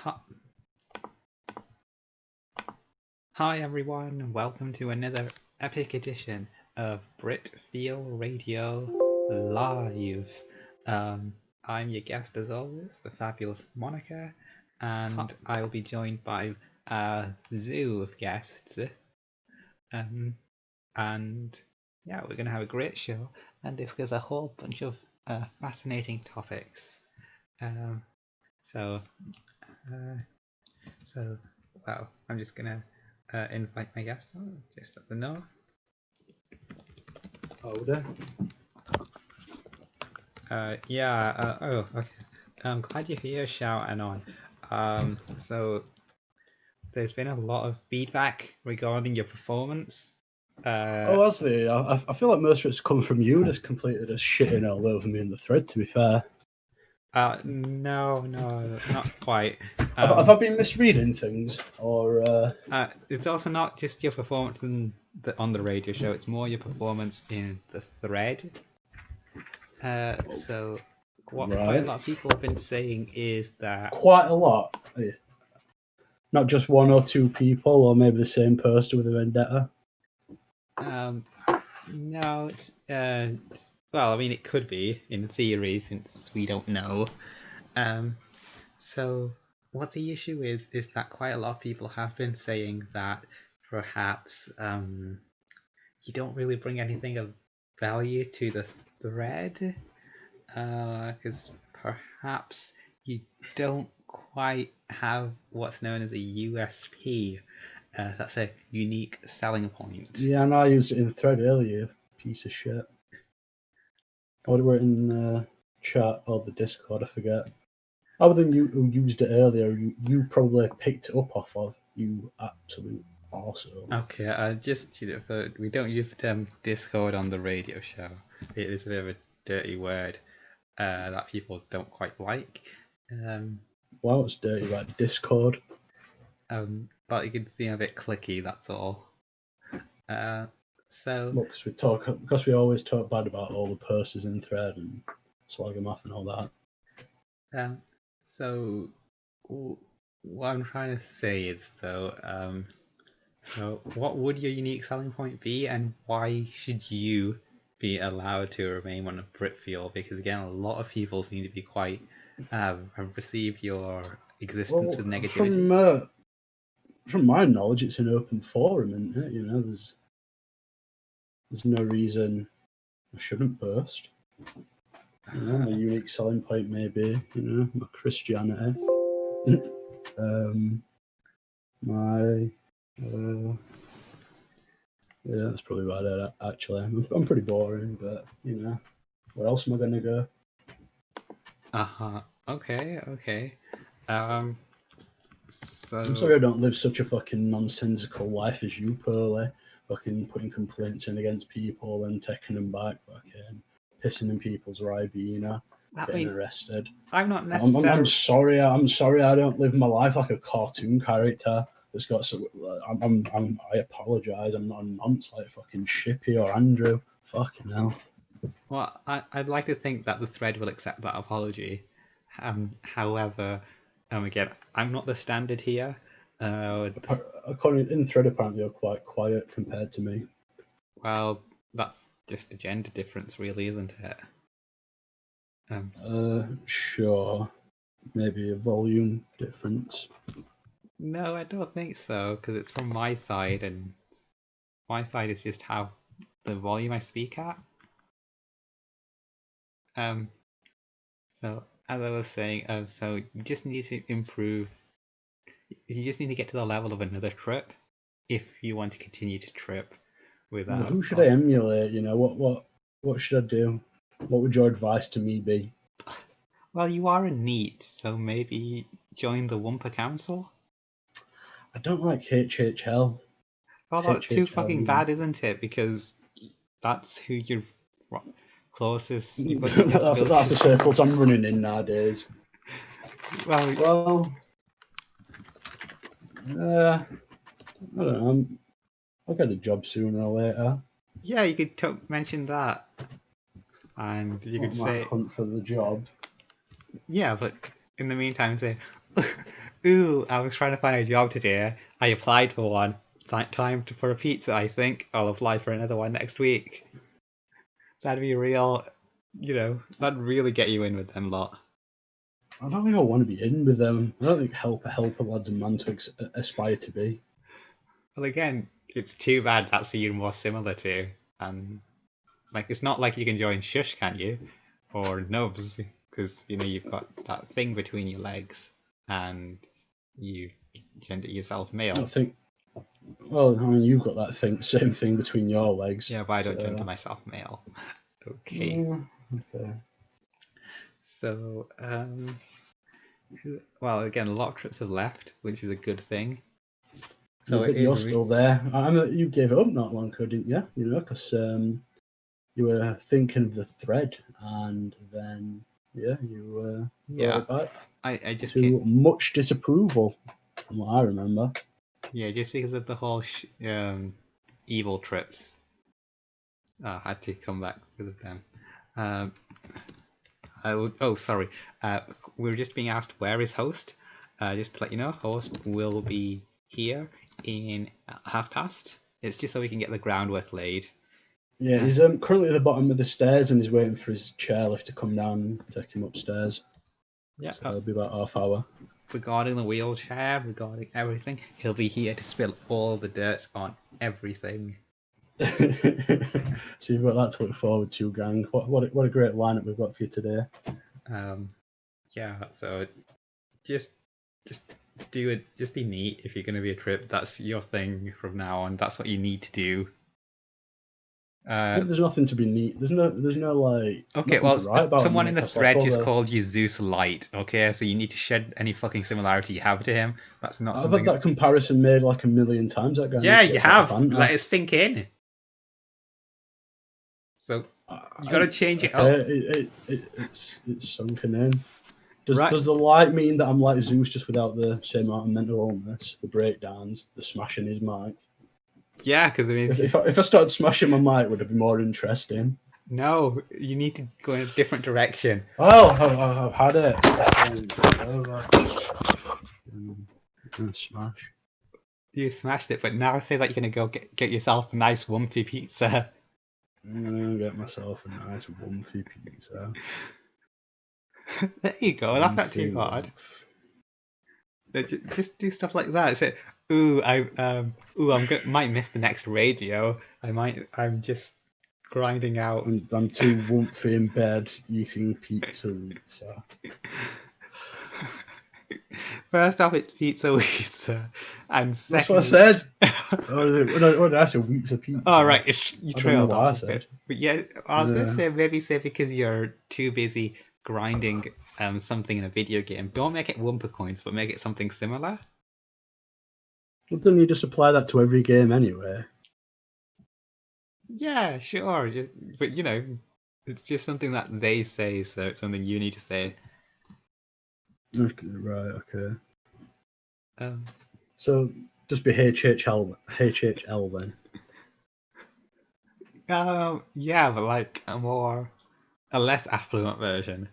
Hi hi everyone, and welcome to another epic edition of Britfeel Radio Live. I'm your guest as always, the fabulous Monica, and I'll be joined by a zoo of guests. And yeah, we're going to have a great show and discuss a whole bunch of fascinating topics. Um, so, uh, well, I'm just gonna invite my guest on, just let them know. Older. Oh, okay. I'm glad you're here shouting on. So there's been a lot of feedback regarding your performance. Has they? I feel like most of it's come from you, just completely just shitting all over me in the thread, to be fair. No, not quite. Have I been misreading things? Or It's also not just your performance on the radio show, it's more your performance in the thread. So what quite a lot of people have been saying is that... Quite a lot? Not just one or two people, or maybe the same person with a vendetta? No, it's... well, I mean, it could be, in theory, since we don't know. So what the issue is that quite a lot of people have been saying that perhaps you don't really bring anything of value to the thread, because perhaps you don't quite have what's known as a USP. That's a unique selling point. Yeah, and I used it in the thread earlier, piece of shit. I would have written in chat or the Discord, I forget. Other than you who used it earlier, you probably picked it up off of, you absolute arsehole. Okay, just, we don't use the term Discord on the radio show. It is a bit of a dirty word that people don't quite like. Wow, it's dirty, like Discord. But you can see a bit clicky, that's all. So look, because we always talk bad about all the purses in thread and slag them off and all that. So what I'm trying to say is, though, so what would your unique selling point be, and why should you be allowed to remain on a Britfeel? Because again, a lot of people seem to be quite have received your existence with negativity. From my knowledge, it's an open forum, isn't it? You know, there's no reason I shouldn't burst. You know, my unique selling point may be, you know, my Christianity. Yeah, that's probably about it, actually. I'm pretty boring, but, you know, where else am I going to go? Okay. So... I'm sorry I don't live such a fucking nonsensical life as you, Pearly. Fucking putting complaints in against people and taking them back, fucking pissing in people's Ribena, getting arrested. I'm not necessarily... I'm sorry I don't live my life like a cartoon character that's got some... I apologise, I'm not a nonce like fucking Shippy or Andrew. Fucking hell. Well, I'd like to think that the thread will accept that apology. However, again, I'm not the standard here. According in thread, apparently you're quite quiet compared to me. Well, that's just a gender difference, really, isn't it? Sure. Maybe a volume difference. No, I don't think so, because it's from my side, and my side is just how the volume I speak at. So as I was saying, so you just need to improve. You just need to get to the level of another trip if you want to continue to trip without... Well, who should I emulate? You know, what should I do? What would your advice to me be? Well, you are a NEET, so maybe join the Wumpa Council? I don't like HHL. Well, that's too fucking bad, isn't it? Because that's who you're closest... that's the circles I'm running in nowadays. Well, I don't know. I'll get a job sooner or later. Yeah, you could mention that. And you could say... hunt for the job. Yeah, but in the meantime say, ooh, I was trying to find a job today. I applied for one. For a pizza, I think. I'll apply for another one next week. That'd be real, that'd really get you in with them lot. I don't think I want to be in with them. I don't think helper lad's a man to aspire to be. Well, again, it's too bad that's who you're more similar to. And, like, it's not like you can join Shush, can you? Or Nubs, because, you've got that thing between your legs, and you gender yourself I male. don't think. Well, I mean, you've got that same thing between your legs. Yeah, but I don't gender myself male. Okay. Okay. So, well, again, a lot of trips have left, which is a good thing. So but you're still there. You gave it up not long ago, didn't you? Because you were thinking of the thread, and then you brought it back. I just to much disapproval, from what I remember. Yeah, just because of the whole evil trips. I had to come back because of them. Sorry. We were just being asked where is host. Just to let you know, host will be here in past. It's just so we can get the groundwork laid. Yeah, he's currently at the bottom of the stairs and he's waiting for his chairlift to come down and take him upstairs. Yeah, so it'll be about half hour. Regarding the wheelchair, regarding everything, he'll be here to spill all the dirt on everything. So you've got that to look forward to, gang. What a great lineup we've got for you today. Yeah, so just do it. Just be neat if you're going to be a trip. That's your thing from now on. That's what you need to do. There's nothing to be neat. There's no like. Okay, well, someone in the thread just called you Zeus Light. Okay, so you need to shed any fucking similarity you have to him. That's not. I've had that comparison made like a million times. That guy. Yeah, you have. Let it sink in. So you got to change it up. It's sunken in. Does the light mean that I'm like Zeus just without the same amount of mental illness, the breakdowns, the smashing his mic? Yeah, because I mean, if I started smashing my mic, would it be more interesting? No, you need to go in a different direction. Oh, I've had it. Smash. You smashed it, but now say that you're gonna go get yourself a nice wumpy pizza. I'm gonna get myself a nice wumpy pizza. There you go. That's not too hard. Just do stuff like that. Say, might miss the next radio. I'm just grinding out. I'm too wumpy in bed eating pizza. First off, it's pizza, and second, that's what I said. What did I say? Pizza. Oh right, you trailed off a bit. But yeah, I was gonna say because you're too busy grinding something in a video game. Don't make it Wumpa coins, but make it something similar. Well, don't you just apply that to every game anyway? Yeah, sure. But it's just something that they say, so it's something you need to say. Okay, right, okay. So just be HHL then. Yeah, but like a less affluent version.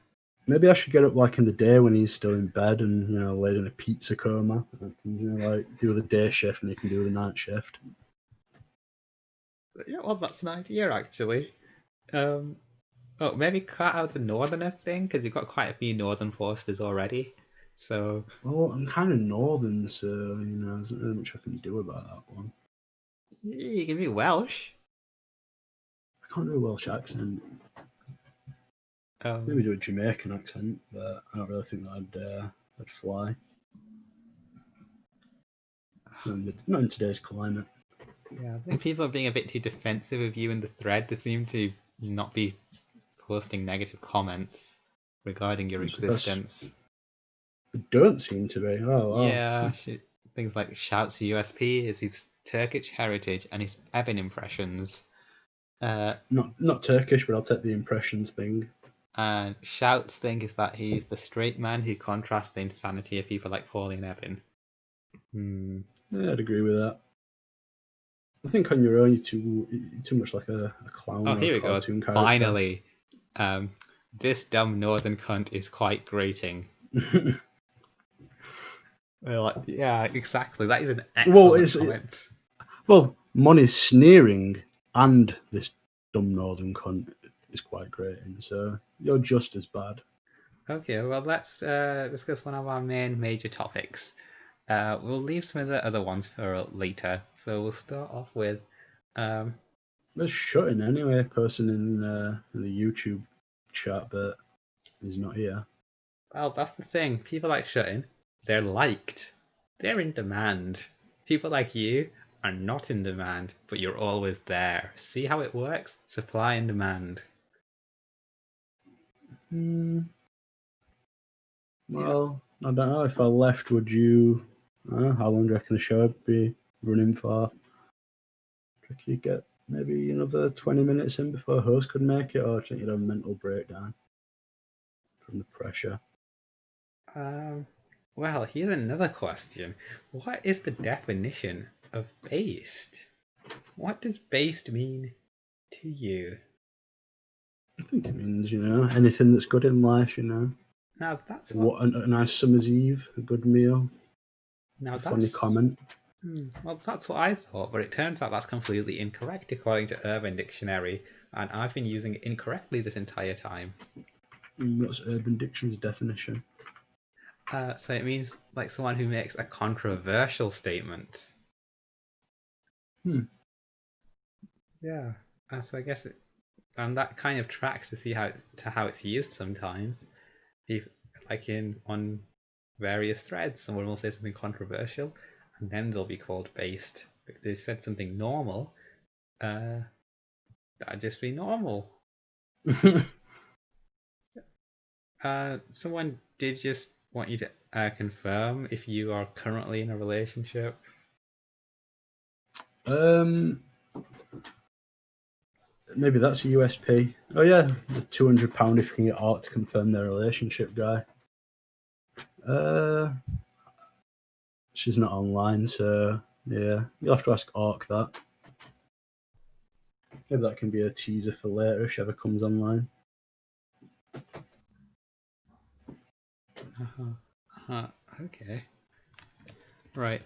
Maybe I should get up like in the day when he's still in bed and laid in a pizza coma. And, like do the day shift and he can do the night shift. Yeah, well, that's an idea actually. Maybe cut out the northerner thing because you've got quite a few northern posters already. So. Well, I'm kind of northern, so there's not really much I can do about that one. You can be Welsh. I can't do a Welsh accent. Maybe do a Jamaican accent, but I don't really think that I'd fly. Not in today's climate. Yeah, I think people are being a bit too defensive of you in the thread. They seem to not be posting negative comments regarding your existence. They don't seem to be. Oh, wow. Yeah, things like Shout's USP is his Turkish heritage and his Evan impressions. Not Turkish, but I'll take the impressions thing. And Shout's thing is that he's the straight man who contrasts the insanity of people like Paulie and Evan. Yeah, I'd agree with that. I think on your own you're too much like a clown. Oh, here we go. Character. Finally, this dumb northern cunt is quite grating. Well, yeah, exactly. That is an Well, excellent point. Money's sneering and this dumb northern cunt is quite grating, so you're just as bad. Okay, well, let's discuss one of our main major topics. We'll leave some of the other ones for later. So we'll start off with, um, There's shutting anyway, person in the YouTube chat, but he's not here. well, that's the thing. People like Shutting, they're liked. They're in demand. People like you are not in demand, but you're always there. See how it works? Supply and demand. Hmm. Yeah. Well, I don't know. If I left, would you? How long do you reckon the show would be running for? Do you reckon you'd get maybe another 20 minutes in before a host could make it, or do you think you'd have a mental breakdown from the pressure? Um, well, here's another question. What is the definition of based? What does based mean to you? I think it means, anything that's good in life, Now that's what. What a nice summer's eve, a good meal, Now a funny that's. comment. Well, that's what I thought, but it turns out that's completely incorrect according to Urban Dictionary, and I've been using it incorrectly this entire time. What's Urban Dictionary's definition? So it means like someone who makes a controversial statement. Hmm. Yeah. So I guess and that kind of tracks to see how it's used sometimes. If, like on various threads, someone will say something controversial, and then they'll be called based. If they said something normal, that'd just be normal. Someone did just want you to confirm if you are currently in a relationship. um, Maybe that's a USP. Oh yeah, the £200 if you can get Art to confirm their relationship guy. Uh, she's not online, so yeah, you'll have to ask Ark that. Maybe that can be a teaser for later if she ever comes online. Uh-huh. Okay. Right.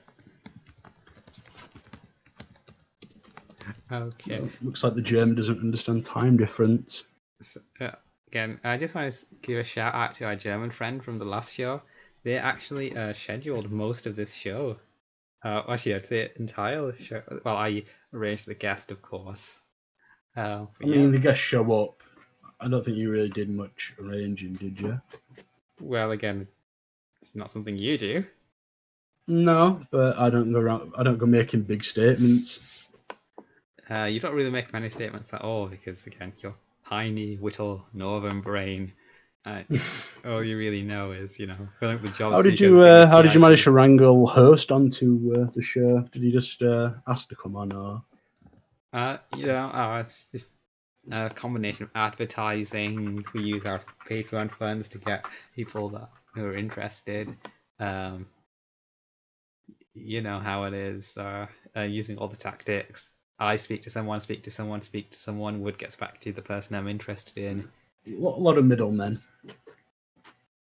Okay. Well, looks like the German doesn't understand time difference. So, again, I just want to give a shout out to our German friend from the last show. They actually scheduled most of this show. Actually, I'd say entire show. Well, I arranged the guest, of course. I Yeah. mean, the guests show up. I don't think you really did much arranging, did you? Well, again, it's not something you do. No, but I don't go around. I don't go making big statements. You don't really make many statements at all because, again, you're tiny, whittle, northern brain. All you really know is, filling up the job How did seekers, you? getting the How did you manage PIP. to wrangle host onto the show? Did he just ask to come on, or? It's just a combination of advertising. We use our Patreon funds to get people who are interested. Um, you know how it is. Using all the tactics. I speak to someone, speak to someone, speak to someone. Wood gets back to the person I'm interested in. A lot of middlemen.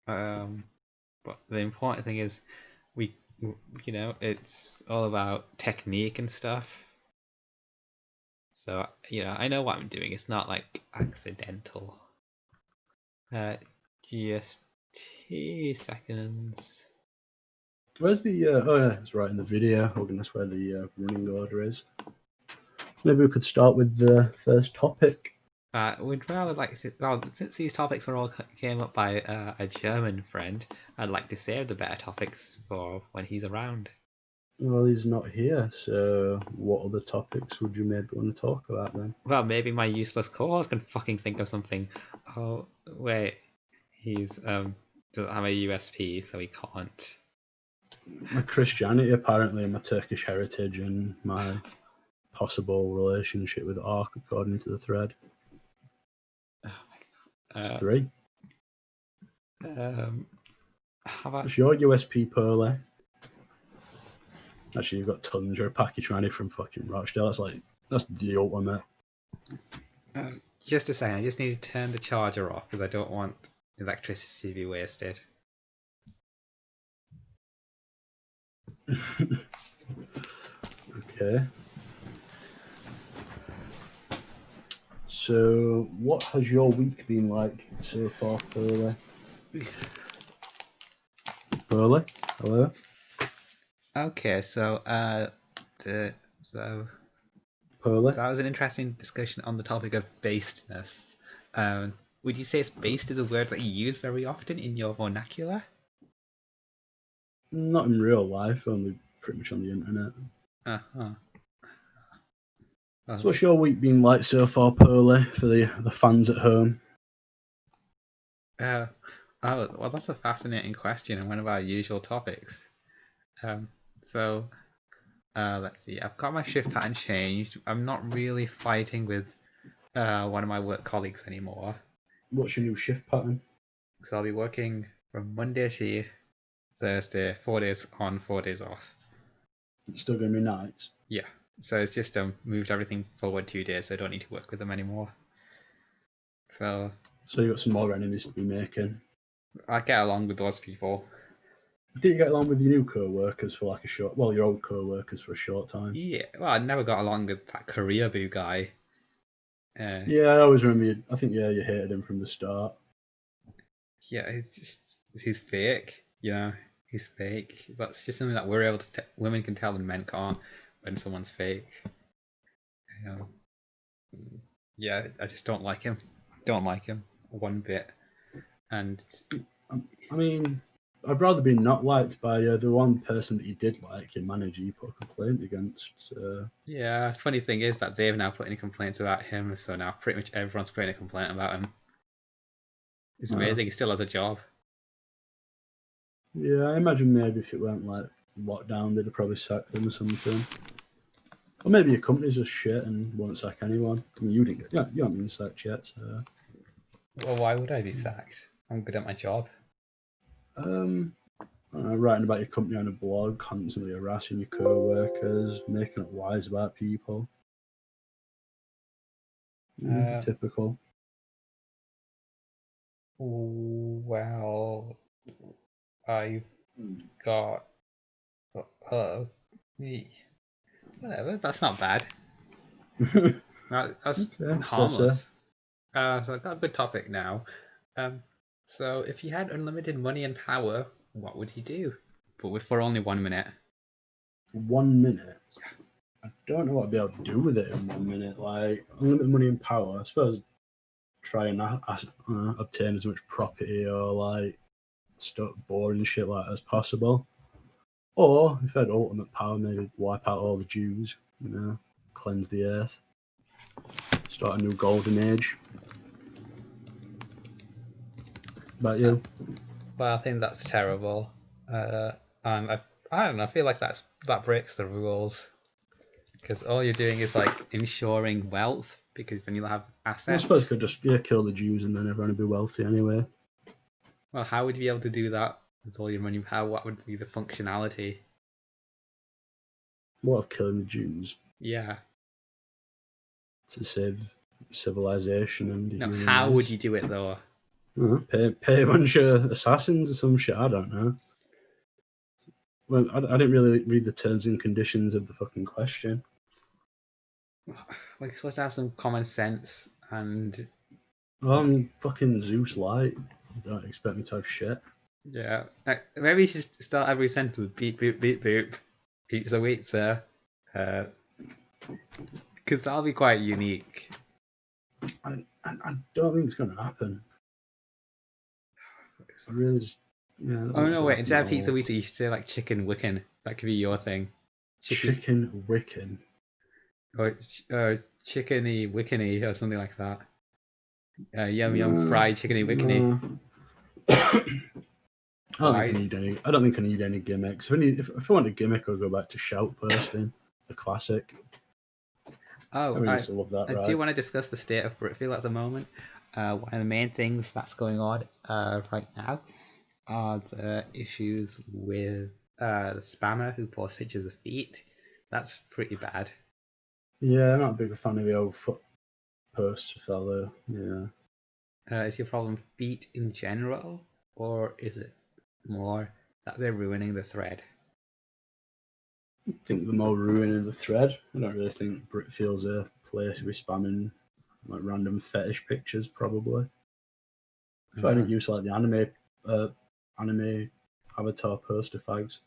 But the important thing is, we, it's all about technique and stuff. So, I know what I'm doing. It's not like accidental. Just 2 seconds. Where's the? Oh yeah, it's right in the video. Oh goodness, where the running order is. Maybe we could start with the first topic. We'd rather like to, well, since these topics were all came up by a German friend, I'd like to save the better topics for when he's around. Well, he's not here, so what other topics would you maybe want to talk about then? Well, maybe my useless co-host can fucking think of something. Oh wait, he's doesn't have a USP, so he can't. My Christianity, apparently, and my Turkish heritage, and my possible relationship with Ark, according to the thread. Oh my It's god. three. How about What's your USP, Pearly? Actually, you've got tons. You're a package running from fucking Rochdale. That's the ultimate. just a second? I just need to turn the charger off because I don't want electricity to be wasted. Okay. So, what has your week been like so far, Pearly? Pearly? Hello? Okay, so Pearly? that was an interesting discussion on the topic of basedness. Um, would you say based is a word that you use very often in your vernacular? Not in real life, only pretty much on the internet. Uh-huh. So, Well, what's your week been like so far, Pearly, for the fans at home? uh, well, that's a fascinating question and one of our usual topics. Um, so let's see. I've got my shift pattern changed. I'm not really fighting with one of my work colleagues anymore. What's your new shift pattern? So I'll be working from Monday to Thursday, 4 days on, 4 days off. It's still going to be nights. Yeah. So it's just moved everything forward 2 days, so I don't need to work with them anymore. So So, you got some more enemies to be making. I get along with those people. Did you get along with your new co-workers for like a short? Well, your old co-workers for a short time. Yeah. Well, I never got along with that career boo guy. Uh, Yeah, I always remember. I think you hated him from the start. yeah, he's fake. Yeah, he's fake. That's just something that we're able to. Women can tell and men can't when someone's fake. Um, yeah, I just don't like him. Don't like him one bit. And I mean, I'd rather be not liked by the one person that you did like, your manager, you put a complaint against. yeah, funny thing is that they've now put in complaints about him, so now pretty much everyone's putting a complaint about him. It's Uh, amazing. He still has a job. yeah, I imagine maybe if it weren't like locked down, they'd have probably sacked them or something. Or maybe your company's just shit and won't sack anyone. I mean, you didn't get, yeah, you haven't been sacked yet. So. Well, why would I be sacked? I'm good at my job. Um, writing about your company on a blog, constantly harassing your co-workers, making up lies about people. Uh, Typical. well, I've got. Me. Whatever. That's not bad. That's Okay, so. harmless. So I've got a good topic now. Um, so if you had unlimited money and power, what would you do? But for only 1 minute. 1 minute. I don't know what I'd be able to do with it in 1 minute. Like unlimited money and power. I suppose try and obtain as much property or like stuff, boring shit like that as possible. Or if I had ultimate power, maybe wipe out all the Jews. Cleanse the earth, start a new golden age. About you? Well, I think that's terrible. And I don't know. I feel like that breaks the rules because all you're doing is like ensuring wealth because then you'll have Well, I suppose you assets. could just kill the Jews and then everyone would be wealthy anyway. Well, how would you be able to do that with all your money? What would be the functionality? What of killing the Jews Yeah. to save civilization and the No, human how would race? you do it though? Pay a bunch of assassins or some shit. I don't know. Well, I didn't really read the terms and conditions of the fucking question. Like, supposed to have some common sense and Well, I'm fucking Zeus Light. You don't expect me to have shit. yeah. Maybe you should start every sentence with beep boop beep boop. Pizza wait, sir. Because that'll be quite unique. I don't think it's going to happen. I really just, yeah, I don't Oh think it's no, going to wait! happen at Instead of pizza all. wita, you should say like chicken wicken. That could be your thing. Chicky Chicken Wiccan. or chickeny wickeny or something like that. Yum yum No, fried chickeny wickeny. no. I don't think I Why? need any. I don't think I need any gimmicks. If I want a gimmick, I'll go back to shout bursting, the classic. Oh, Everyone used to love that, I do right? want to discuss the state of Britfeel at the moment. One of the main things that's going on right now are the issues with the spammer who posts pictures of feet. That's pretty bad. Yeah, I'm not a big fan of the old foot poster fellow. Yeah. Is your problem feet in general, or is it more that they're ruining the thread? I think the more ruining the thread. I don't really think Britfeel's a place to be spamming like random fetish pictures. Probably. So I didn't use like the anime avatar poster fags.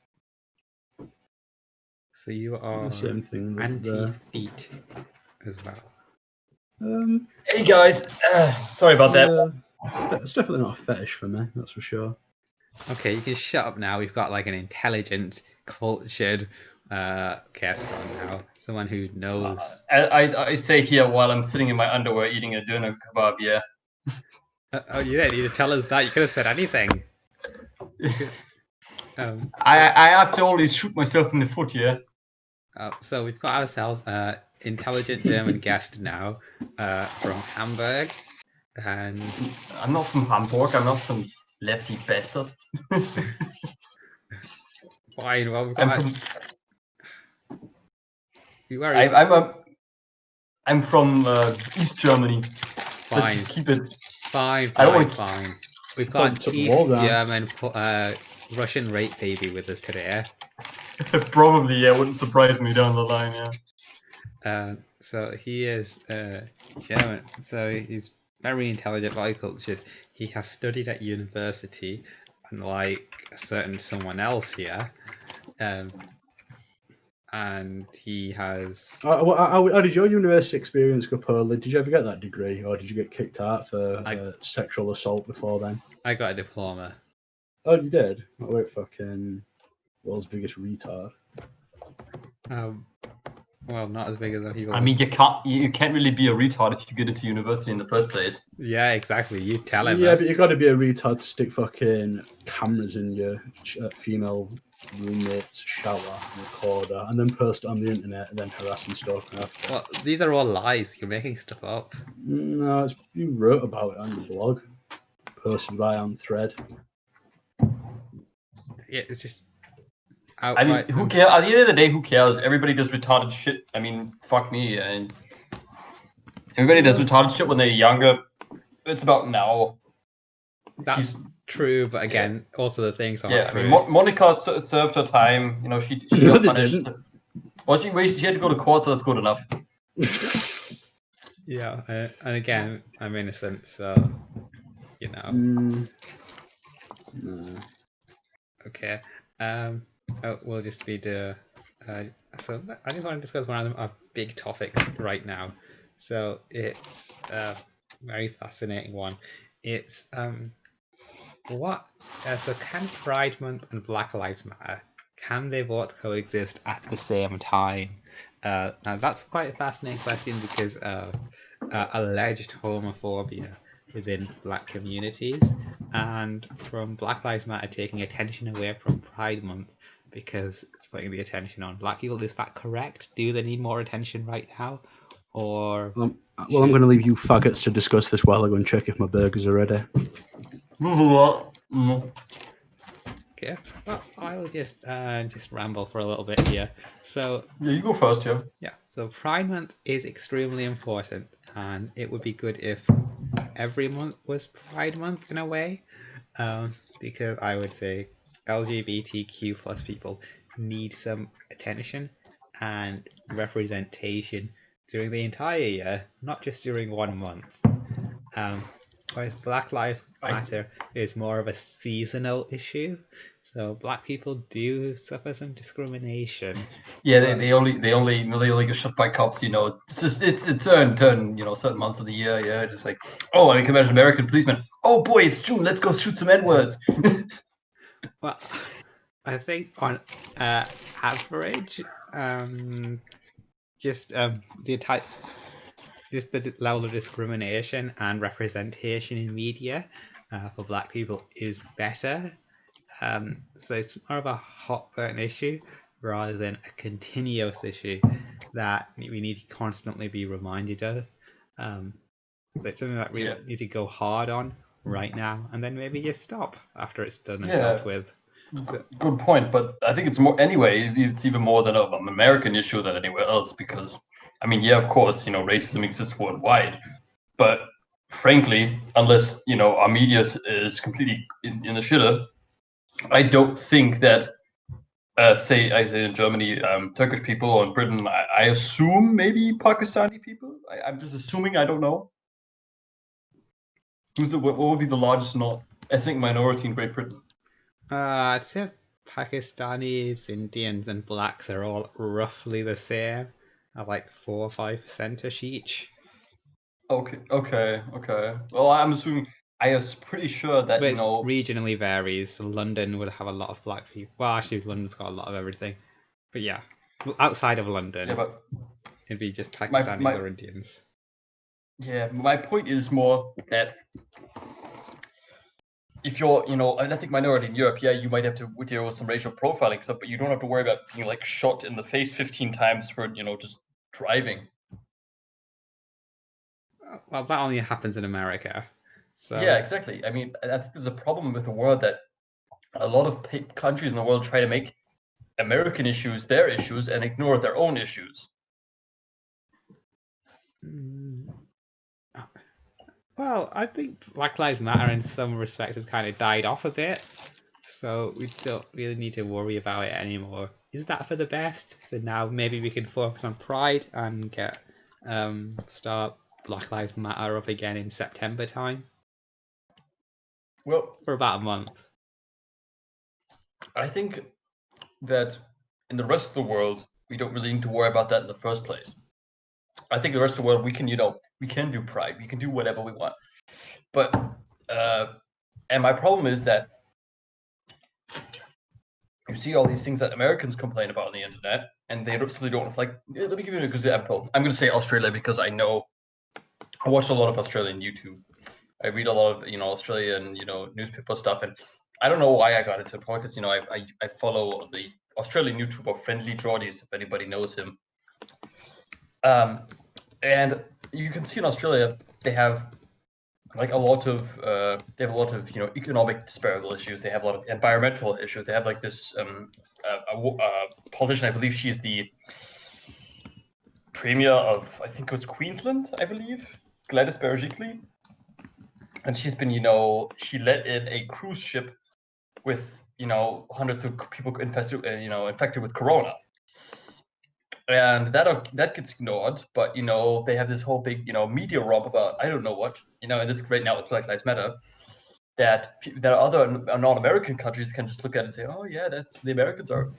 So you are The same thing there. anti-feet as well. Hey guys, sorry about that. It's definitely not a fetish for me, that's for sure. Okay, you can shut up now. We've got like an intelligent, cultured guest on now. Someone who knows. I say here while I'm sitting in my underwear eating a doner kebab. Yeah. Oh, you don't need to tell us that. You could have said anything. I have to always shoot myself in the foot. Yeah. So we've got ourselves intelligent German guest now from Hamburg, and I'm not from Hamburg. I'm not some lefty bastard. fine. Well, we've I'm got. from. Where are you? I'm from East Germany. Fine. Let's just keep it. Fine. I don't want Fine. We've got an East German Russian rape baby with us today. Probably, yeah. Wouldn't surprise me down the line, yeah. So he is German. So he's very intelligent, very cultured. He has studied at university, unlike a certain someone else here. And he has. How did your university experience go poorly? Did you ever get that degree, or did you get kicked out for sexual assault before then? I got a diploma. Oh, you did? I went fucking world's biggest retard. Well, not as big as the people. I mean, you can't really be a retard if you get into university in the first place. Yeah, exactly. You tell him. Yeah, but you got to be a retard to stick fucking cameras in your female roommate's shower and recorder, and then post it on the internet, and then harass and stalk them after. Well, these are all lies. You're making stuff up. No, you wrote about it on your blog, posted by on thread. Yeah, it's just. I mean, who cares? At the end of the day, who cares? Everybody does retarded shit. I mean, fuck me. And everybody does retarded shit when they're younger. It's about now. That's true, but again, also the things aren't true. I mean, Monica served her time. You know, she got punished. Well, she had to go to court, so that's good enough. Yeah, and again, I'm innocent, so you know. No. Okay. We'll just be the. So I just want to discuss one of our big topics right now. So it's a very fascinating one. It's what? So can Pride Month and Black Lives Matter? Can they both coexist at the same time? Now that's quite a fascinating question because alleged homophobia within Black communities, and from Black Lives Matter taking attention away from Pride Month because it's putting the attention on Black people. Is that correct? Do they need more attention right now, or? Well, I'm going to leave you faggots to discuss this while I go and check if my burgers are ready. Okay, well, I'll just ramble for a little bit here. So yeah, you go first, yeah. Yeah, so Pride Month is extremely important, and it would be good if every month was Pride Month in a way, because I would say LGBTQ plus people need some attention and representation during the entire year, not just during 1 month. Whereas Black Lives Matter is more of a seasonal issue, so Black people do suffer some discrimination. Yeah, they only get shot by cops. You know, it's turn. You know, certain months of the year. Yeah, just like, oh, I can imagine American policemen. Oh boy, it's June. Let's go shoot some N-words. Well, I think on average, just the level of discrimination and representation in media for Black people is better. So it's more of a hot button issue rather than a continuous issue that we need to constantly be reminded of. So it's something that we need to go hard on right now, and then maybe just stop after it's done and dealt with. So, good point, but I think it's more anyway. It's even more than an American issue than anywhere else because, I mean, yeah, of course, you know, racism exists worldwide, but frankly, unless you know our media is completely in the shitter, I don't think that say in Germany, Turkish people, or in Britain, I assume maybe Pakistani people. I'm just assuming. I don't know. What would be the largest ethnic minority in Great Britain? I'd say Pakistanis, Indians, and blacks are all roughly the same, at like 4 or 5% each. Okay. Well, I'm assuming. I was pretty sure that But it regionally varies. London would have a lot of black people. Well, actually, London's got a lot of everything. But yeah, outside of London, Yeah, but it'd be just Pakistanis or Indians. Yeah, my point is more that if you're, an ethnic minority in Europe, yeah, you might have to deal with some racial profiling stuff, but you don't have to worry about being like shot in the face 15 times for, just driving. Well, that only happens in America. So yeah, exactly. I mean, I think there's a problem with the world that a lot of countries in the world try to make American issues their issues and ignore their own issues. Well, I think Black Lives Matter in some respects has kind of died off a bit, so we don't really need to worry about it anymore. Is that for the best? So now maybe we can focus on Pride and get start Black Lives Matter up again in September time. Well, for about a month. I think that in the rest of the world, we don't really need to worry about that in the first place. I think the rest of the world, we can do Pride, we can do whatever we want. But and my problem is that you see all these things that Americans complain about on the internet, and they simply don't reflect. Let me give you an example. I'm going to say Australia because I watch a lot of Australian YouTube. I read a lot of Australian newspaper stuff, and I don't know why I got into it, because I follow the Australian YouTuber Friendly Geordies, if anybody knows him. And you can see in Australia they have like a lot of economic disparable issues. They have a lot of environmental issues. They have like this politician, I believe she's the premier of, I think it was Queensland, I believe, Gladys Berejiklian. And she's been, she let in a cruise ship with, hundreds of people infected with corona. And that gets ignored, but they have this whole big media romp about I don't know what, and this right now it's Black Lives Matter, that other non-American countries can just look at it and say, oh yeah, that's the Americans are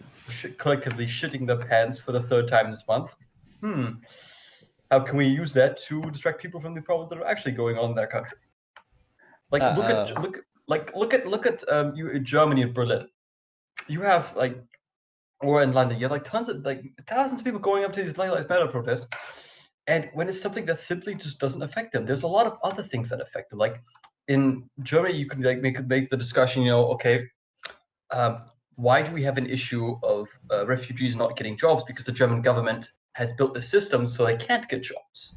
collectively shitting their pants for the third time this month. How can we use that to distract people from the problems that are actually going on in their country? Like look at Germany and Berlin. You have or in London, you have tons of thousands of people going up to these Black Lives Matter protests, and when it's something that simply just doesn't affect them, there's a lot of other things that affect them. Like in Germany, you could make the discussion, okay, why do we have an issue of refugees not getting jobs? Because the German government has built a system so they can't get jobs.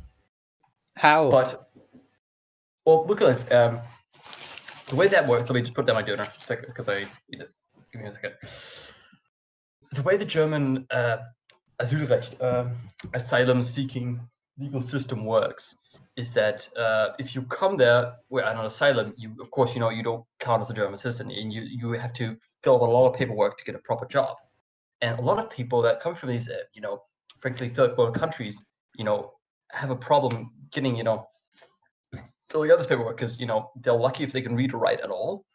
How? But well, look at this. The way that works. Let me just put down my donor a second because I need it. Give me a second. The way the German Asylrecht, asylum-seeking legal system works is that if you come there on asylum, you of course you don't count as a German citizen, and you have to fill out a lot of paperwork to get a proper job. And a lot of people that come from these frankly third world countries have a problem getting filling out this paperwork because they're lucky if they can read or write at all.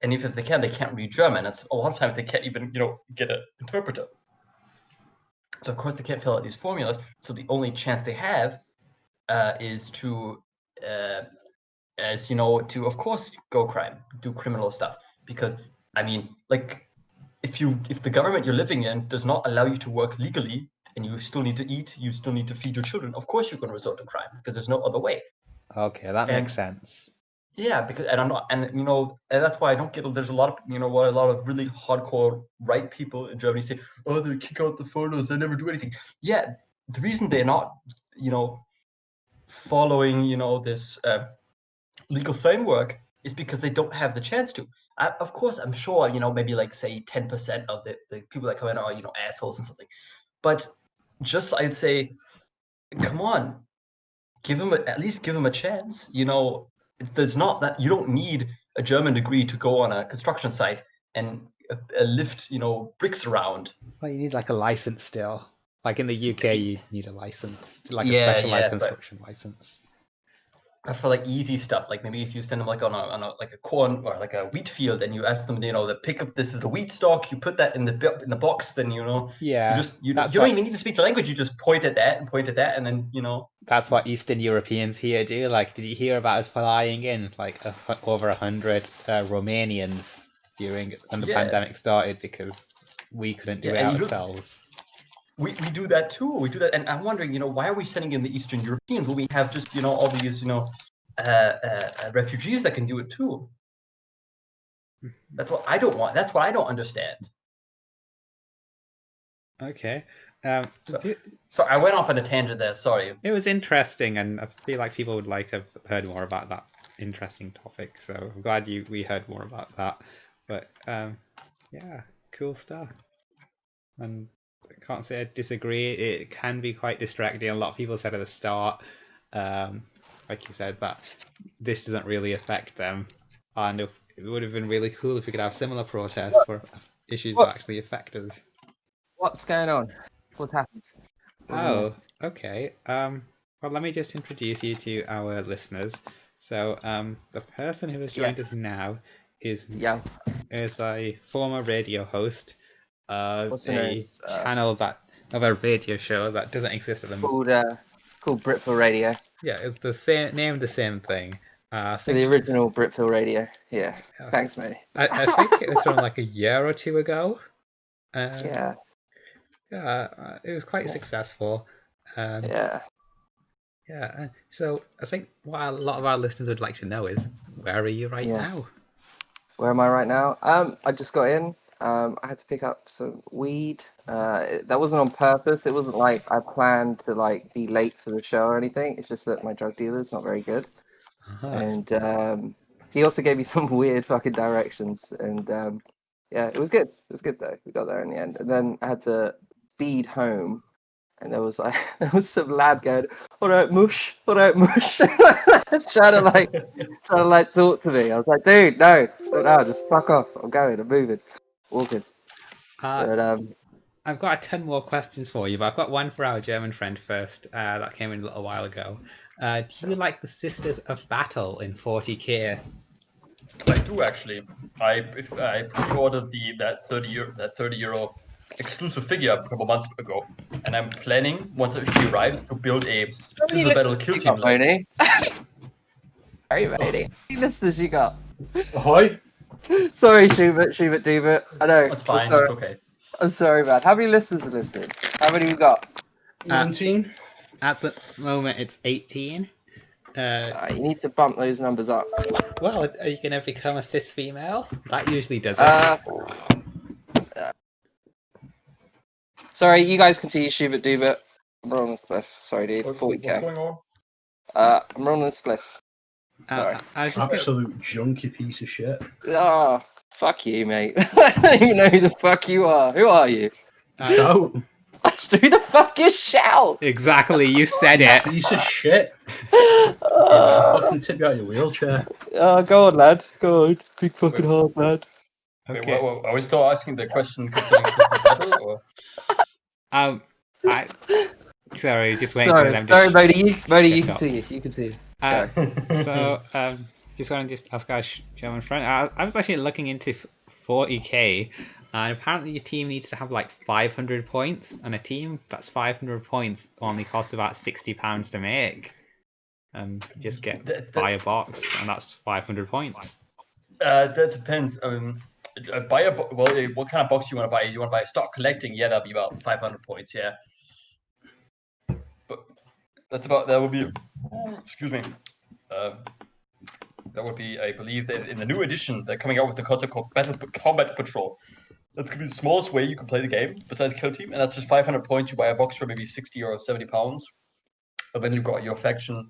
And even if they can, they can't read German. That's a lot of times they can't even, get an interpreter. So of course they can't fill out these formulas. So the only chance they have is to of course go do criminal stuff. Because I mean, if the government you're living in does not allow you to work legally and you still need to eat, you still need to feed your children, of course you're going to resort to crime because there's no other way. Okay, that makes sense. Yeah, because and that's why I don't get. There's a lot of a lot of really hardcore right people in Germany say, oh, they kick out the photos, they never do anything. Yeah, the reason they're not following this legal framework is because they don't have the chance to. Of course, I'm sure maybe say 10% of the people that come in are assholes and something, but just I'd say, come on, at least give them a chance. There's not that you don't need a German degree to go on a construction site and lift, bricks around. Well, you need like a license still. Like in the UK, you need a license, like a Yeah, specialized but construction license. for like easy stuff, like maybe if you send them like on a like a corn or like a wheat field, and you ask them, to pick up, this is the wheat stalk, you put that in the box, then Yeah, you that's don't what even need to speak the language. You just point at that and point at that, and then that's what Eastern Europeans here do. Like, did you hear about us flying in like over 100 Romanians when the Yeah. pandemic started because we couldn't do it and ourselves? We do that too. We do that, and I'm wondering, why are we sending in the Eastern Europeans when we have just all these refugees that can do it too? That's what I don't want. That's what I don't understand. Okay. So I went off on a tangent there. Sorry. It was interesting, and I feel like people would like to have heard more about that interesting topic. So I'm glad we heard more about that. But yeah, cool stuff. And I can't say I disagree. It can be quite distracting. A lot of people said at the start, like you said, that this doesn't really affect them, and it would have been really cool if we could have similar protests for issues that actually affect us. What's going on? What's happened? Oh, okay. Well, let me just introduce you to our listeners. So, the person who has joined us now is a former radio host of What's the a name? channel of a radio show that doesn't exist at the moment. Called Britfeel Radio. Yeah, it's the same thing. So the original Britfeel Radio. Yeah. Thanks, mate. I think it was from like a year or two ago. Yeah. Yeah, it was quite successful. Yeah. Yeah, so I think what a lot of our listeners would like to know is, where are you right now? Where am I right now? I just got in. I had to pick up some weed. That wasn't on purpose. It wasn't like I planned to like be late for the show or anything. It's just that my drug dealer's not very good. And he also gave me some weird fucking directions. And yeah, it was good. It was good though. We got there in the end. And then I had to speed home. And there was some lad going, all right, mush, trying to talk to me. I was like, dude, no, just fuck off. I'm going, I'm moving, walking. I've got 10 more questions for you, but I've got one for our German friend first. That came in a little while ago. Do you like the Sisters of Battle in 40k? I do actually. I pre-ordered that 30 euro exclusive figure a couple months ago, and I'm planning, once she arrives, to build a Sisters of Battle kill team. Sorry, matey. How many listeners you got? Ahoy! Sorry, Schubert, Dubert. I know. That's fine. That's okay. I'm sorry, man. How many listeners are listening? How many we got? 19. At the moment, it's 18. You need to bump those numbers up. Well, are you going to become a cis female? That usually does it. Sorry, you guys continue, Schubert, Dubert. I'm rolling the spliff. Sorry, dude. 40k. What's going on? I'm rolling the spliff. Sorry. Absolute junky piece of shit. Oh, fuck you, mate. I don't even know who the fuck you are. Who are you? Shout. Who the fuck is Shout? Exactly, you said it. Piece of shit. I'll fucking tip you out of your wheelchair. Go on, lad. Go on. Big fucking hard, lad. Okay. Wait, are we still asking the question concerning Sisters of Battle, or? Sorry, just waiting for them to... Sorry, Modi, you continue. You continue. So, just want to ask our German friend. I was actually looking into 40k, and apparently your team needs to have like 500 points, and a team that's 500 points only costs about £60 to make. Just buy a box, and that's 500 points. That depends. What kind of box you want to buy? You want to buy a stock collecting? Yeah, that'll be about 500 points. Yeah, but that would be. Excuse me. That would be, I believe, that in the new edition, they're coming out with the concept called Combat Patrol. That's gonna be the smallest way you can play the game besides Kill Team, and that's just 500 points. You buy a box for maybe 60 or 70 pounds, and then you've got your faction,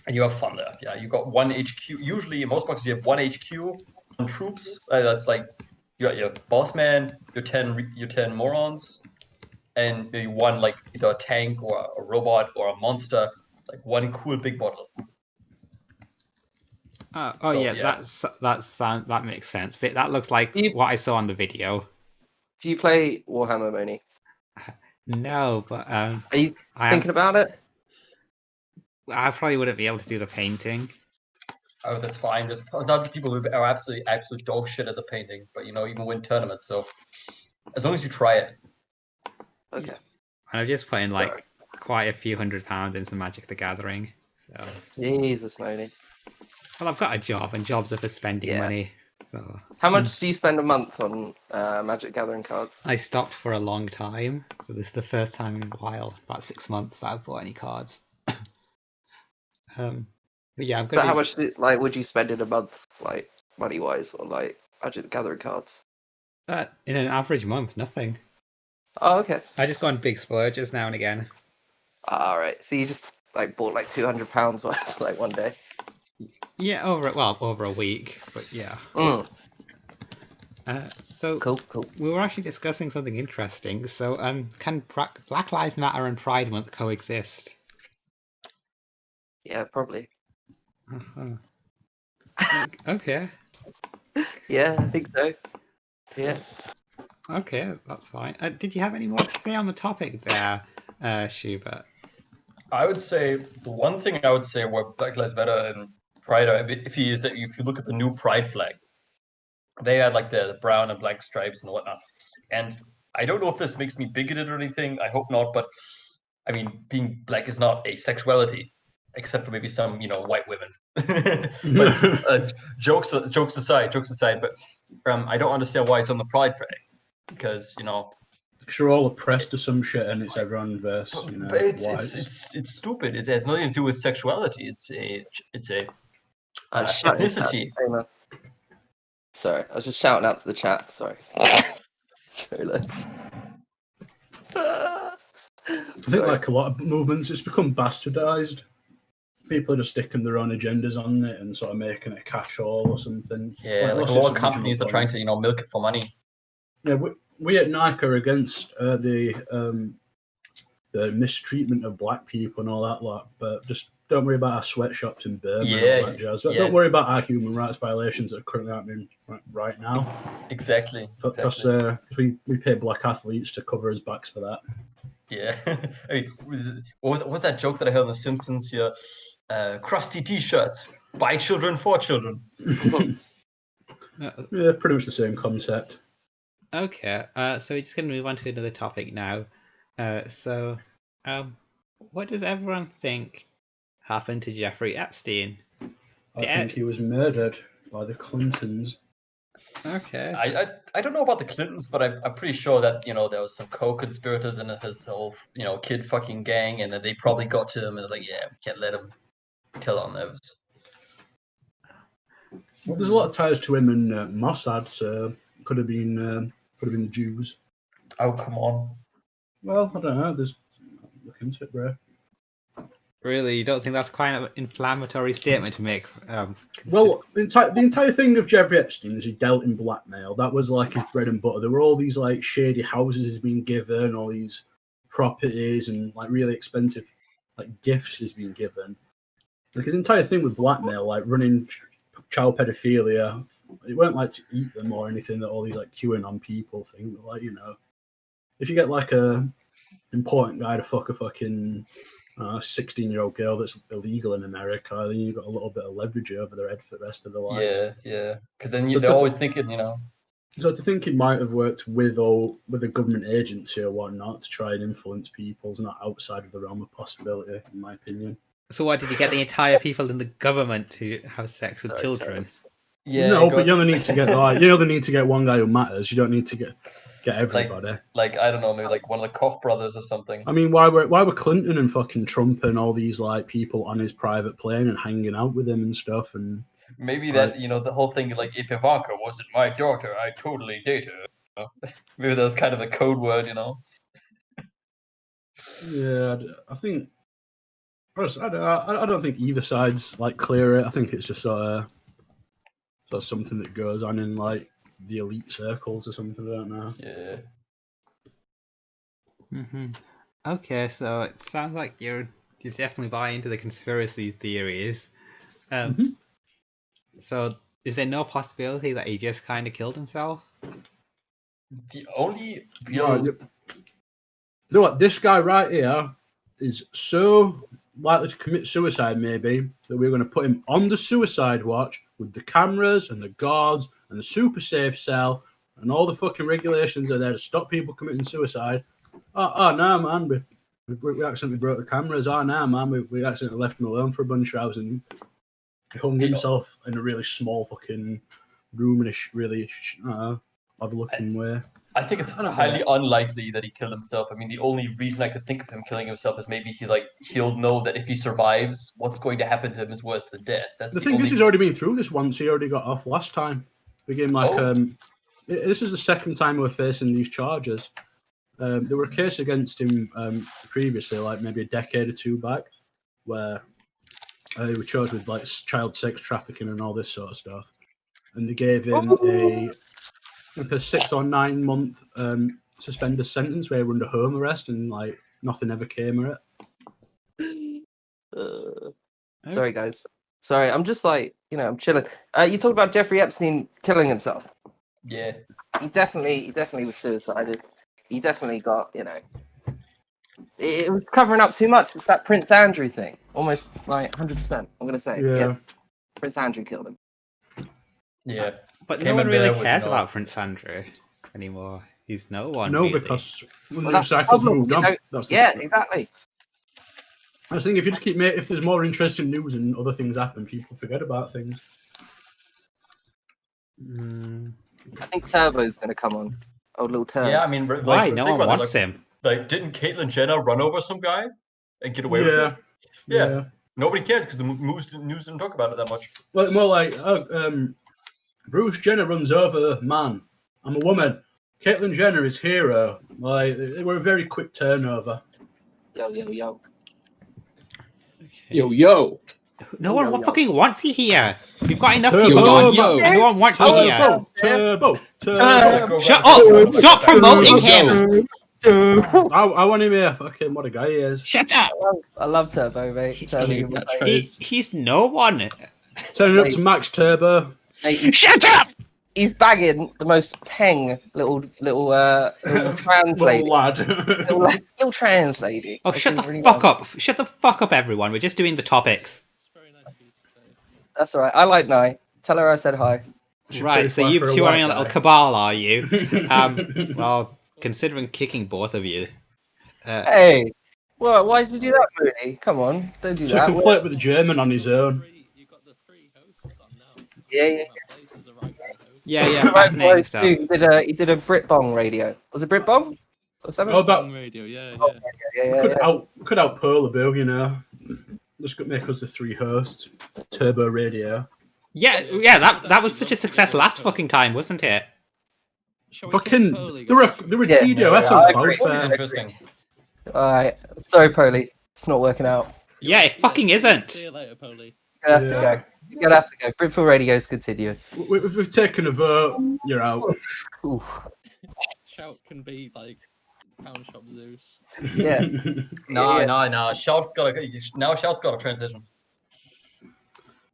and you have fun there. Yeah, you got one HQ. Usually, in most boxes, you have one HQ on troops. That's like you got your boss man, your 10 morons, and maybe one like either a tank or a robot or a monster. Like one cool big bottle. Oh So, yeah, yeah. that makes sense. But that looks like You- what I saw on the video. Do you play Warhammer, Moni? No, but Are you I thinking about it? I probably wouldn't be able to do the painting. Oh, that's fine. There's tons of people who are absolute dog shit at the painting, but even win tournaments. So as long as you try it. Okay. And I've just put in Sorry. like quite a few £100 into Magic the Gathering. So Jesus, Moni. well, I've got a job, and jobs are for spending Yeah. money. So How much do you spend a month on Magic Gathering cards? I stopped for a long time. So this is the first time in a while, about 6 months, that I've bought any cards. But yeah, I'm So gonna how be. much would you spend in a month, like money wise, on like Magic the Gathering cards? In an average month, nothing. Oh, okay. I just go on big splurges now and again. All right. So you just like bought like £200 worth like one day. Yeah, over a week, but yeah. Mm. So Cool. we were actually discussing something interesting. So can Black Lives Matter and Pride Month coexist? Yeah, probably. Uh-huh. Okay. Yeah, I think so. Yeah. Okay, that's fine. Did you have any more to say on the topic there, Schubert? I would say the one thing I would say what Black Lives Matter and Pride are, if you look at the new Pride flag, they had like the brown and black stripes and whatnot. And I don't know if this makes me bigoted or anything. I hope not, but I mean, being black is not a sexuality, except for maybe some white women. But jokes aside, But I don't understand why it's on the Pride flag because Because you're all oppressed to some shit, and it's everyone versus but whites. it's stupid. It has nothing to do with sexuality. It's a ethnicity. Sorry, I was just shouting out to the chat. Sorry. Sorry, lads. I think like a lot of movements, it's become bastardized. People are just sticking their own agendas on it and sort of making it a catch-all or something. Yeah, like a lot of companies are trying to milk it for money. Yeah, we at Nike are against the mistreatment of black people and all that lot, but just don't worry about our sweatshops in Burma and all that jazz. Don't worry about our human rights violations that are currently happening right now. Exactly. Because we pay black athletes to cover his backs for that. Yeah. I mean, what was that joke that I heard on The Simpsons here? Crusty T-shirts, by children, for children. Yeah, pretty much the same concept. Okay, so we're just going to move on to another topic now. What does everyone think happened to Jeffrey Epstein? I think he was murdered by the Clintons. Okay. I don't know about the Clintons, but I'm pretty sure that there was some co-conspirators in his whole kid fucking gang, and that they probably got to him and was like, yeah, we can't let him kill our nerves. Well, there's a lot of ties to him in Mossad, so could have been the Jews. Oh, come on. Well, I don't know. There's look into it, bro. Really, you don't think that's quite an inflammatory statement to make? Well, the entire thing of Jeffrey Epstein is he dealt in blackmail. That was like his bread and butter. There were all these like shady houses he's been given, all these properties, and like really expensive like gifts he's been given. Like his entire thing with blackmail, like running child pedophilia, it weren't like to eat them or anything that all these like QAnon people think. But, like, if you get like a important guy to fuck a fucking 16-year-old girl that's illegal in America, then you've got a little bit of leverage over their head for the rest of their lives. Yeah. Because then they're always thinking, So to think he might have worked with a government agency or whatnot to try and influence people is not outside of the realm of possibility, in my opinion. So what, did you get the entire people in the government to have sex with children? Yeah. No, but you only need to get need to get one guy who matters. You don't need to get everybody. Like I don't know, maybe like one of the Koch brothers or something. I mean, why were Clinton and fucking Trump and all these like people on his private plane and hanging out with him and stuff? And maybe that the whole thing, like, if Ivanka wasn't my daughter, I'd totally date her. Maybe that was kind of a code word, Yeah, I think. I don't think either side's like clear it. I think it's just sort of something that goes on in like the elite circles or something. I don't know. Yeah. Mm-hmm. Okay, so it sounds like you definitely buy into the conspiracy theories. So, is there no possibility that he just kind of killed himself? The only Right, real you know what? This guy right here is so likely to commit suicide, maybe, that we're going to put him on the suicide watch with the cameras and the guards and the super safe cell and all the fucking regulations are there to stop people committing suicide. Oh no, man, we accidentally broke the cameras. Oh no, man, we accidentally left him alone for a bunch of hours and he hung himself in a really small fucking room in a really odd-looking way. I think it's I don't highly know. unlikely that he killed himself. I mean, the only reason I could think of him killing himself is maybe he'll know that if he survives, what's going to happen to him is worse than death. That's The the thing only... is, he's already been through this once. He already got off last time. We gave him this is the second time we're facing these charges. There were a case against him previously, like maybe a decade or two back, where they were charged with like child sex trafficking and all this sort of stuff, and they gave him a 6 or 9 month suspended sentence where he was under home arrest and like nothing ever came of it. Sorry, guys. Sorry, I'm just like, I'm chilling. You talked about Jeffrey Epstein killing himself. Yeah. He definitely was suicided. He definitely got, it was covering up too much. It's that Prince Andrew thing. Almost like 100%. I'm gonna say. Yeah. Prince Andrew killed him. Yeah. But no Came one in really there with, cares about Prince Andrew anymore. He's no one. No, really. because the Well, news cycle's moved on. That's exactly. I was thinking if you just keep if there's more interesting news and other things happen, people forget about things. I think Turbo's gonna come on. Oh, little Turbo. Yeah, I mean, Why? No think one about it, wants him. Like, didn't Caitlyn Jenner run over some guy and get away with it? Yeah. Nobody cares because the news didn't talk about it that much. Well, more like, Bruce Jenner runs over man. I'm a woman. Caitlyn Jenner is hero. Like, they were a very quick turnover. Yo. Yo. No one fucking wants you here. We've got enough Turbo, people on. yo. No one wants you here. Turbo. Shut up! Stop promoting him! I want him here. Fucking what a guy he is. Shut up. I love Turbo, mate. Turbo, He's no one. Turn it up to Max Turbo. Shut up. He's bagging the most peng little trans lady. Little lad. Little trans lady. Oh, shut the fuck up. Shut the fuck up, everyone. We're just doing the topics. That's alright. I like Nye. Tell her I said hi. Right, so you two are in a little cabal, are you? Well, considering kicking both of you. Hey! Well, why did you do that, Mooney? Come on, don't do So that. he can flirt with the German on his own. Yeah. Yeah, fascinating stuff. He did a Britbong radio. Was it Britbong? Or something? Oh, but radio, yeah. could out Pearl Bill, you know. Just could make us the 3 hosts. Turbo Radio. Yeah, that was such a success last fucking time, wasn't it? Fucking, there were DDoS on Cloudflare. Interesting. Alright. Sorry, Polly. It's not working out. Yeah, it fucking isn't. See you later, Polly. You're gonna have to go. Britfeel Radio's continue. We've taken a vote. You're out. Oof. Shout can be like Pound Shop Zeus. Yeah. No. Shout's got a transition.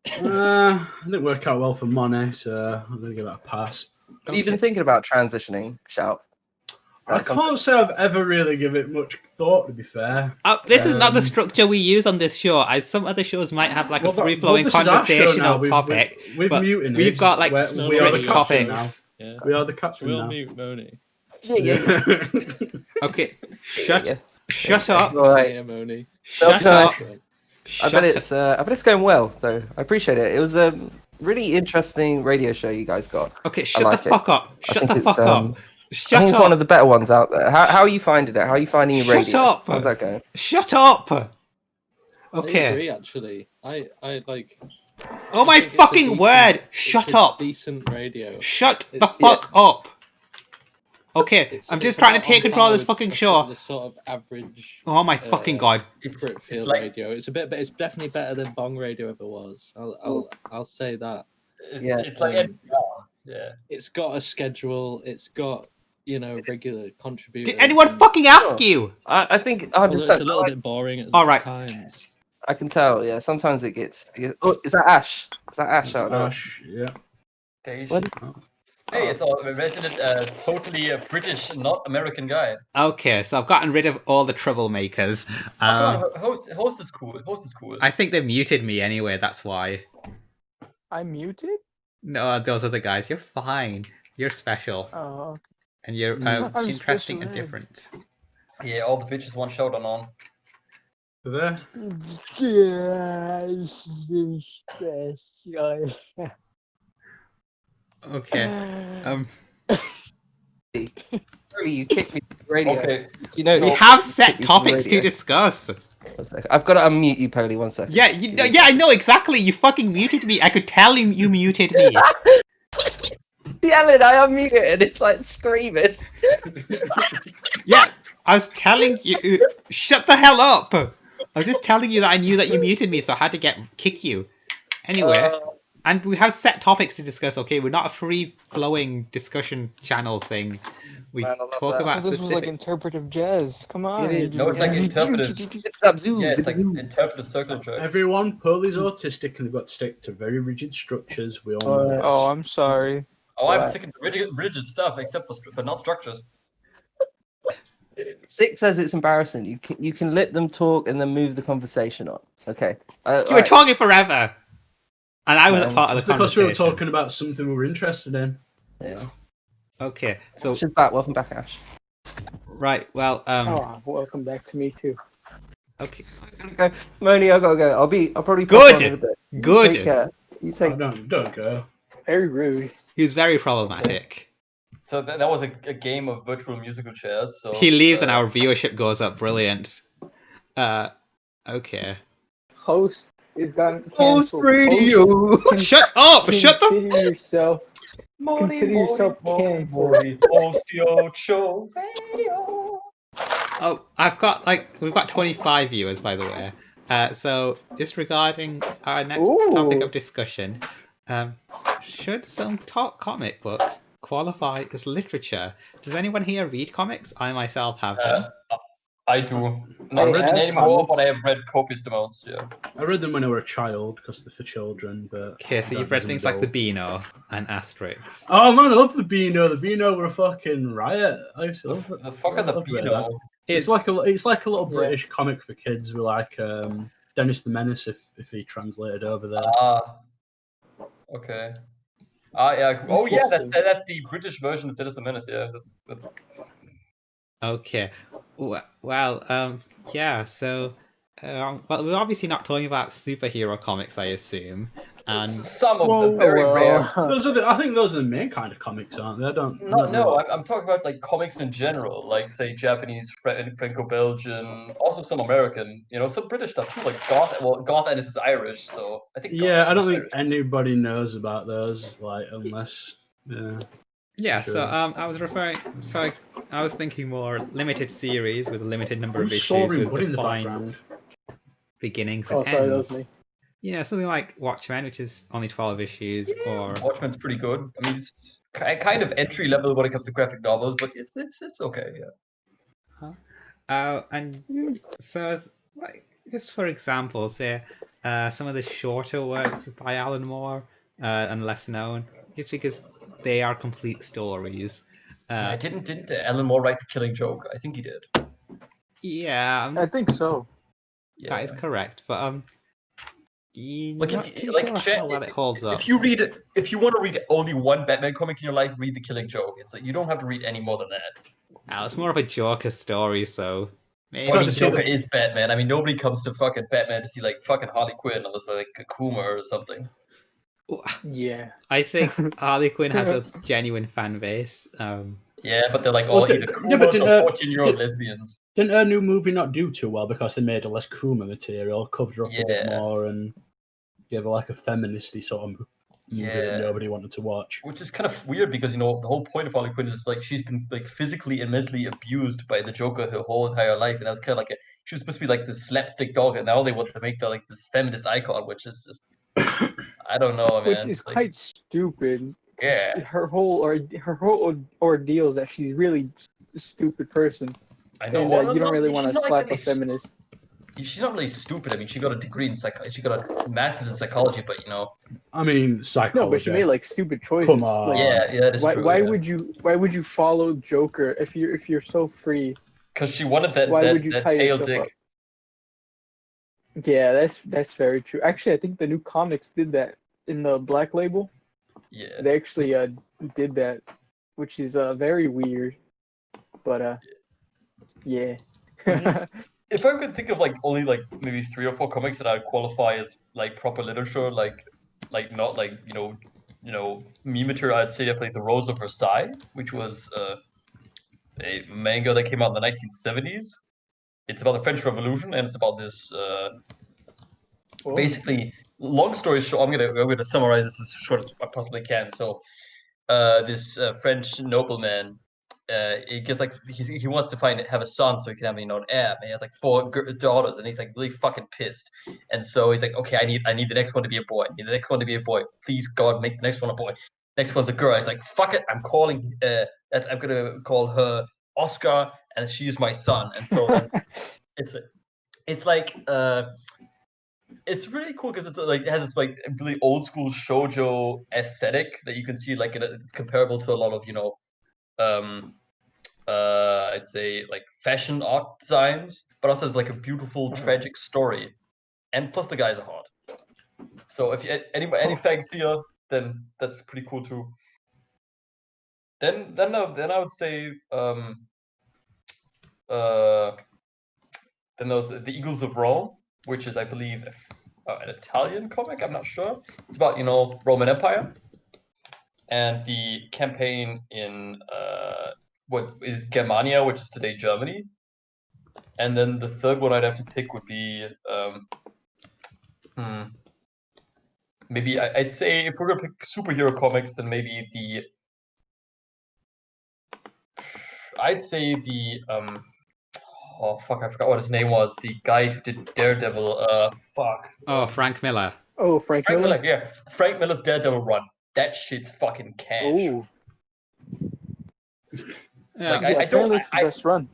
It didn't work out well for Monet, so I'm gonna give that a pass. Have you been thinking about transitioning, Shout? I can't say I've ever really given it much thought, to be fair. This is not the structure we use on this show. Some other shows might have like a free-flowing this is our show now. conversational topic. We've but muted we've got like we are the strict captain now. topics. Yeah. We are the captain We'll now. mute Moni. Yeah. Okay, shut Yeah. up. Right. Yeah, Moni. Shut No. up. I bet it's going well though. I appreciate it. It was a really interesting radio show you guys got. Okay, shut like the fuck up. I Shut think the it's, fuck up. I think Shut it's one of up. the better ones out there. How are you finding it? How are you finding your radio? Shut up. How's that going? Shut up. I Okay. agree, actually. I like. Oh my I think it's a fucking decent- word. it's Shut a up. Decent radio. Shut the It's- fuck up. Okay, It's- I'm it's just trying to about take on control of par this with fucking the show. sort of average. Oh my fucking god. Britfeel like- radio. It's a bit, but it's definitely better than Bong Radio ever was. I'll say that. Yeah. It's like NPR. Yeah. It's got a schedule. It's got regular contributors. Did anyone and- fucking ask you? I think Although 100%. it's a little bit boring at All right. times. I can tell. Yeah, sometimes it gets. Oh, is that Ash? Is that Ash? It's out there? Ash, yeah. What? Hey, it's a resident, totally British, not American guy. Okay, so I've gotten rid of all the troublemakers. Oh, come on, host is cool. Host is cool. I think they muted me anyway, that's why. I'm muted? No, those other guys, you're fine. You're special. Oh, And you're I'm interesting and special ed. different. Yeah, all the bitches want shout on. There. yes, special. Okay. You kicked me from the radio. Okay. You know, We you have kicked set me from the topics to radio. discuss. 1 second. I've got to unmute you, Polly. 1 second. Yeah, yeah, I know exactly. You fucking muted me. I could tell you muted me. Damn it! I unmuted and it's like screaming. Yeah, I was telling you. Shut the hell up. I was just telling you that I knew that you muted me, so I had to kick you. Anyway, and we have set topics to discuss. Okay, we're not a free-flowing discussion channel thing. We Man, I love talk that. about This was like specific. interpretive jazz. Come on. It is. No, it's like interpretive. Yeah, it's like Zoo. interpretive circle jerk. Everyone, Pearlie's autistic and they've got to stick to very rigid structures. We all know this. Oh, I'm sorry. Oh, I'm Right. sick of rigid stuff, except for but not structures. Six says it's embarrassing. You can let them talk and then move the conversation on. Okay. You were talking forever, and I wasn't Man, part of the It's because we conversation. were talking about something we were interested in. Yeah. Okay, so She's back. Welcome back, Ash. right, well, Oh, welcome back to me too. okay, I'm gonna go. Moni, I gotta go. I'll probably Good. pop on in a bit. You Good. Take care. You Oh, take. don't go. Very rude. he's very problematic. So that was a game of virtual musical chairs. So He leaves and our viewership goes up. Brilliant. Okay. Host is gone Host canceled. radio. Shut up! Shut the. Consider yourself. Consider yourself canceled. Host your show. Oh, we've got 25 viewers, by the way. So just regarding our next topic of discussion, should some comic books qualify as literature? Does anyone here read comics? I myself have them. I do. Not I read have anymore, comics. but I have read copious amounts. Yeah. I read them when I was a child because they're for children. But Okay, so you've read things like the Beano and Asterix. Oh man, I love the Beano. The Beano were a fucking riot. I used to love it. The fuck are the I love that. Beano? It's like a little Yeah. British comic for kids with like Dennis the Menace if he translated over there. Ah. Okay. Yeah. Oh yeah, that's the British version of Dennis the Menace. Yeah, that's. Okay. Well, yeah, so well, we're obviously not talking about superhero comics, I assume. And Some of Well, them very rare. I think those are the main kind of comics, aren't they? I don't No, know. I'm talking about like comics in general, like say Japanese, Franco-Belgian, also some American, some British stuff too, like Goth. Well, Goth Ennis is Irish, so I think. Yeah, Goth I don't is think anybody knows about those, like unless. yeah, Sure. so I was thinking more limited series with a limited number of Who's issues soaring with wood in the defined background? beginnings Oh, and sorry, that ends. was me. Yeah, something like Watchmen, which is only 12 issues, or Watchmen's pretty good. I mean, it's kind of entry level when it comes to graphic novels, but it's okay. Yeah. and so like just for example, say some of the shorter works by Alan Moore and less known, just because they are complete stories. Didn't Alan Moore write The Killing Joke? I think he did. Yeah, I think so. Yeah. that is correct, but Like, not if, too like, sure Chet, how well it holds up. if you want to read only one Batman comic in your life, read The Killing Joke. It's like you don't have to read any more than that. It's more of a Joker story, so maybe. I mean, to see Joker the- is Batman. I mean, nobody comes to fucking Batman to see like fucking Harley Quinn unless they're like Kuma or something. Yeah. I think Harley Quinn has a genuine fan base. Yeah, but they're like Well, all the- either yeah, but Kumas didn't, or 14-year-old did- lesbians. Didn't her new movie not do too well because they made a less Kuma material, covered her up a bit Yeah. more, and gave her like a feministy sort of movie Yeah. that nobody wanted to watch? Which is kind of weird because the whole point of Harley Quinn is like she's been like physically and mentally abused by the Joker her whole entire life, and that's kind of like she was supposed to be like this slapstick dog, and now they want to make her like this feminist icon, which is just I don't know, man. Which is Like, quite stupid. yeah, Her whole ordeal is that she's really a stupid person, I know. and Well, you don't no, really she's want to not slap a exactly feminist. she's not really stupid. I mean, she got a degree in she got a master's in psychology, but I mean, psychology. No, but she made like stupid choices. Come on. Like, yeah, that is why, true. why would you follow Joker if you're so free? Because she wanted that Why would you that tie pale yourself dick. up? Yeah, that's very true. Actually, I think the new comics did that in the Black Label. Yeah. They actually did that, which is very weird. But yeah. If I could think of like only like maybe 3 or 4 comics that I'd qualify as like proper literature, like not like me material, I'd say definitely The Rose of Versailles, which was a manga that came out in the 1970s. It's about the French Revolution, and it's about this basically, long story short. I'm gonna summarize this as short as I possibly can. So, this French nobleman, he gets like he wants to have a son so he can have an heir. And he has like 4 daughters, and he's like really fucking pissed. And so he's like, okay, I need the next one to be a boy. I need the next one to be a boy. Please God, make the next one a boy. Next one's a girl. He's like, fuck it, I'm gonna call her Oscar, and she's my son. And so then it's like it's really cool because it has this like really old school shoujo aesthetic that you can see like it's comparable to a lot of I'd say like fashion art designs, but also has like a beautiful tragic story, and plus the guys are hot. So if you any fags here, then that's pretty cool too. Then I would say then there's the Eagles of Rome, which is I believe an Italian comic. I'm not sure. It's about Roman Empire and the campaign in what is Germania, which is today Germany. And then the third one I'd have to pick would be maybe I'd say if we're gonna pick superhero comics, then maybe I'd say the oh fuck, I forgot what his name was. The guy who did Daredevil. Fuck. Oh, Frank Miller. Oh, Frank Miller. Yeah, Frank Miller's Daredevil run. That shit's fucking cash. Oh. Yeah. Like Yeah, I don't. apparently it's the best run.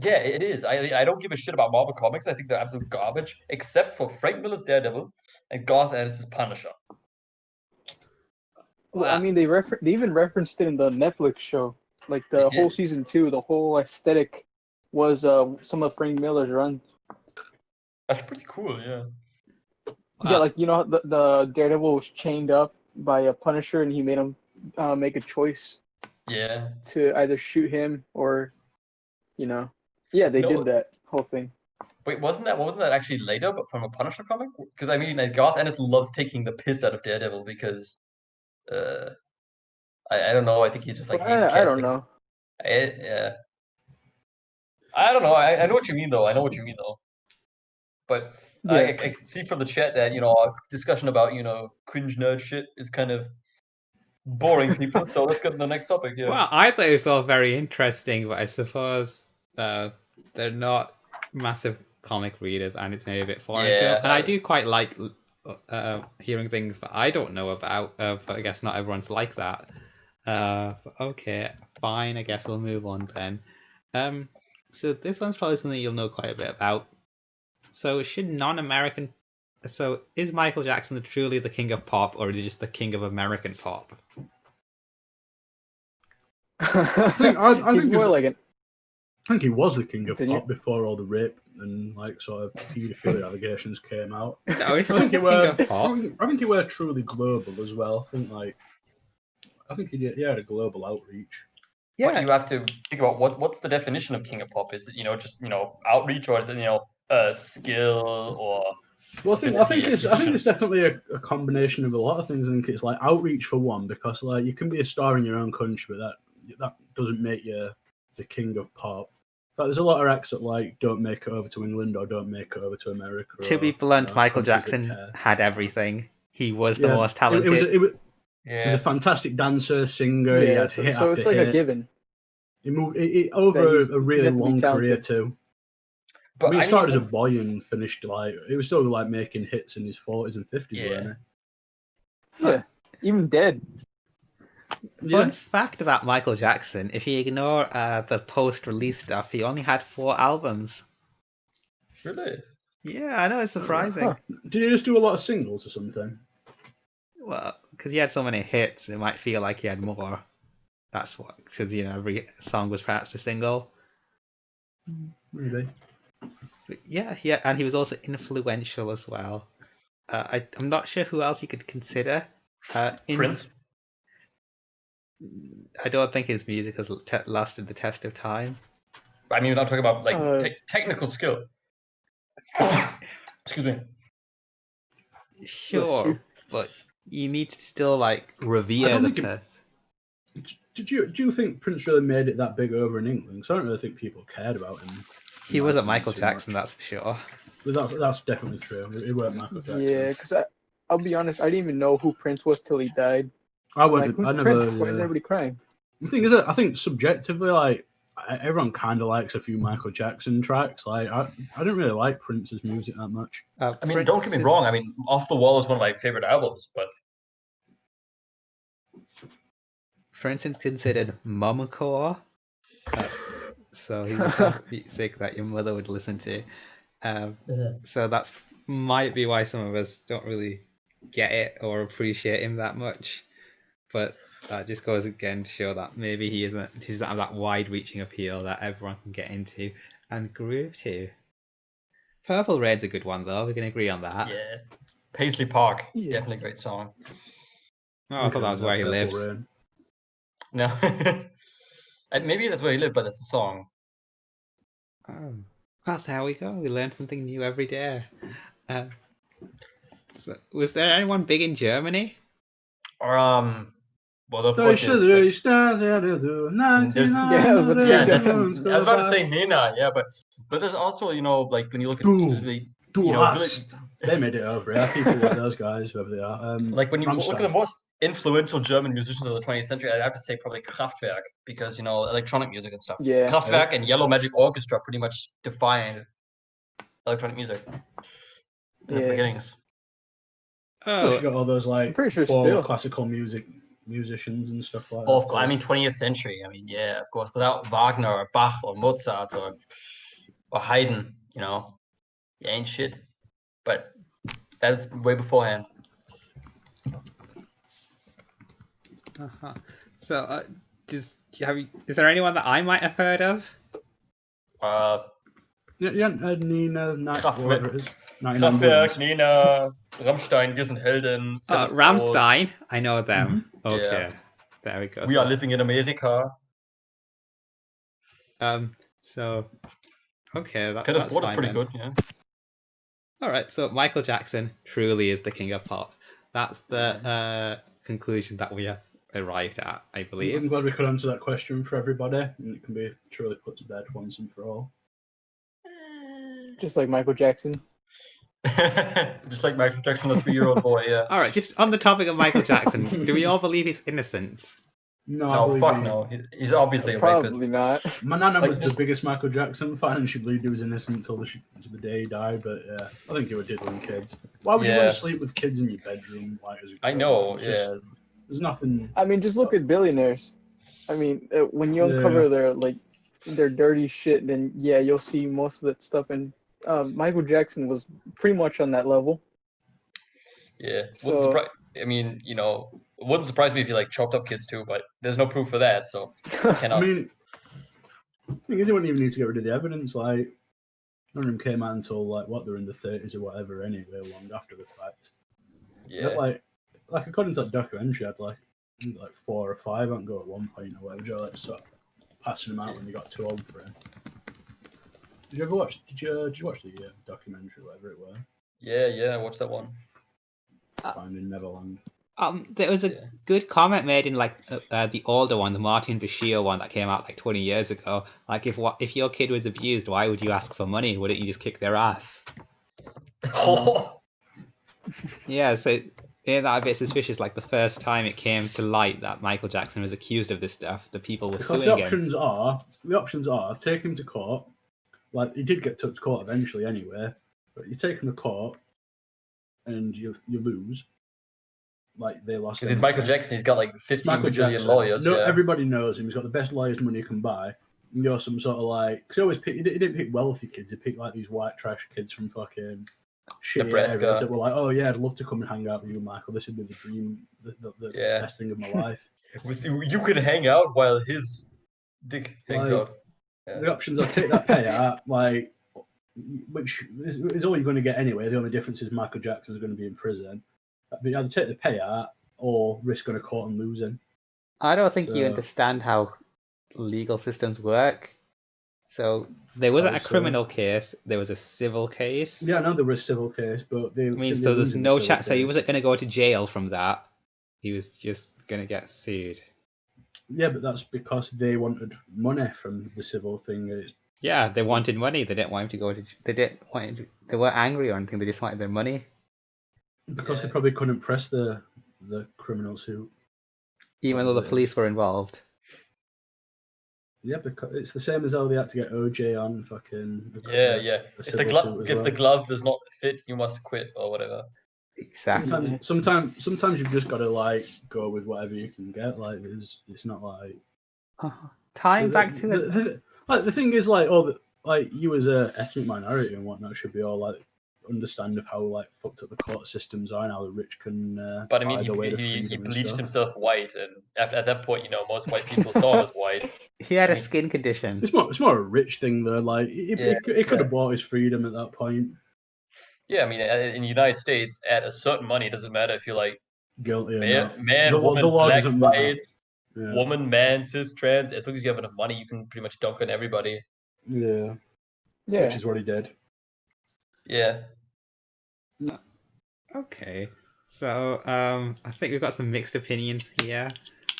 Yeah, it is. I don't give a shit about Marvel Comics. I think they're absolute garbage, except for Frank Miller's Daredevil and Garth Ennis' Punisher. Well, I mean, they even referenced it in the Netflix show. Like the whole season 2, the whole aesthetic was some of Frank Miller's runs. That's pretty cool, yeah. Yeah, like the Daredevil was chained up by a Punisher, and he made him make a choice. Yeah. To either shoot him or, yeah, they did that whole thing. Wait, wasn't that actually later, but from a Punisher comic? Because I mean, Garth Ennis loves taking the piss out of Daredevil because, I don't know. I think he just like hates. I don't know. Yeah. I don't know. I know what you mean though. But yeah. I can see from the chat that our discussion about cringe nerd shit is kind of boring people. So let's go to the next topic. Yeah. Well, I thought it was all very interesting, but I suppose they're not massive comic readers, and it's maybe a bit foreign to them. And I do quite like hearing things that I don't know about, but I guess not everyone's like that. Okay, fine. I guess we'll move on then. So this one's probably something you'll know quite a bit about. So is Michael Jackson truly the king of pop, or is he just the king of American pop? I think he was the king of Continue. pop before all the rape and like sort of pedophilia allegations came out. No, he's still the king of pop. I think he were truly global as well. I think he had a global outreach. Yeah. But you have to think about what's the definition of king of pop? Is it just outreach, or is it skill or? Well, I think it's definitely a combination of a lot of things. I think it's like outreach for one, because like you can be a star in your own country, but that doesn't make you the king of pop. But there's a lot of acts that like don't make it over to England or don't make it over to America. To be blunt, Michael Jackson had everything. He was the most talented. He was a fantastic dancer, singer. Yeah, he had hit so after it's like hit. a given. He moved over a really long career too. But he started as a boy and finished he was still like making hits in his 40s and 50s, weren't he? Yeah, even dead. Fun fact about Michael Jackson: if you ignore the post-release stuff, he only had 4 albums. Really? Yeah, I know, it's surprising. Did he just do a lot of singles or something? Well, because he had so many hits, it might feel like he had more. That's what, because every song was perhaps a single. Maybe. But yeah, and he was also influential as well. I'm not sure who else you could consider. Prince. I don't think his music has lasted the test of time. I mean, we're not talking about like technical skill. Excuse me. Sure, but you need to still like revere the person. Do you think Prince really made it that big over in England? Because I don't really think people cared about him. He wasn't Michael Jackson, that's for sure. But that's definitely true. It weren't Michael Jackson. Yeah, because I'll be honest, I didn't even know who Prince was till he died. I wouldn't. Like, I who's never. Prince? Why is everybody crying? The thing is, I think subjectively, like everyone kind of likes a few Michael Jackson tracks. Like I don't really like Prince's music that much. I mean, don't get me wrong. I mean, Off the Wall is one of my favorite albums, but for instance, considered mumcore. So he would have music that your mother would listen to. So that's might be why some of us don't really get it or appreciate him that much. But that just goes again to show that maybe he doesn't have that wide-reaching appeal that everyone can get into and groove to. Purple Rain's a good one though. We can agree on that. Yeah, Paisley Park, definitely a great song. Oh, I thought that was where he lived. No, maybe that's where he lived, but it's a song. Oh, well, there we go. We learn something new every day. So, was there anyone big in Germany? Or well, of course, I was about to say Nina, yeah, but there's also like when you look at specifically, they made it over. Yeah, people like those guys, whoever they are. Like when you look at the most influential German musicians of the 20th century, I'd have to say probably Kraftwerk, because electronic music and stuff. Yeah. Kraftwerk and Yellow Magic Orchestra pretty much defined electronic music in the beginnings. Oh, you got all those like pretty sure classical musicians and stuff like that. I mean, 20th century. I mean, yeah, of course. Without Wagner or Bach or Mozart or Haydn, you ain't shit. But that's way beforehand. Uh-huh. So, is there anyone that I might have heard of? Nina, Kraftwerk, Nina, Rammstein, Wir sind Helden. Rammstein, I know them. Mm-hmm. Okay, there we go. We are living in America. So, okay, that's Sport fine, is pretty then. good, yeah. All right, so Michael Jackson truly is the king of pop. That's the conclusion that we arrived at, I believe. I'm glad we could answer that question for everybody, and it can be truly put to bed once and for all. Just like Michael Jackson. Just like Michael Jackson, the 3-year-old boy, yeah. All right, just on the topic of Michael Jackson, do we all believe he's innocent? No, fuck no. He's obviously a rapist. Probably not. My nana was the biggest Michael Jackson fan, and she believed he was innocent until the day he died. But yeah, I think he was diddling kids. Why would you want to sleep with kids in your bedroom? I know, yeah. There's nothing. I mean, just look at billionaires. I mean, when you uncover their dirty shit, then you'll see most of that stuff. And Michael Jackson was pretty much on that level. Yeah, I mean, it wouldn't surprise me if he chopped up kids too, but there's no proof for that, so I cannot. I mean, the thing is, you wouldn't even need to get rid of the evidence. None of them came out until they're in the 30s or whatever. Anyway, long after the fact. Yeah. But, according to that documentary, I had 4 or 5 and go at one point or whatever. Start passing them out when they got too old for him. Did you watch the documentary, whatever it was? Yeah, I watched that one. Finding Neverland. There was a good comment made in the older one, the Martin Bashir one that came out 20 years ago. If your kid was abused, why would you ask for money? Wouldn't you just kick their ass? Yeah, so that a bit suspicious. The first time it came to light that Michael Jackson was accused of this stuff, the people were suing him. The options are take him to court. He did get took to court eventually anyway, but you take him to court and you lose. They lost. Because he's Michael Jackson. He's got 15 million lawyers. No, everybody knows him. He's got the best lawyers money can buy. you're some sort of like. Because he didn't pick wealthy kids. He picked like these white trash kids from fucking shitty Nebraska. areas that were like, oh yeah, I'd love to come and hang out with you, Michael. This would be the dream, the Yeah. best thing of my life. With you can hang out while his dick hangs Like, out. Yeah. The options are take that payout, like, which is all you're going to get anyway. The only difference is Michael Jackson's going to be in prison. But you either take the payout or risk going to court and losing. I don't think you So- understand how legal systems work. So there wasn't a so. criminal case, there was a civil case. Yeah, I know there was a civil case, but they. I mean, didn't so they there's lose in the no civil chance. So he case? wasn't going to go to jail from that. He was just going to get sued. Yeah, but that's because they wanted money from the civil thing. Yeah, they wanted money. They didn't want him to go to. They didn't want. They weren't angry or anything. They just wanted their money. Because Yeah. they probably couldn't press the criminal suit. Even though the Yes. police were involved. Yeah, because it's the same as how they had to get OJ on fucking. Yeah. a If the civil glove suit as if the well. glove does not fit, you must quit or whatever. Exactly. Sometimes you've just got to like go with whatever you can get. Like it's not like Tying back to it. the thing is like like you as a ethnic minority and whatnot should be all like understand of how like fucked up the court systems are and how the rich can. But I mean, buy their way to he freedom and bleached stuff. himself white, and at that point, most white people saw him as white. He had I a mean- skin condition. It's more a rich thing though. Like he could have bought his freedom at that point. Yeah, I mean, in the United States, at a certain money, it doesn't matter if you're like Guilty or man, not. man The woman, law black, doesn't matter. white, Yeah. woman, man, cis, trans. As long as you have enough money, you can pretty much dunk on everybody. Yeah. Yeah. Which is what he did. Yeah. Okay. So I think we've got some mixed opinions here.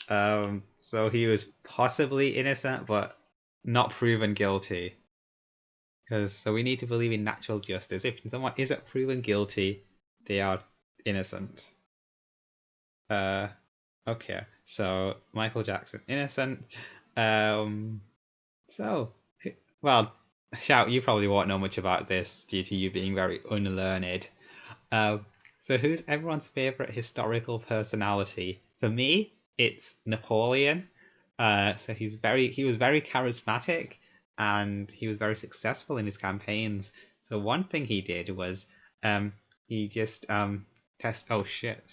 So he was possibly innocent, but not proven guilty. So we need to believe in natural justice. If someone isn't proven guilty, they are innocent. Okay. So Michael Jackson, innocent. Well, Shout, you probably won't know much about this due to you being very unlearned. So who's everyone's favorite historical personality? For me, it's Napoleon. So he was very charismatic, and he was very successful in his campaigns. So one thing he did was he just oh shit.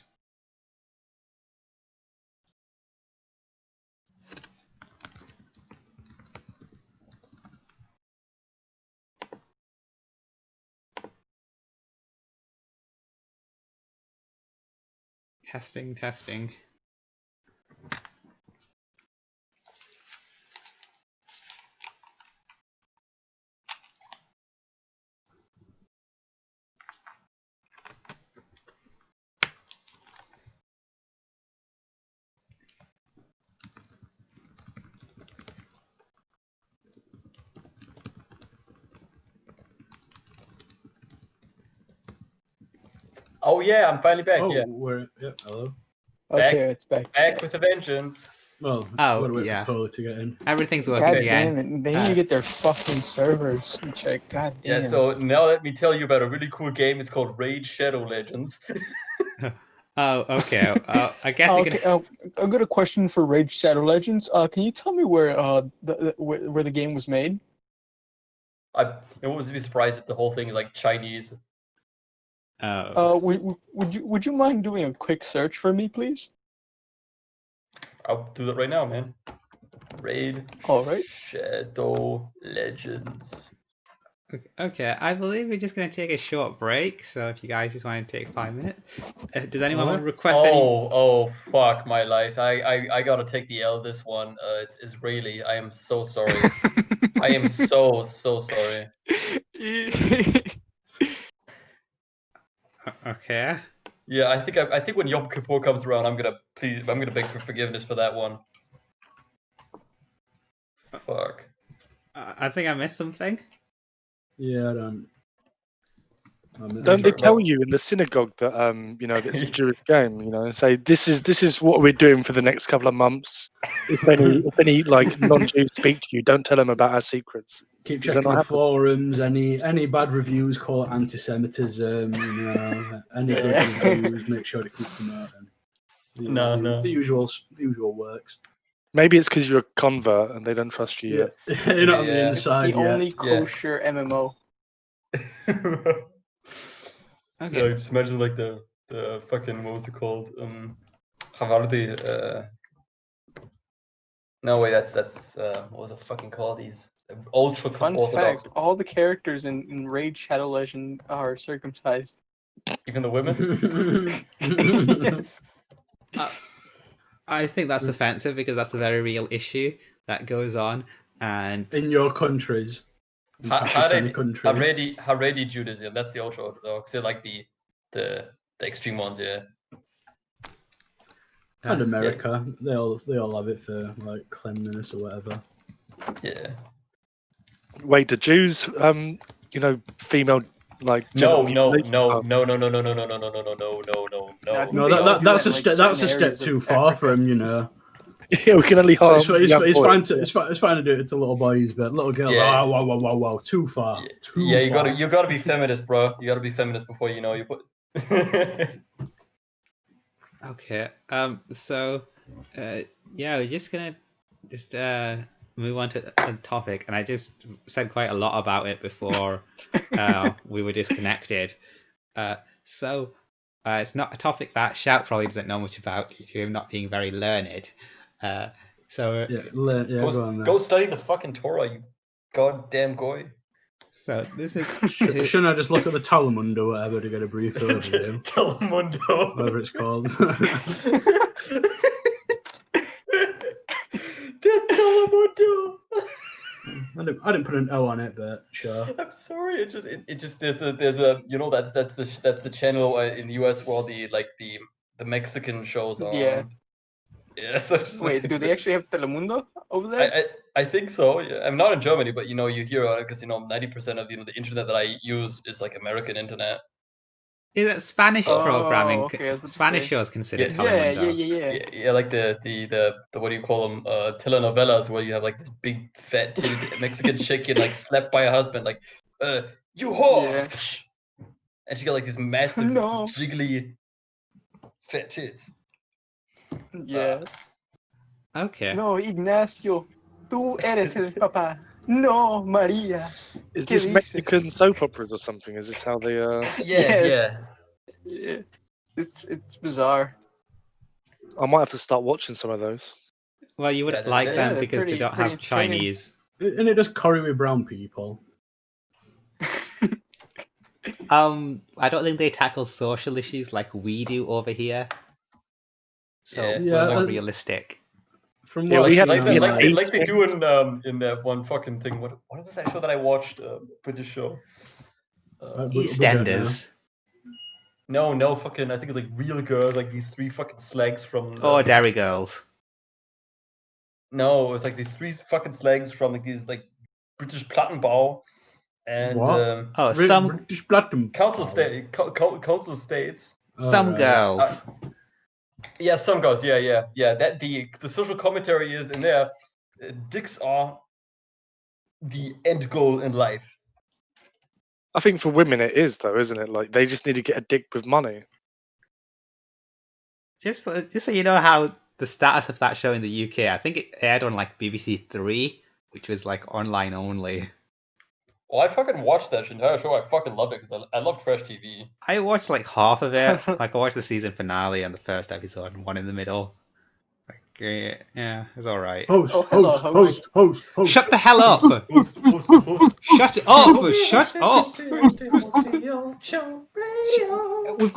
Testing. Oh yeah, I'm finally back. Oh, Yeah, hello. Back- Okay, it's back. back with a vengeance. Well, Oh, gotta wait yeah. for Polo to get in. Everything's working God again. damn it! They need to get their fucking servers in check. God damn. Yeah. So now let me tell you about a really cool game. It's called Raid Shadow Legends. Oh, okay. I guess you Okay, can. I've got a question for Rage Shadow Legends. Can you tell me where where the game was made? I wouldn't be surprised if the whole thing is like Chinese. Would you mind doing a quick search for me, please? I'll do that right now, man. Raid All right. Shadow Legends. Okay, I believe we're just going to take a short break. So if you guys just want to take 5 minutes, does anyone want to request any? Oh, fuck my life. I gotta take the L this one. It's Israeli. I am so sorry. I am so sorry. Okay. Yeah, I think when Yom Kippur comes around, I'm gonna beg for forgiveness for that one. Fuck. I think I missed something. Yeah, I don't. Don't they Sure, tell well- you in the synagogue that that it's a Jewish game? Say this is what we're doing for the next couple of months. If any like non-Jews speak to you, don't tell them about our secrets. Keep Does that checking not the happen? forums. Any bad reviews, call it anti-Semitism. Any good reviews, make sure to keep promoting. No. The usual works. Maybe it's because you're a convert and they don't trust you yet. You're not on the Yeah. It's inside the yet. only kosher MMO. Okay. Yeah, just imagine like the fucking, what was it called? Havarti. No wait, that's what was it fucking called? These ultra Fun orthodox. fact: all the characters in Raid Shadow Legend are circumcised. Even the women. Yes. I think that's offensive because that's a very real issue that goes on, and In your countries. In Pakistani countries. Haredi Judaism. That's the ultra orthodox. They're like the extreme ones. Yeah. And America. They all have it for like cleanliness or whatever. Yeah. Wait, do Jews, female like No, genital no, mutilation? no, Oh. no, no, no, no, no, no, no, no, no, no, no, no, I think No, they all do that's that a in, step. like, That's a certain step areas too of far Africa. for him, you know. Yeah, we can only So harm. it's fine to do it to little boys, but little girls. Yeah. Wow, too far. Too Yeah, you far. gotta be feminist, bro. You gotta be feminist before you put. okay. So, yeah, we're just gonna move on to the topic, and I just said quite a lot about it before we were disconnected. So, it's not a topic that Shout probably doesn't know much about due to him not being very learned. So Go study the fucking Torah, you goddamn goy. So this is. Shouldn't I just look at the Talmud or whatever to get a brief overview? Telemundo. Whatever it's called. The Telemundo. I didn't put an O on it, but sure. I'm sorry. It just there's a that's the channel in the US where the Mexican shows are. Yeah. Yeah. So just Wait, do they actually have Telemundo over there? I think so. Yeah. I'm not in Germany, but you hear because 90% of the internet that I use is like American internet. Is it Spanish programming? Okay, Spanish shows considered Yeah. Telemundo. Yeah, like the what do you call them? Telenovelas where you have like this big fat titted Mexican chick getting like slapped by a husband, like, you whore, Yeah. and she got like these massive No. jiggly fat tits. Yeah. Okay. No, Ignacio, tú eres el papá. No, María. Is ¿Qué this dices? Mexican soap operas or something? Is this how they Yes. Yeah. It's bizarre. I might have to start watching some of those. Well, you wouldn't Yeah, like they're them because they pretty- don't pretty have entertaining. Chinese. Isn't it just curry with brown people? I don't think they tackle social issues like we do over here. So Yeah. we're more realistic. From Yeah, what we I've had- seen we had online- like they do in that one fucking thing. What was that show that I watched? British show. EastEnders. No, fucking. I think it's like Real Girls, like these three fucking slags from. Or Dairy Girls. No, it's like these three fucking slags from like these like British Plattenbau and What? Oh, some British Platinum. council states. some girls. Yeah, some girls. Yeah. That the social commentary is in there. Dicks are the end goal in life. I think for women it is though, isn't it? Like they just need to get a dick with money. Just so you know how the status of that show in the UK, I think it aired on like BBC 3, which was like online only. Well, I fucking watched that entire show. I fucking loved it because I love trash TV. I watched like half of it. Like I watched the season finale and the first episode and one in the middle. Like yeah, it's all right. Host. Shut the hell up! Shut up! Shut up! We've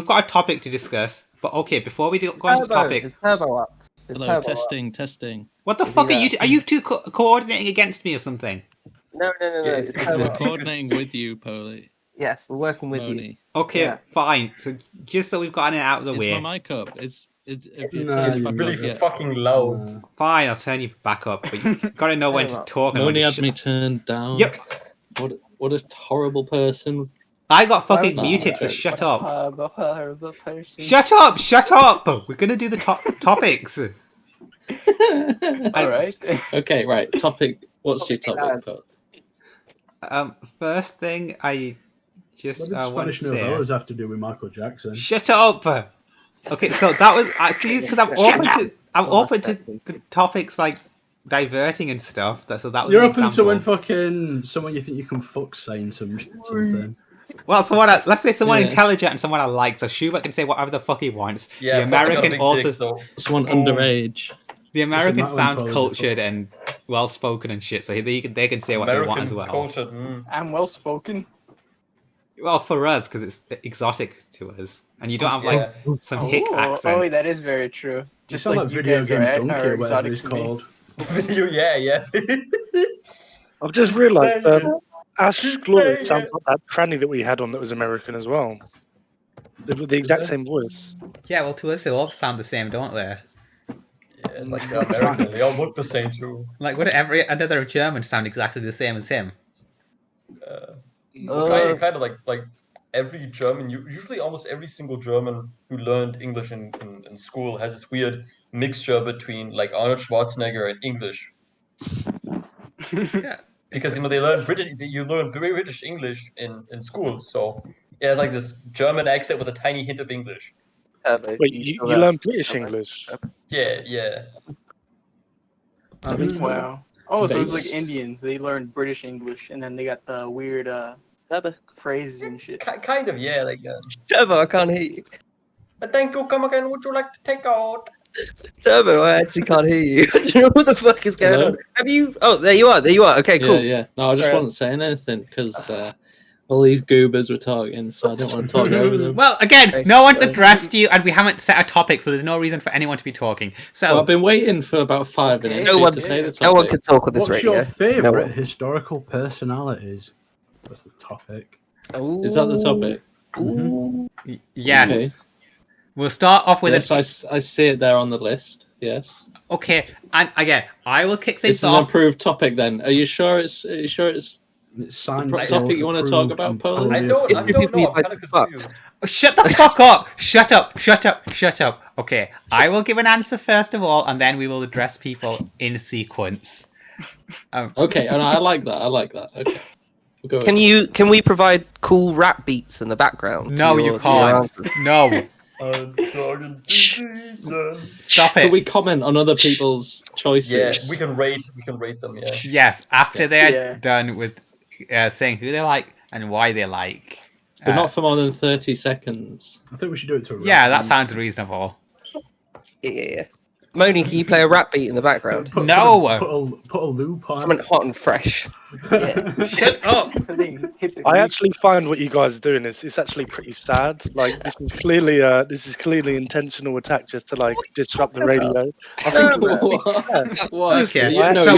got a topic to discuss. But okay, before we go on to the topic, Is Turbo up? Is Hello, Turbo up? testing. what the Is fuck he are you? there? Are you two coordinating against me or something? No. it's- Is it's Turbo We're up? coordinating with you, Polly. Yes, we're working with you. Moni. Okay, Yeah. fine. So just so we've gotten it out of the Is way, my mic up? If you No, turn It's this you back really up yet. fucking loud. fine. I'll turn you back up. But you gotta know when to Turn up. talk and when Moni to had me turned down. Yep. What a horrible person. I got fucking Wow. muted, so shut up. Horrible person. Shut up! Shut up! We're gonna do the topics. All right. Okay, right. Topic. What's your topic? Pol? First thing I just What did want Spanish to say. novellas have to do with Michael Jackson? Shut up! Okay, so that was see because I'm open to I'm Oh, open to that's the topics like diverting and stuff. So that was You're an open to example. when fucking someone you think you can fuck saying something. Well, let's say someone Yeah. intelligent and someone I like. So Schubert can say whatever the fuck he wants. Yeah, the plus I got a American big also, dick, so Someone boom. underage. the American that one sounds probably cultured and well spoken and shit. So they can say what they want as American well. culture. I'm well spoken. Well, for us, because it's exotic to us, and you don't have Yeah. like some hick Oh, accents. that is very true. You Just sound like like you video guys game are donkey or whatever exotic it's to me. called. Video, yeah. I've just realised Saying it. Ash She's Glory saying sounds it. like that tranny that we had on that was American as well. They've got the exact same voice. Yeah, well, to us they all sound the same, don't they? Yeah, like they're American. They all look the same too. Like, would every another German sound exactly the same as him? Well, kind of like every German, usually almost every single German who learned English in school has this weird mixture between like Arnold Schwarzenegger and English. Yeah. Because they learn you learn British English in school, so it has like this German accent with a tiny hint of English. Wait, you learn British English? Yeah. Wow. Oh, so it's like Based. Indians. They learned British English, and then they got the weird phrases and shit. Kind of, yeah. Like, Turbo, I can't hear you. thank you. Come again. Would you like to take out? Turbo, I actually can't hear you. I don't know what the fuck is going Hello? on. Have you? Oh, there you are. There you are. Okay, cool. Yeah. No, I just Alright. wasn't saying anything because all these goobers were talking, so I didn't want to talk over them. Well, again, Okay. no one's addressed you, and we haven't set a topic, so there's no reason for anyone to be talking. So Well, I've been waiting for about 5 minutes No for you one- to say the topic. No one can talk on this What's radio. your favourite one. historical personalities? That's the topic. Is that the topic? Ooh. yes, Okay. we'll start off with Yes, I see it there on the list. Yes. Okay, and again, I will kick This things is an off. approved topic then. Are you sure it's It's signed, The sealed, topic you wanna approved, talk about, and Paul? I polio- don't know. I'm Fuck. kind of confused. Shut the fuck up! Shut up! Okay, I will give an answer first of all, and then we will address people in sequence. Okay, and I like that. Okay. We'll go with Can we provide cool rap beats in the background? No, to you your can't. answers? No, I'm talking to Jesus. stop Can it. we comment on other people's choices? Yeah, we can rate them. Yeah. Yes, after they're Yeah. done with saying who they like and why they like. But not for more than 30 seconds. I think we should do it to a Yeah, rap that beat. sounds reasonable. Yeah. Moni, can you play a rap beat in the background? No. Put a loop on. Something hot and fresh. Yeah. Shut up! Something hip and I deep. actually find what you guys are doing is it's actually pretty sad. Like this is clearly intentional attack just to like disrupt the radio. I think What? Okay, No, so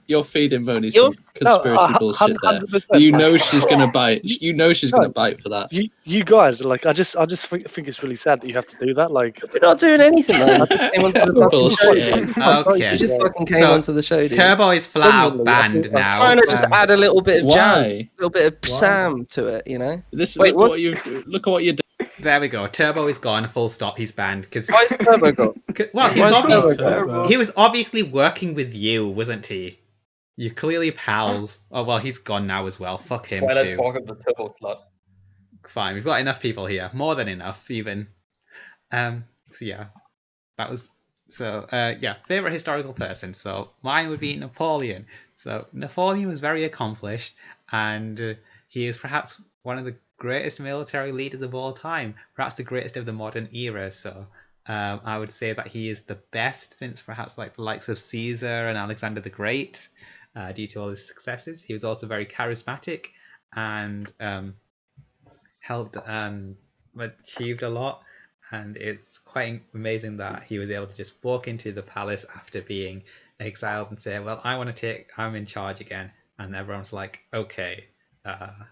you're feeding Moni You're- some conspiracy bullshit there. 100%. You know she's gonna bite. You know she's gonna bite for that. You guys are like I just think it's really sad that you have to do that. Like We're not doing anything, man. I just came onto the fucking Bullshit. show. Okay. You just fucking came So, onto the show, dude. Turbo is flat out Genuinely, banned I'm now. Trying to just add a little bit of jam, Why? a little bit of Why? Sam to it, you know? This Wait, look what? at what you do. There we go. Turbo is gone. Full stop. He's banned because Why is Turbo got? well, he Why was, is Turbo obviously, got? Turbo. he was obviously working with you, wasn't he? You're clearly pals. Oh well, he's gone now as well. Fuck him Twilight too. Spark of the Turbo Slut. Fine, we've got enough people here, more than enough even. So yeah, that was yeah. Favorite historical person. So mine would be Napoleon. So Napoleon was very accomplished, and he is perhaps one of the greatest military leaders of all time, perhaps the greatest of the modern era. So I would say that he is the best since perhaps like the likes of Caesar and Alexander the Great, due to all his successes. He was also very charismatic and helped achieved a lot, and it's quite amazing that he was able to just walk into the palace after being exiled and say, well, I'm in charge again, and everyone's like, okay.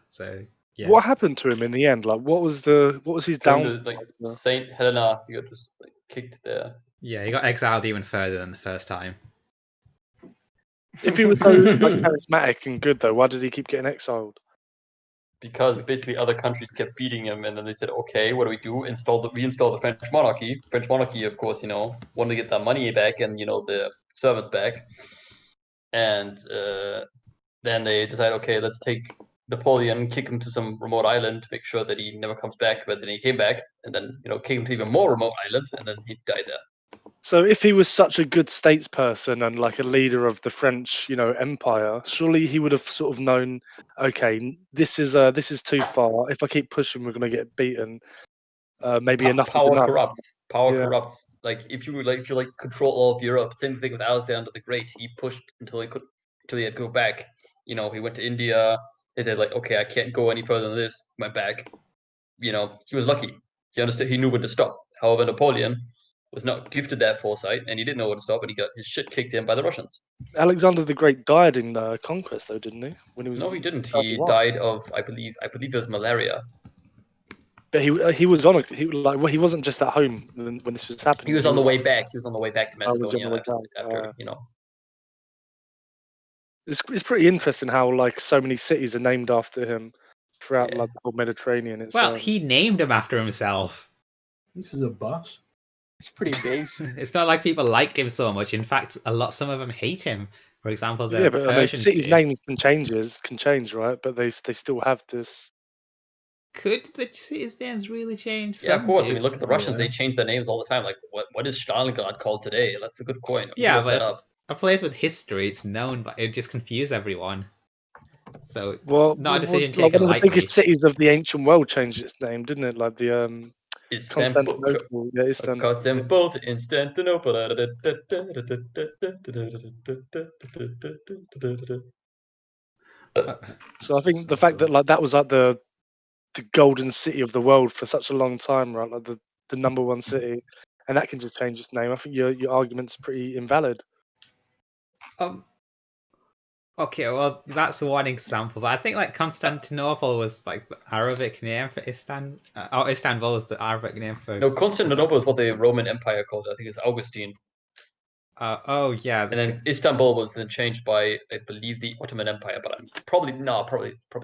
So yeah. what happened to him in the end? Like what was his down? Like Saint Helena, he got just like kicked there. Yeah, he got exiled even further than the first time. If he was so like, charismatic and good though, why did he keep getting exiled? Because basically other countries kept beating him, and then they said, "Okay, what do we do? Reinstall the French monarchy." French monarchy, of course, wanted to get their money back and the servants back. And then they decided, okay, let's take Napoleon, kick him to some remote island to make sure that he never comes back. But then he came back, and then kick him to even more remote island, and then he died there. So if he was such a good statesperson and like a leader of the French, empire, surely he would have sort of known, okay, this is too far. If I keep pushing, we're going to get beaten. Maybe enough is Power enough. corrupts. Power Yeah. corrupts. Like if you control all of Europe, same thing with Alexander the Great. He pushed until he had to go back. He went to India. He said like, okay, I can't go any further than this. Went back. He was lucky. He understood. He knew when to stop. However, Napoleon was not gifted that foresight, and he didn't know when to stop, and he got his shit kicked in by the Russians. Alexander the Great died in conquest, though, didn't he? When he was No, he didn't. He 31. died of, I believe it was malaria. But he was on he wasn't just at home when this was happening. He was on the way back. He was on the way back to Oh, was he on Macedonia the way back? after. It's pretty interesting how like so many cities are named after him throughout Yeah. like the whole Mediterranean. It's Well, he named him after himself. This is a boss. It's pretty base. It's not like people liked him so much. In fact, some of them hate him. For example, the yeah, but I mean, Persian cities' city. names can change, right? But they still have this. Could the cities' names really change? Yeah, of Some course. do. I mean, look at the Russians. Yeah. They change their names all the time. Like, what is Stalingrad called today? That's a good point. Yeah, Look that but up. a place with history, it's known, but it just confuse everyone. So Well, not a decision like taken one of the lightly. biggest cities of the ancient world changed its name, didn't it? Like the Constantinople. Yeah, Istanbul. Got them both Constantinople. So I think the fact that like that was like the golden city of the world for such a long time, right? Like the number one city, and that can just change its name. I think your argument's pretty invalid. Okay, well that's one example, but I think like Constantinople was like the Arabic name for Istanbul. Istanbul is the Arabic name for. No, Constantinople is what the Roman Empire called it. I think it's Augustine. Oh yeah. And then Istanbul was then changed by, I believe, the Ottoman Empire, but I'm probably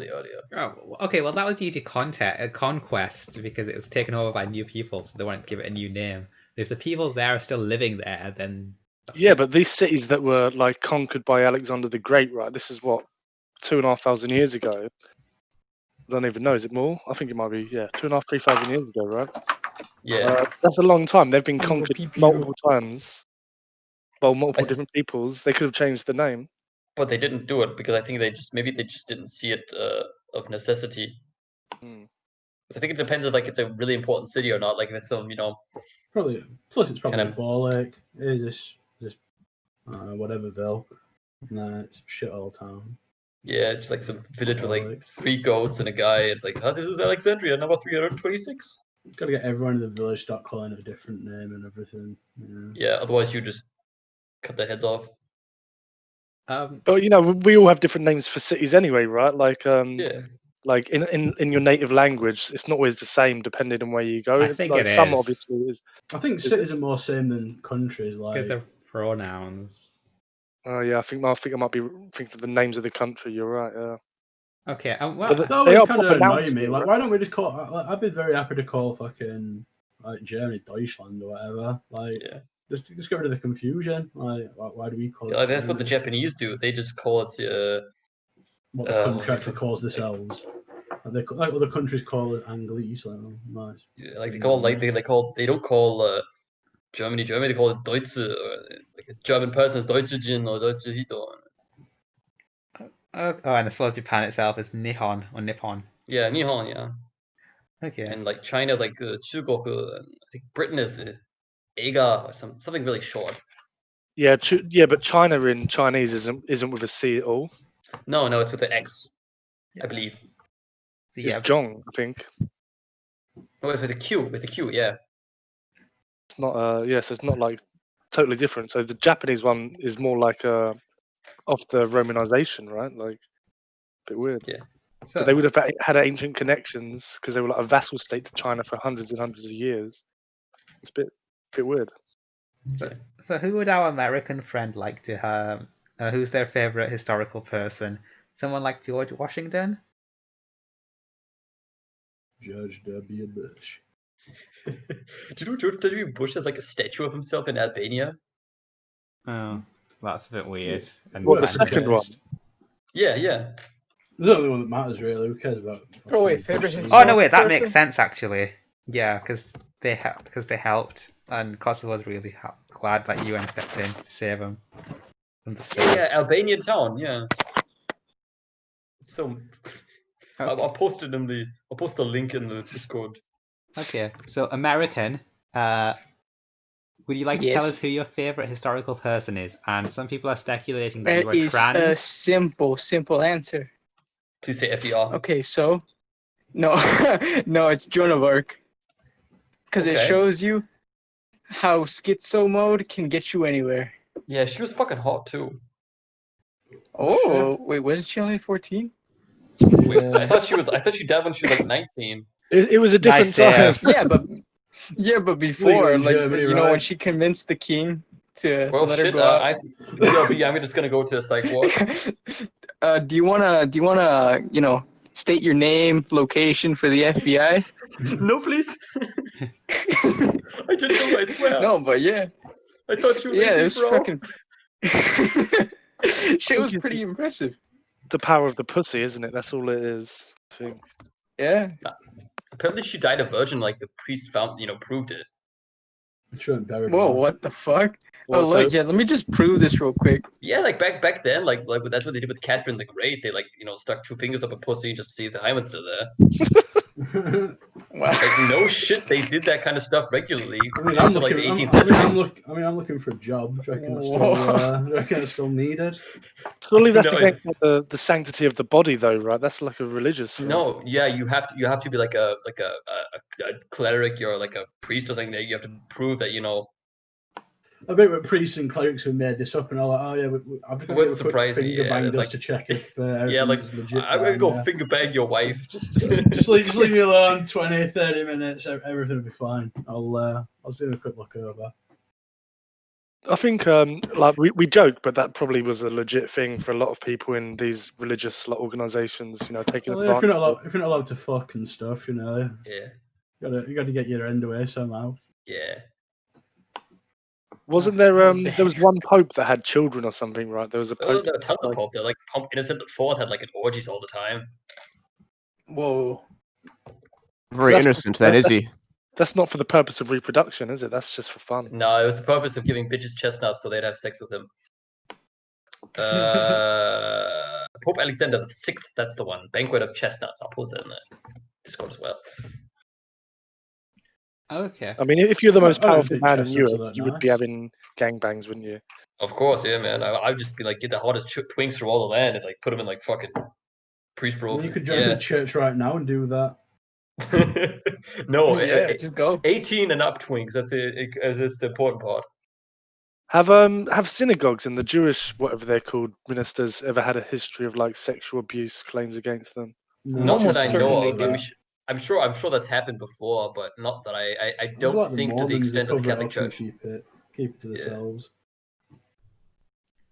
earlier. Oh, okay, well that was due to conquest because it was taken over by new people, so they wanted to give it a new name. If the people there are still living there, then Yeah, but these cities that were like conquered by Alexander the Great, right? This is what 2,500 years ago. I don't even know. Is it more? I think it might be. Yeah, 2,500, 3,000 years ago, right? Yeah. That's a long time. They've been Oh, conquered PPU. multiple times by multiple different peoples. They could have changed the name. But they didn't do it because I think they just didn't see it of necessity. I think it depends if like it's a really important city or not. Like if it's some, Probably. Plus, it's probably Kind of- symbolic. Is this whateverville? Nah, it's shit all town. yeah, just like some village with like Like- 3 goats and a guy. It's like, oh, this is Alexandria, number 326. Got to get everyone in the village start calling it a different name and everything. Yeah. Yeah, otherwise you just cut their heads off. But we all have different names for cities anyway, right? Like Yeah. like in your native language, it's not always the same depending on where you go. I think like, it some is. obviously is. I think cities are more same than countries. Like because they're pronouns. Yeah, I think I might be thinking of the names of the country. You're right. Yeah. Okay, But well, the- that they would are kind of proper annoy nouns me. though, Like, right? why don't we just call? I'd be very happy to call fucking like Germany Deutschland or whatever. Like, Yeah. just get rid of the confusion. Like, why do we call Yeah, it? like, that's what the Germany? Japanese do. They just call it What the country actually calls themselves. Like other countries call it Anglese. Like, oh, nice. like they call they don't call Germany, they call it Deutsche. Like a German person is Deutschejin or Deutschehito. and I suppose Japan itself is Nihon or Nippon. Yeah, Nihon, yeah. Okay. And like China is like Chugoku, and I think Britain is Eiga or something really short. Yeah, but China in Chinese isn't with a C at all. No, it's with the X, I believe. So, It's yeah, Zhong, I think. No, it's with a Q, yeah. It's not. So it's not like totally different. So the Japanese one is more like off the Romanization, right? Like a bit weird. Yeah. so But they would have had ancient connections because they were like a vassal state to China for hundreds and hundreds of years. It's a bit weird. So who would our American friend like to have? Who's their favorite historical person? Someone like George Washington? George W. Bush. Do you know George W. Bush has like a statue of himself in Albania? Oh, that's a bit weird. And What, the random. second one? Yeah. It's the only one that matters, really. Who cares about? Oh, wait, fucking favorite Bush? Oh no, wait, that person? makes sense actually. Yeah, because they helped and Kosovo's really glad that UN stepped in to save him from the Yeah, Serbs. Albania town. Yeah. So Okay. I'll post it in the. I'll post the link in the Discord. Okay, so American, would you like to tell Yes. us who your favorite historical person is? And some people are speculating that you That are is a trans. simple answer. Please say FDR. Okay, so no, no, it's Joan of Arc, because it Okay. shows you how schizo mode can get you anywhere. Yeah, she was fucking hot too. Oh, wait, wasn't she only 14? Wait, I thought she was. I thought she died when she was like 19. It was a different Nice time. save. Yeah, but before, in like Germany, you know, when right? she convinced the king to Well, let shit. her go out. BRB, I'm just gonna go to a psych ward. Do you wanna state your name, location for the FBI? No, please. I didn't know. I swear. No, but yeah, I thought she was yeah, 18, it was bro. fucking. Shit was pretty impressive. The power of the pussy, isn't it? That's all it is. I think. Yeah. Apparently, she died a virgin. Like the priest found, proved it. Sure, buried Whoa, him. what the fuck? Well, Oh, look, yeah, let me just prove this real quick. Yeah, like back then, like that's what they did with Catherine the Great. They stuck 2 fingers up a pussy just to see if the hymen's still there. Wow. Like no shit, they did that kind of stuff regularly I mean, until like the 18th century. I'm looking for a job. Do you reckon it's still needed? Surely that's No, against the sanctity of the body, though, right? That's like a religious thing. No, yeah, you have to be like a cleric or like a priest or something. That you have to prove that I bet with priests and clerics who made this up and all that. Oh yeah, I've just got Wouldn't to do a quick surprise me, finger yeah, bang just like- to check if yeah, like everything's legit. I'm gonna go yeah. finger bang your wife. Just just leave me alone. 20, 30 minutes, everything will be fine. I'll do a quick look over. I think like we joke, but that probably was a legit thing for a lot of people in these religious organizations. Taking Well, if advantage. you're not allowed to fuck and stuff, yeah, you got to get your end away somehow. yeah. Wasn't there there was one pope that had children or something, right? There was a Oh, pope. there are tons of Pope. They're like Pope Innocent IV had like orgies all the time. Whoa. Very That's- innocent, then, is he? That's not for the purpose of reproduction, is it? That's just for fun. No, it was the purpose of giving bitches chestnuts so they'd have sex with him. Pope Alexander VI, that's the one. Banquet of Chestnuts. I'll post that in the Discord as well. Okay. I mean, if you're the most I don't powerful think man in chestnuts are Europe, that you would be nice. having gangbangs, wouldn't you? Of course, yeah, man. I'd just be like, get the hottest twinks from all the land and like put them in like fucking priest I mean, robes. you could join the church right now and do that. No, Yeah, just go. 18 and up twinks. That's the important part. Have synagogues and the Jewish whatever they're called ministers ever had a history of like sexual abuse claims against them? Not Almost that I know certainly of. do. I'm sure that's happened before, but not that I don't Like the think to the Mormons, they extent of the cover it Catholic up and Church. keep it to Yeah. themselves.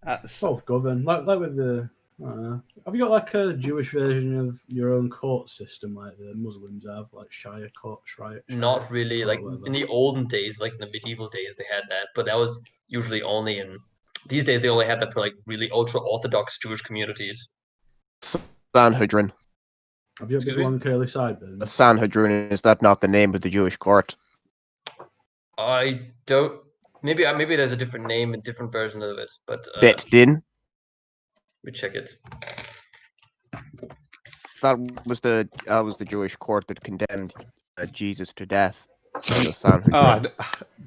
That's, Self-governed, like with the. I don't know. Have you got like a Jewish version of your own court system, like the Muslims have, like Shire court, Shire? Not really. court, Like whatever? in the olden days, like in the medieval days, they had that, but that was usually only in. These days, they only have that for like really ultra orthodox Jewish communities. Sanhedrin. Have you got Excuse big me? long curly The sideburns? Sanhedrin, is that not the name of the Jewish court? I don't. Maybe there's a different name and different version of it, but Bet Din. we check it. That was the Jewish court that condemned Jesus to death. The Sanhedrin. oh,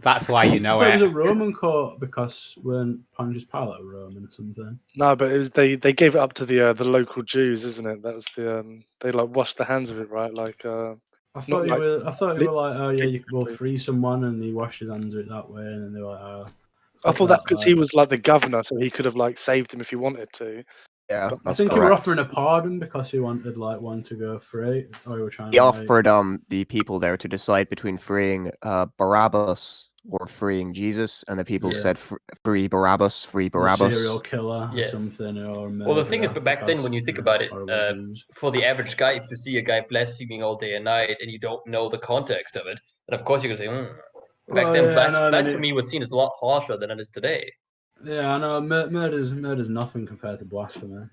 that's why you know I thought it was it. a Roman court because when Pontius Pilate a Roman or something. No, but it was they gave it up to the local Jews, isn't it? That was the they like washed the hands of it, right? Like I thought like- you were like, oh yeah, you will literally. free someone, and he washed his hands of it that way, and then they were like, oh. I thought that's because he bad. was like the governor, so he could have like saved him if he wanted to. Yeah, But I that's think he were correct. offering a pardon because he wanted like one to go free, or he were trying He to offered the people there to decide between freeing Barabbas or freeing Jesus, and the people Yeah. said free Barabbas, free a Barabbas. serial killer Yeah. or something, or Well, the thing is, murderer but back then, because, when you think know, about it, horrible Jews. for the average guy, if you see a guy blaspheming all day and night and you don't know the context of it, then of course you're gonna say, Back Well, then, yeah, I know, then blasphemy was seen as a lot harsher than it is today. Yeah, I know. Murder's nothing compared to blasphemy.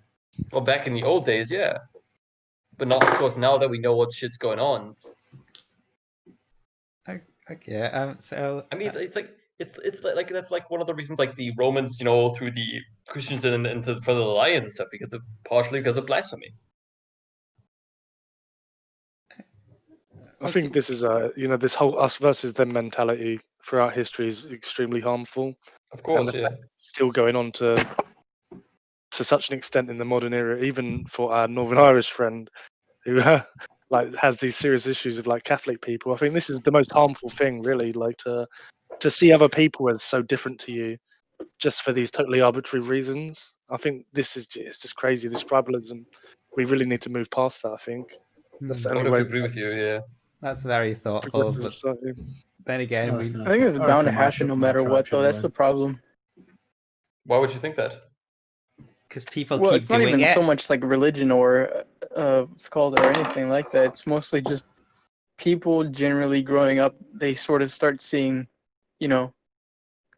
Well, back in the old days, yeah, but not of course now that we know what shit's going on. Okay. So I mean, it's like that's like one of the reasons like the Romans, threw the Christians into the front of the lions and stuff partially because of blasphemy. I think this is this whole us versus them mentality throughout history is extremely harmful, Of and course, the yeah. fact it's still going on to such an extent in the modern era, even for our Northern Irish friend who like has these serious issues with like Catholic people. I think this is the most harmful thing, really, like to see other people as so different to you just for these totally arbitrary reasons. I think it's just crazy. This tribalism, we really need to move past that. I think that's the I only would way have to agree with you, yeah. that's very to thoughtful. progress as a But society. then again, we I think it's bound to happen no matter what, though. That's the problem. Why would you think that? because people Well, keep it's not doing even it. so much like religion or what's called or anything like that. It's mostly just people generally growing up. They sort of start seeing,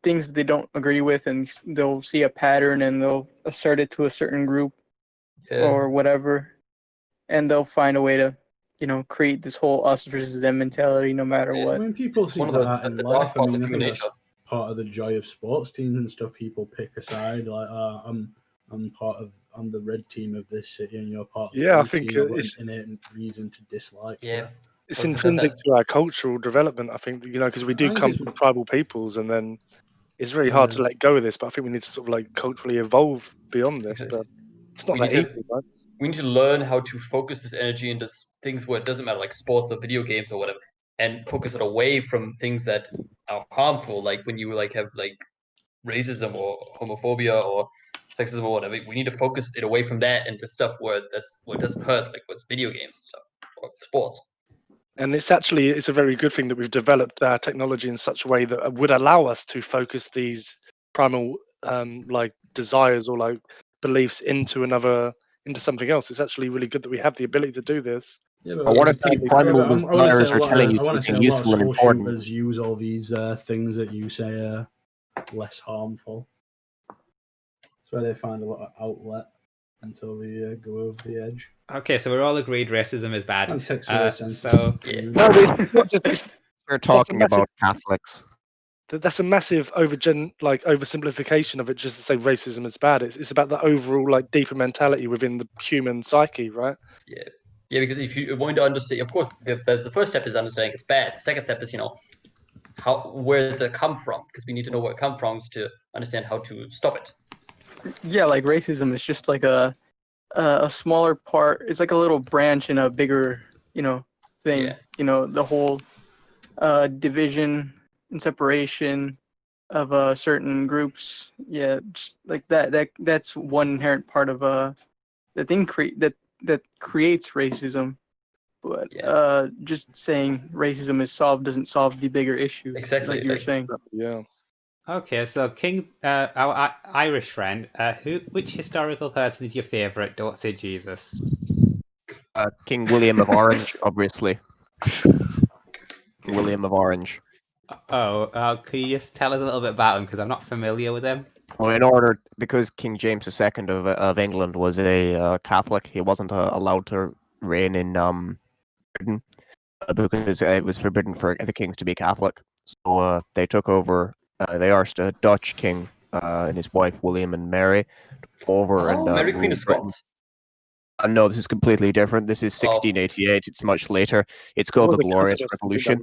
things that they don't agree with, and they'll see a pattern and they'll assert it to a certain group Yeah. or whatever, and they'll find a way to, create this whole us versus them mentality, no matter It's- what. I mean, people see one of the- that in the life. dark I parts mean, of I think human that's nature. part of the joy of sports teams and stuff. People pick a side, like, I'm the red team of this city, and you're part of the Yeah, I blue think team. I've got it's an innate reason to dislike Yeah. you. it's Or to intrinsic that. to our cultural development. I think because we I do think come it's- from tribal peoples, and then it's very hard to Yeah. let go of this. But I think we need to sort of like culturally evolve beyond this. Exactly. But it's not We that need to- easy, right? We need to learn how to focus this energy into things where it doesn't matter, like sports or video games or whatever, and focus it away from things that are harmful, like when you like have like racism or homophobia or sexism or whatever. We need to focus it away from that into stuff where it doesn't hurt, like what's video games and stuff or sports. And it's a very good thing that we've developed our technology in such a way that would allow us to focus these primal like desires or like beliefs into something else. It's actually really good that we have the ability to do this. Yeah, But what if these Sadly, primal I want to say desires are telling you something a lot of useful and school important? shooters use all these things that you say are less harmful. That's where they find a lot of outlet until they go over the edge. Okay, so we're all agreed racism is bad. And takes away sense. So Yeah. No, it's not just We're talking massive- about Catholics. that's a massive oversimplification of it just to say racism is bad. It's about the overall like deeper mentality within the human psyche, right? Yeah, because if you want to understand, of course, the first step is understanding it's bad. The second step is where does it come from? Because we need to know where it comes from to understand how to stop it. Yeah, like racism is just like a smaller part. It's like a little branch in a bigger, thing. Yeah. The whole division and separation of certain groups. Yeah, just like that's one inherent part of the thing that creates racism. But just saying racism is solved doesn't solve the bigger issue. Exactly, like you were like- saying. Yeah. okay, so King, our Irish friend, which historical person is your favourite? Don't say Jesus. King William of Orange, obviously. King William of Orange. Can you just tell us a little bit about him? Because I'm not familiar with him. Well, because King James II of England was a Catholic, he wasn't allowed to reign in Britain because it was forbidden for the kings to be Catholic. So they took over. They asked a Dutch king and his wife William and Mary over and Mary Queen of ruled Britain. Scots. No, this is completely different. This is 1688. It's much later. It's called the Glorious Revolution.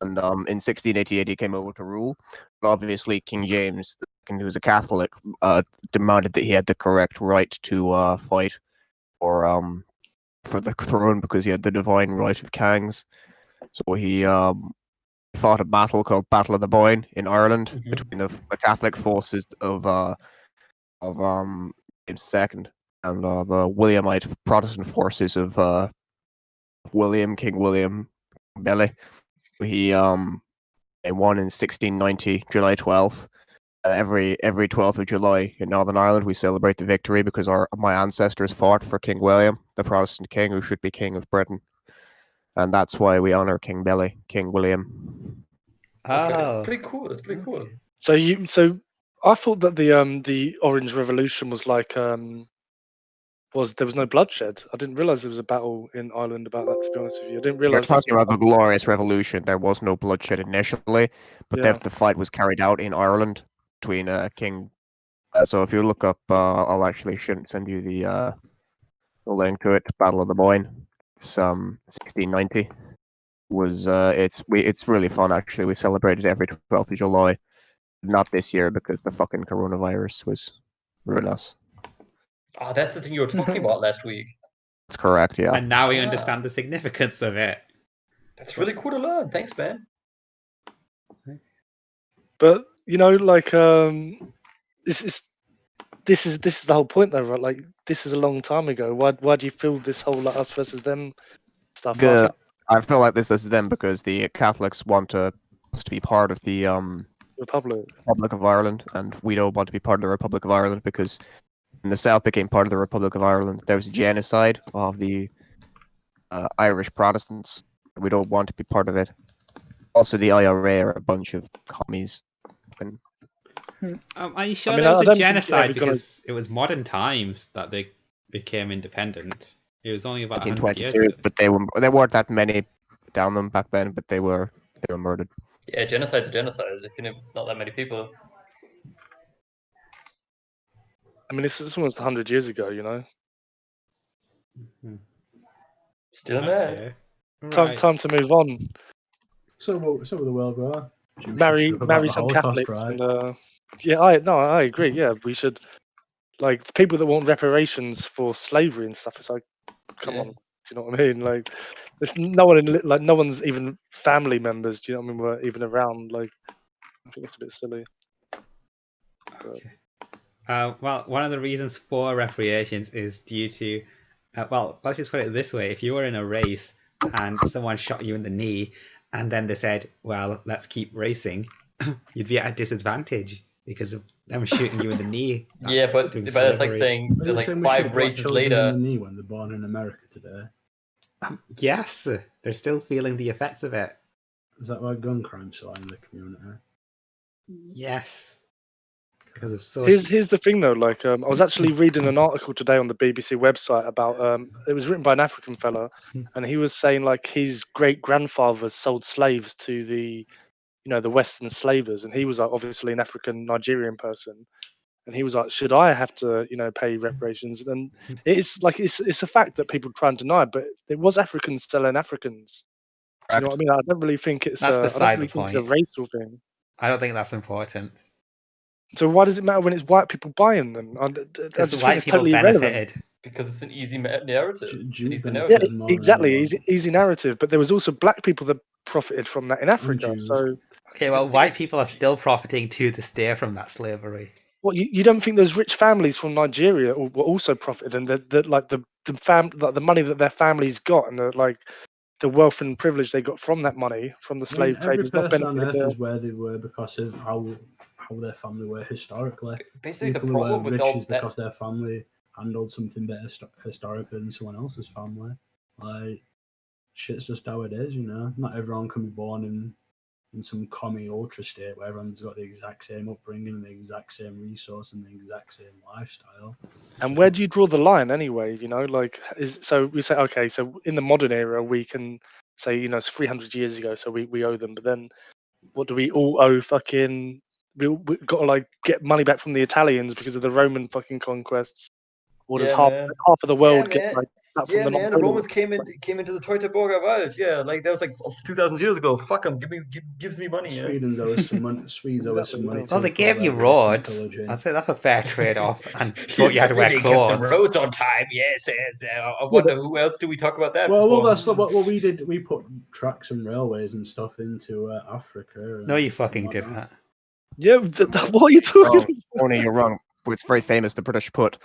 And in 1688, he came over to rule. But obviously, King James, who was a Catholic, demanded that he had the correct right to fight for the throne because he had the divine right of kings. So he fought a battle called Battle of the Boyne in Ireland between the Catholic forces of James II and the Williamite Protestant forces of King William Belly. He won in 1690, July 12th. Every 12th of July in Northern Ireland, we celebrate the victory because my ancestors fought for King William, the Protestant king who should be king of Britain, and that's why we honor King William. Okay, that's pretty cool. That's pretty cool. So I thought that the Orange Revolution was like was there was no bloodshed. I didn't realize there was a battle in Ireland about that. To be honest with you, I didn't You're realize. That's talking about the Glorious Revolution. There was no bloodshed initially, but Yeah. the fight was carried out in Ireland between King. So if you look up, I'll actually shouldn't send you the link to it. Battle of the Boyne. It's 1690. It's really fun actually. We celebrated every 12th of July. Not this year because the fucking coronavirus was ruining us. Oh, that's the thing you were talking about last week. That's correct, yeah. And now we understand the significance of it. That's really cool to learn. Thanks, man. But you know, like this is the whole point though, right? Like this is a long time ago. Why do you feel this whole like us versus them stuff? I feel like this is them because the Catholics want us to be part of the Republic of Ireland, and we don't want to be part of the Republic of Ireland because when the South became part of the Republic of Ireland, there was a genocide of the Irish Protestants. We don't want to be part of it. Also, the IRA are a bunch of commies. Are you sure I mean, there I was a don't think genocide you're ever because it was modern times that they became independent? It was only about 100 years 1922, ago. but there weren't that many down them back then, but they were murdered. Yeah, genocide's a genocide, even if it's not that many people. I mean, it's almost 100 years ago, you know. Still mad. Okay. Right. Time to move on. So will the world go? Marry some Catholics, right? and yeah, I agree. Yeah, we should like the people that want reparations for slavery and stuff. It's like, come on, do you know what I mean? Like, there's no one like no one's even family members. Do you know what I mean? Were even around. Like, I think it's a bit silly. Okay. Well, one of the reasons for reparations is due to, well, let's just put it this way: if you were in a race and someone shot you in the knee, and then they said, "Well, let's keep racing," you'd be at a disadvantage because of them shooting you in the knee. Yeah, but it's like saying like 5 races later. In the knee when they're born in America today. Yes, they're still feeling the effects of it. Is that why gun crime's so high in the community? Yes. Because of social... Here's the thing though, like I was actually reading an article today on the BBC website about it was written by an African fella, and he was saying like his great grandfather sold slaves to the the Western slavers, and he was like obviously an African Nigerian person, and he was like, should I have to pay reparations? And it's like it's a fact that people try and deny, but it was Africans selling Africans. Do you know what I mean? I don't really think it's it's a racial thing. I don't think that's important. So why does it matter when it's white people buying them? Because the white people benefited. Because it's an easy narrative. Yeah, exactly. Easy narrative. But there was also black people that profited from that in Africa. So okay, well, white people are still profiting to this day from that slavery. Well, you don't think those rich families from Nigeria were also profited, and that like the money that their families got, and the wealth and privilege they got from that money from the slave trade is not benefited. Every person on earth is where they were because of how their family were historically. Basically, people the problem who were with rich all is because their family handled something better historically than someone else's family. Like, shit's just how it is, Not everyone can be born in some commie ultra state where everyone's got the exact same upbringing, the exact same resource, and the exact same lifestyle. And where do you draw the line anyway? So we say, okay, so in the modern era we can say it's 300 years ago, so we owe them. But then, what do we all owe? Fucking, we got to get money back from the Italians because of the Roman fucking conquests. Or does half of the world get back from the the Romans came into the Teutoburger Wald. Yeah, like that was 2,000 years ago. Fuck them. Gives me money. Sweden owes some money. Sweden owes some money. Well, they gave you roads. I'd say that's a fair trade-off. And but you had to wear clothes. Kept the roads on time. Yes. I wonder who else do we talk about that? Well, that's what we did. We put tracks and railways and stuff into Africa. No, you fucking didn't. Yeah, what are you talking about? Tony, you're wrong. It's very famous. The British put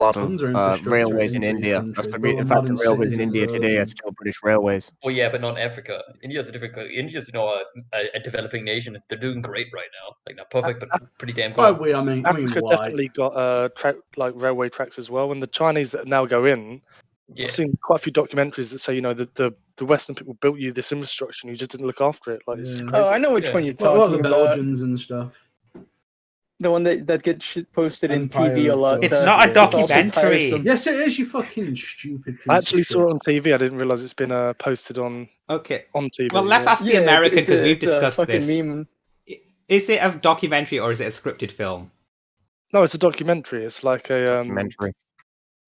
a lot of railways in India. In fact, the railways in India today are still British railways. Well, yeah, but not Africa. India's a different. India's a developing nation. They're doing great right now. Like not perfect, but pretty damn good. Africa definitely got railway tracks as well. And the Chinese that now go in, I've seen quite a few documentaries that say the Western people built you this infrastructure and you just didn't look after it. Like, I know which one you're talking about. The Belgians and stuff. The one that gets shit posted in Empire TV a of lot. It's Ghosts, not a yeah. It's also documentary. tiresome. Yes, it is. You fucking stupid piece I actually of shit. saw it on TV. I didn't realize it's been posted on Okay. TV. Well, let's yeah. ask the Yeah, American it's because a- we've it's a discussed fucking this. meme. Is it a documentary or is it a scripted film? No, it's a documentary. It's like a Documentary.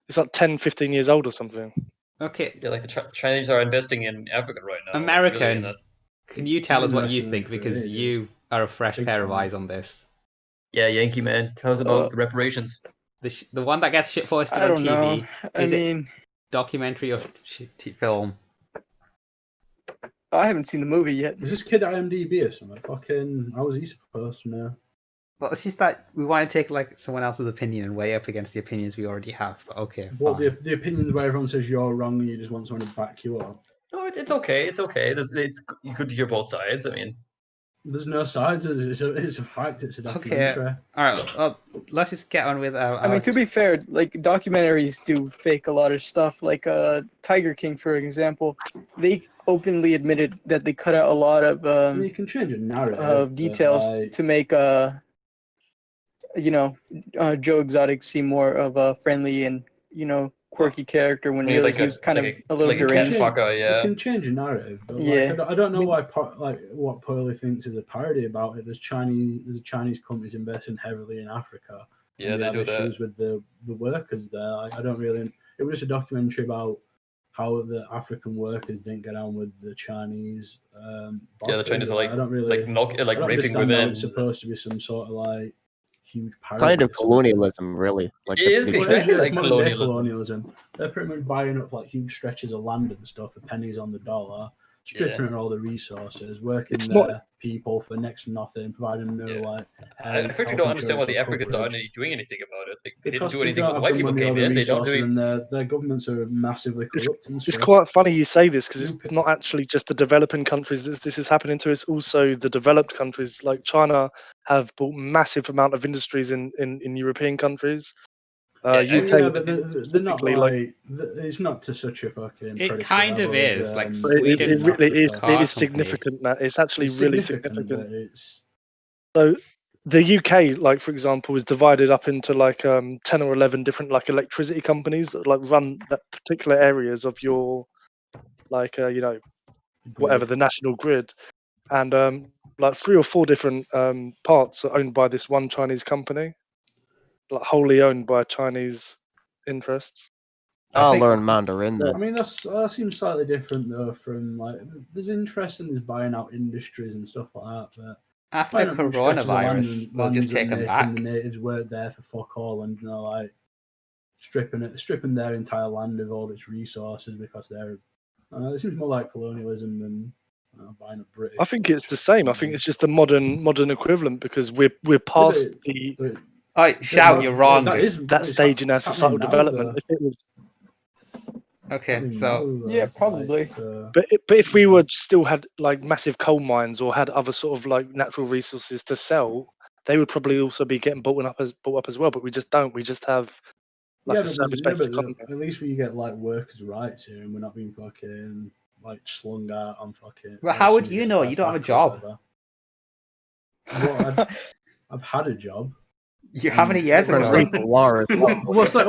It's like 10, 15 years old or something. Okay, Yeah, like the Chinese are investing in Africa right now. like, really in American, that. can you tell us what you Investing think? for Because ages. you are a fresh Big pair of time. eyes on this. Yeah, Yankee man, tell us about the reparations. The one that gets shit posted I on don't know. TV. I Is it mean, documentary or film? I haven't seen the movie yet. Is this kid IMDb or something? Fucking, how was he supposed to know? Well, it's just that we want to take like someone else's opinion and weigh up against the opinions we already have. But okay, What fine. the opinions where everyone says you're wrong and you just want someone to back you up? No, it's okay. It's okay. It's good to hear both sides. I mean, There's no sides. It's a fact. It's a documentary. Okay. All right. Well, let's just get on with. I mean, to be fair, like documentaries do fake a lot of stuff. Like Tiger King, for example, they openly admitted that they cut out a lot of I mean, you can change a narrative. but, details like, to make Joe Exotic seem more of a friendly and quirky character when I mean, really like he was kind of a little like a cat deranged. fucker, You yeah. can change a narrative, but Yeah. like, I don't know why what Pearly thinks is a parody about it. There's Chinese companies investing heavily in Africa. Yeah, and they have do that. issues with the workers there. I don't really. It was just a documentary about how the African workers didn't get on with the Chinese. Yeah, the bosses. Chinese are like I don't really like I don't raping understand how women. it's supposed to be some sort of like huge parody. Kind of or something. colonialism, really. Like It the is police- exactly It's like modern day colonialism. colonialism. They're pretty much buying up like huge stretches of land and stuff for pennies on the dollar, stripping out all the resources, working It's their not- people for next to nothing, providing no Yeah. like. I frankly health don't understand why the insurance or Africans aren't coverage. doing anything about it. They didn't Because do they anything don't when the have white the people money or came the in. They don't resources, do. and their governments are massively corrupt and It's stuff. quite funny you say this because it's Stupid. not actually just the developing countries that this is happening to. It's also the developed countries. Like China have bought massive amount of industries in European countries. Yeah, UK Yeah, but they're not specifically, like it's not to such a fucking. It predatory kind of level as, is, like, it Sweden really is. car It is company. significant. That it's actually It's really significant, significant. but it's. So the UK, like for example, is divided up into like 10 or 11 different like electricity companies that like run that particular areas of your like whatever the national grid, and like 3 or 4 different parts are owned by this one Chinese company, like wholly owned by Chinese interests. I'll learn Mandarin then. I mean, that seems slightly different though. From like, there's interest in this buying out industries and stuff like that, but After buying up huge stretches of land coronavirus, and- we'll just lands take and them making back. the natives work there for fuck all, and like stripping their entire land of all its resources because they're. It seems more like colonialism than buying up British. I think it's the same. I think it's just the modern equivalent because we're past the Alright, shout, you're wrong. that stage in our societal development. If it was, Okay, so Yeah, probably. but if we were still had like massive coal mines or had other sort of like natural resources to sell, they would probably also be getting bought up as well. But we just don't. We just have like a service-based economy. At least we get like workers' rights here, and we're not being fucking like slung out on fucking. Well, how would you know? You don't have a job. Well, I've had a job. How many years ago? What's that?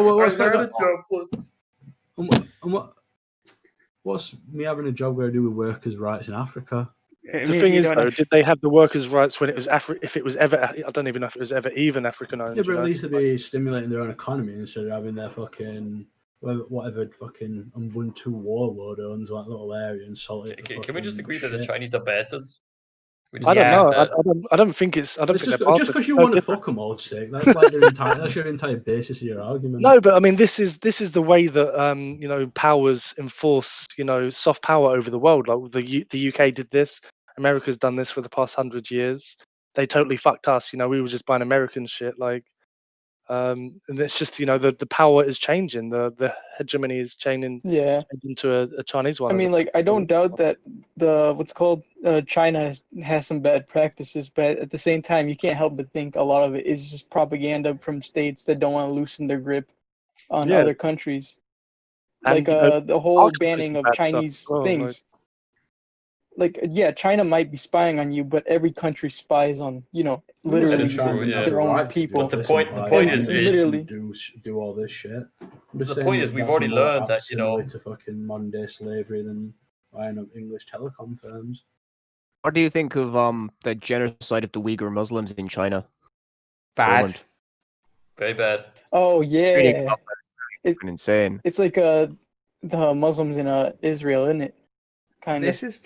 What's me having a job going to do with workers' rights in Africa? The thing is, though, did they have the workers' rights when it was if it was ever? I don't even know if it was ever even African owned. Yeah, but at least they'd be stimulating their own economy instead of having their fucking whatever fucking Ubuntu warlord owns that little area and salt it. Can we just agree that the Chinese are bastards? I don't know. I don't think it's. I don't think just because you want to fuck them all, sake. That's like that's your entire basis of your argument. No, but I mean, this is the way that powers enforce soft power over the world. Like the UK did this. America's done this for the past 100 years. They totally fucked us. We were just buying American shit. Like, and it's just the power is changing. The hegemony is changing. Yeah. Into a Chinese one. I mean, like, I don't doubt that China has some bad practices, but at the same time, you can't help but think a lot of it is just propaganda from states that don't want to loosen their grip on other countries. And, like the whole banning of Chinese things. like yeah, China might be spying on you, but every country spies on literally true, yeah. their own people. But the point is, literally do all this shit. I'm just the saying point is, we've already learned that similar to fucking modern day slavery than buying up English telecom firms. What do you think of the genocide of the Uyghur Muslims in China? Bad. Poland? very bad. Oh Reading yeah, about that, fucking insane. it's like the Muslims in Israel, isn't it? Kind of. This is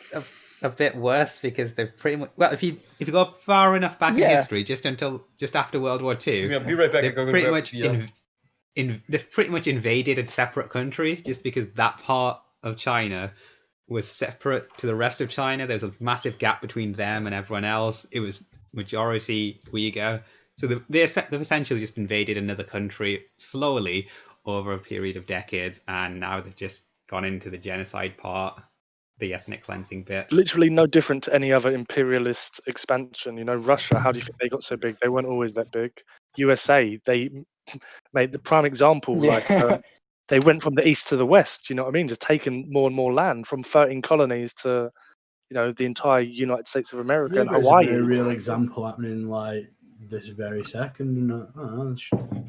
a bit worse because they're pretty much if you go far enough back in history, just after World War II, I'll be right back. they've pretty much they've pretty much invaded a separate country just because that part of China was separate to the rest of China. There's a massive gap between them and everyone else. It was majority Uyghur. So they've essentially just invaded another country slowly over a period of decades, and now they've just gone into the genocide part, the ethnic cleansing bit. Literally no different to any other imperialist expansion. Russia, how do you think they got so big? They weren't always that big. USA, they made the prime example. They went from the east to the west. You know what I mean? Just taking more and more land from 13 colonies to, the entire United States of America and Hawaii. It's a very real example happening like this very second, and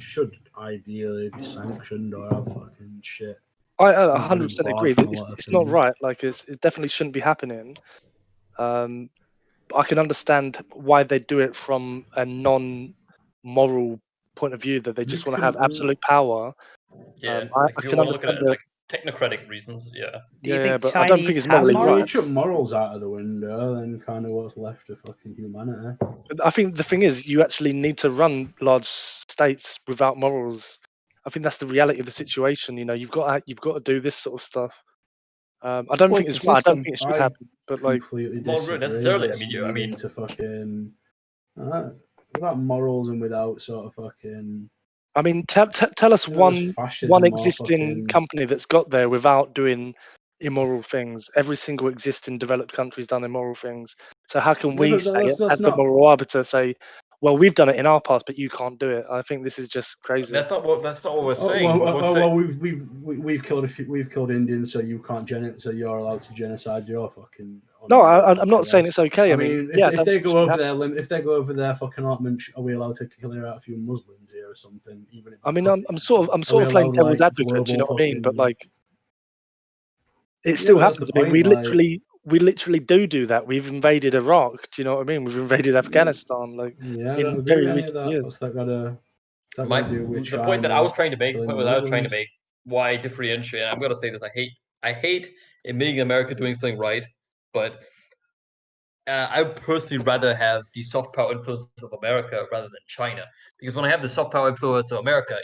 should ideally be sanctioned or have fucking shit. I 100% agree. It's not right. Like, it definitely shouldn't be happening. I can understand why they do it from a non-moral point of view, that they just want to have absolute power. Yeah, I if you can want to look at it understand as like technocratic reasons, yeah. Yeah, but I don't think it's morally right. You chuck morals out of the window, then kind of what's left of fucking humanity. I think the thing is, you actually need to run large states without morals. I think that's the reality of the situation. You've got to do this sort of stuff. I don't think it's right. I don't think it should happen. But completely disagree. Necessarily. I mean, to fucking without morals and without sort of fucking. I mean, tell us one existing company that's got there without doing immoral things. Every single existing developed country's done immoral things. So how can we say it as the moral arbiter say, well, we've done it in our past, but you can't do it? I think this is just crazy. That's not what we're saying. We've killed Indians, so you can't so you're allowed to genocide your fucking. No, I'm not saying it's okay. I mean, if they go over their fucking allotment, are we allowed to clear out a few Muslims here or something? Even I mean, I'm sort of playing devil's advocate. You know what I mean? But like, it still happens. I mean, we literally do that. We've invaded Iraq. Do you know what I mean? We've invaded Afghanistan. Like, in very recent years. The point that I was trying to make, why I differentiate, and I'm gonna say this: I hate admitting America doing something right, but I would personally rather have the soft power influence of America rather than China, because when I have the soft power influence of America,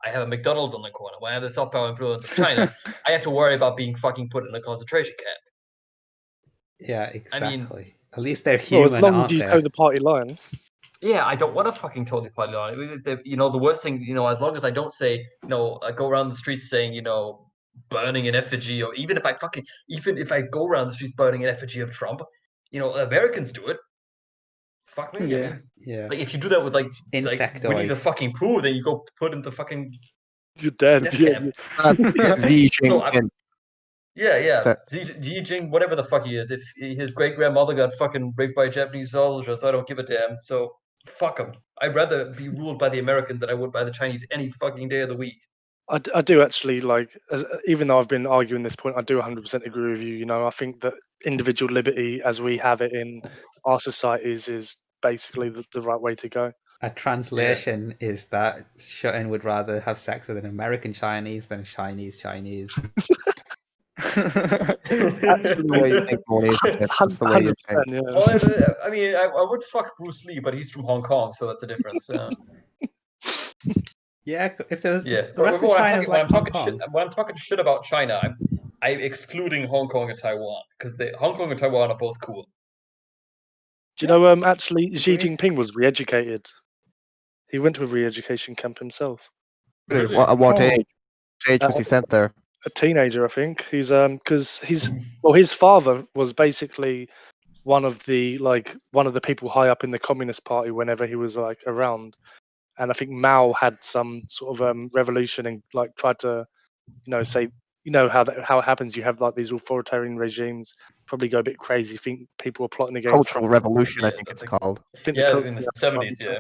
I have a McDonald's on the corner. When I have the soft power influence of China, I have to worry about being fucking put in a concentration camp. Yeah, exactly. I mean, at least they're human. Well, as long as you toe the party line. Yeah, I don't want to fucking toe the party line. The worst thing, as long as I don't say, I go around the streets saying, burning an effigy, or even if I go around the streets burning an effigy of Trump, Americans do it. Fuck me. Yeah. Yeah. Like, if you do that with insectoids, Winnie the fucking Pooh, then you go put into fucking. You're dead. Yeah. Xi Jinping, whatever the fuck he is. If his great grandmother got fucking raped by a Japanese soldier, so I don't give a damn. So fuck him. I'd rather be ruled by the Americans than I would by the Chinese any fucking day of the week. I do actually even though I've been arguing this point, I do 100% agree with you. I think that individual liberty as we have it in our societies is basically the right way to go. A translation is that Shutton would rather have sex with an American Chinese than a Chinese Chinese. That's the way you think, Moni. That's the way you think. Yeah. Well, I mean, I would fuck Bruce Lee, but he's from Hong Kong, so that's a difference. Yeah, if there's the rest of China is like Hong Kong. When I'm talking shit about China, I'm excluding Hong Kong and Taiwan, because Hong Kong and Taiwan are both cool. Do you know? Actually, Xi Jinping was re-educated. He went to a re-education camp himself. Really? At what age? What age was he sent there? A teenager, I think. He's because his father was basically one of the people high up in the Communist Party whenever he was around, and I think Mao had some sort of revolution and tried to say you know how it happens. You have like these authoritarian regimes probably go a bit crazy. Think people are plotting against. Cultural Revolution, I Yeah, think I it's think- called. I think Yeah, cult- in the yeah, 70s, yeah.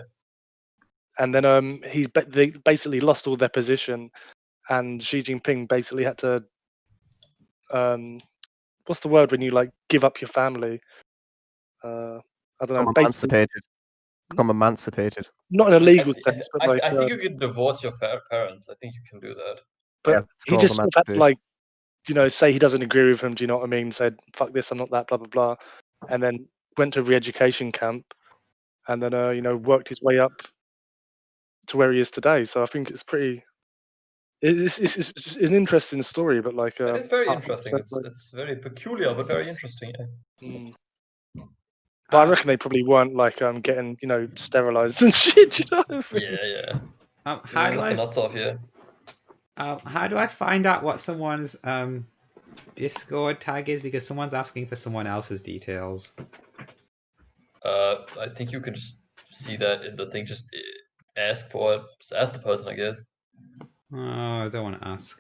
And then they basically lost all their position, and Xi Jinping basically had to what's the word when you like give up your family? I don't know. Become Basically, emancipated. Become emancipated. not in a legal sense, but like. I think you can divorce your parents. I think you can do that. But Yeah, it's he called just sort of had to, emancipation. like, you know, say he doesn't agree with him. Do you know what I mean? Said, "Fuck this, I'm not that." Blah blah blah, and then went to a re-education camp, and then you know, worked his way up to where he is today. So I think it's pretty. It's an interesting story, but like. It is very I- interesting. so, like, It's very peculiar, but very interesting. Yeah. mm. But I reckon they probably weren't like getting, you know, sterilized and shit. You know what I mean? Yeah. How do Cut the nuts off here. how do I find out what someone's Discord tag is? Because someone's asking for someone else's details. I think you can just see that in the thing. Just ask for it. Just ask the person, I guess. Oh, I don't want to ask.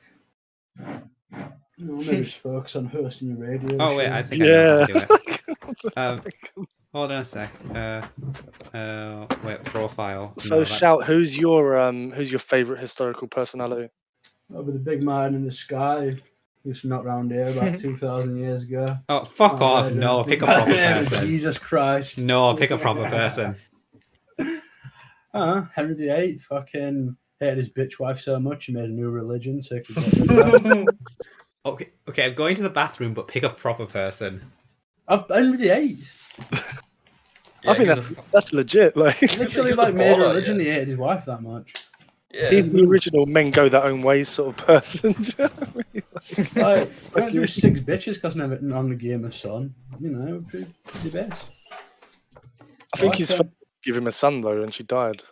No, maybe just focus on hosting your radio. Oh wait, show. I think I know how to do it. Yeah. Hold on a sec. Wait, profile. So shout, who's your favorite historical personality? Over the big man in the sky. He used to knock round here about 2,000 years ago. Oh, fuck off! No, pick a proper person. Jesus Christ. No, pick a proper person. Henry VIII fucking hated his bitch wife so much he made a new religion so he could get rid of her. Okay, I'm going to the bathroom, but pick a proper person. Henry VIII. Yeah, I think that's legit. Like, Literally, He's like, a made a baller, religion. yeah. He hated his wife that much. Yeah. he's the original men go their own ways sort of person. Do you know what I mean? Like, I went through 6 bitches because never on the game of son. You know, pretty best. I think Like his that. father gave him a son though, and she died.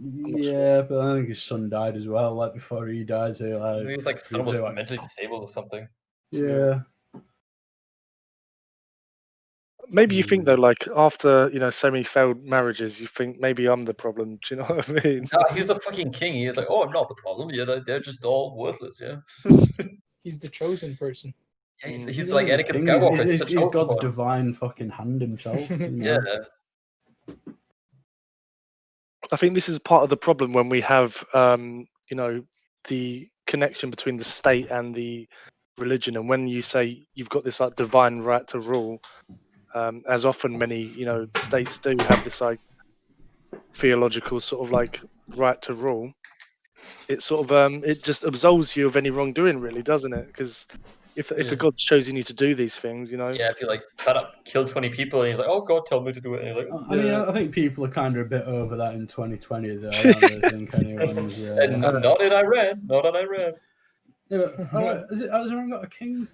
Yeah, but I think his son died as well. Like before he died, so like, He was like son was mentally disabled or something. yeah. Maybe you think though, like after you know so many failed marriages, you think maybe I'm the problem. Do you know what I mean? No, he's the fucking king. He's like, oh, I'm not the problem. Yeah, they're just all worthless. Yeah. He's the chosen person. Yeah, he's like Anakin King, Skywalker. He's the chosen God's one. divine fucking hand himself. You know? Yeah. I think this is part of the problem when we have, you know, the connection between the state and the religion, and when you say you've got this like divine right to rule, as often many you know states do have this like theological sort of like right to rule. It sort of it just absolves you of any wrongdoing, really, doesn't it? Because if a God's chosen you to do these things, you know. Yeah, if you like kill 20 people and he's like, oh God, tell me to do it, and you're like, I mean, I think people are kind of a bit over that in 2020, though. I don't really think anyone's. and not in Iran, not in Iran. Yeah, but, has Iran got a king?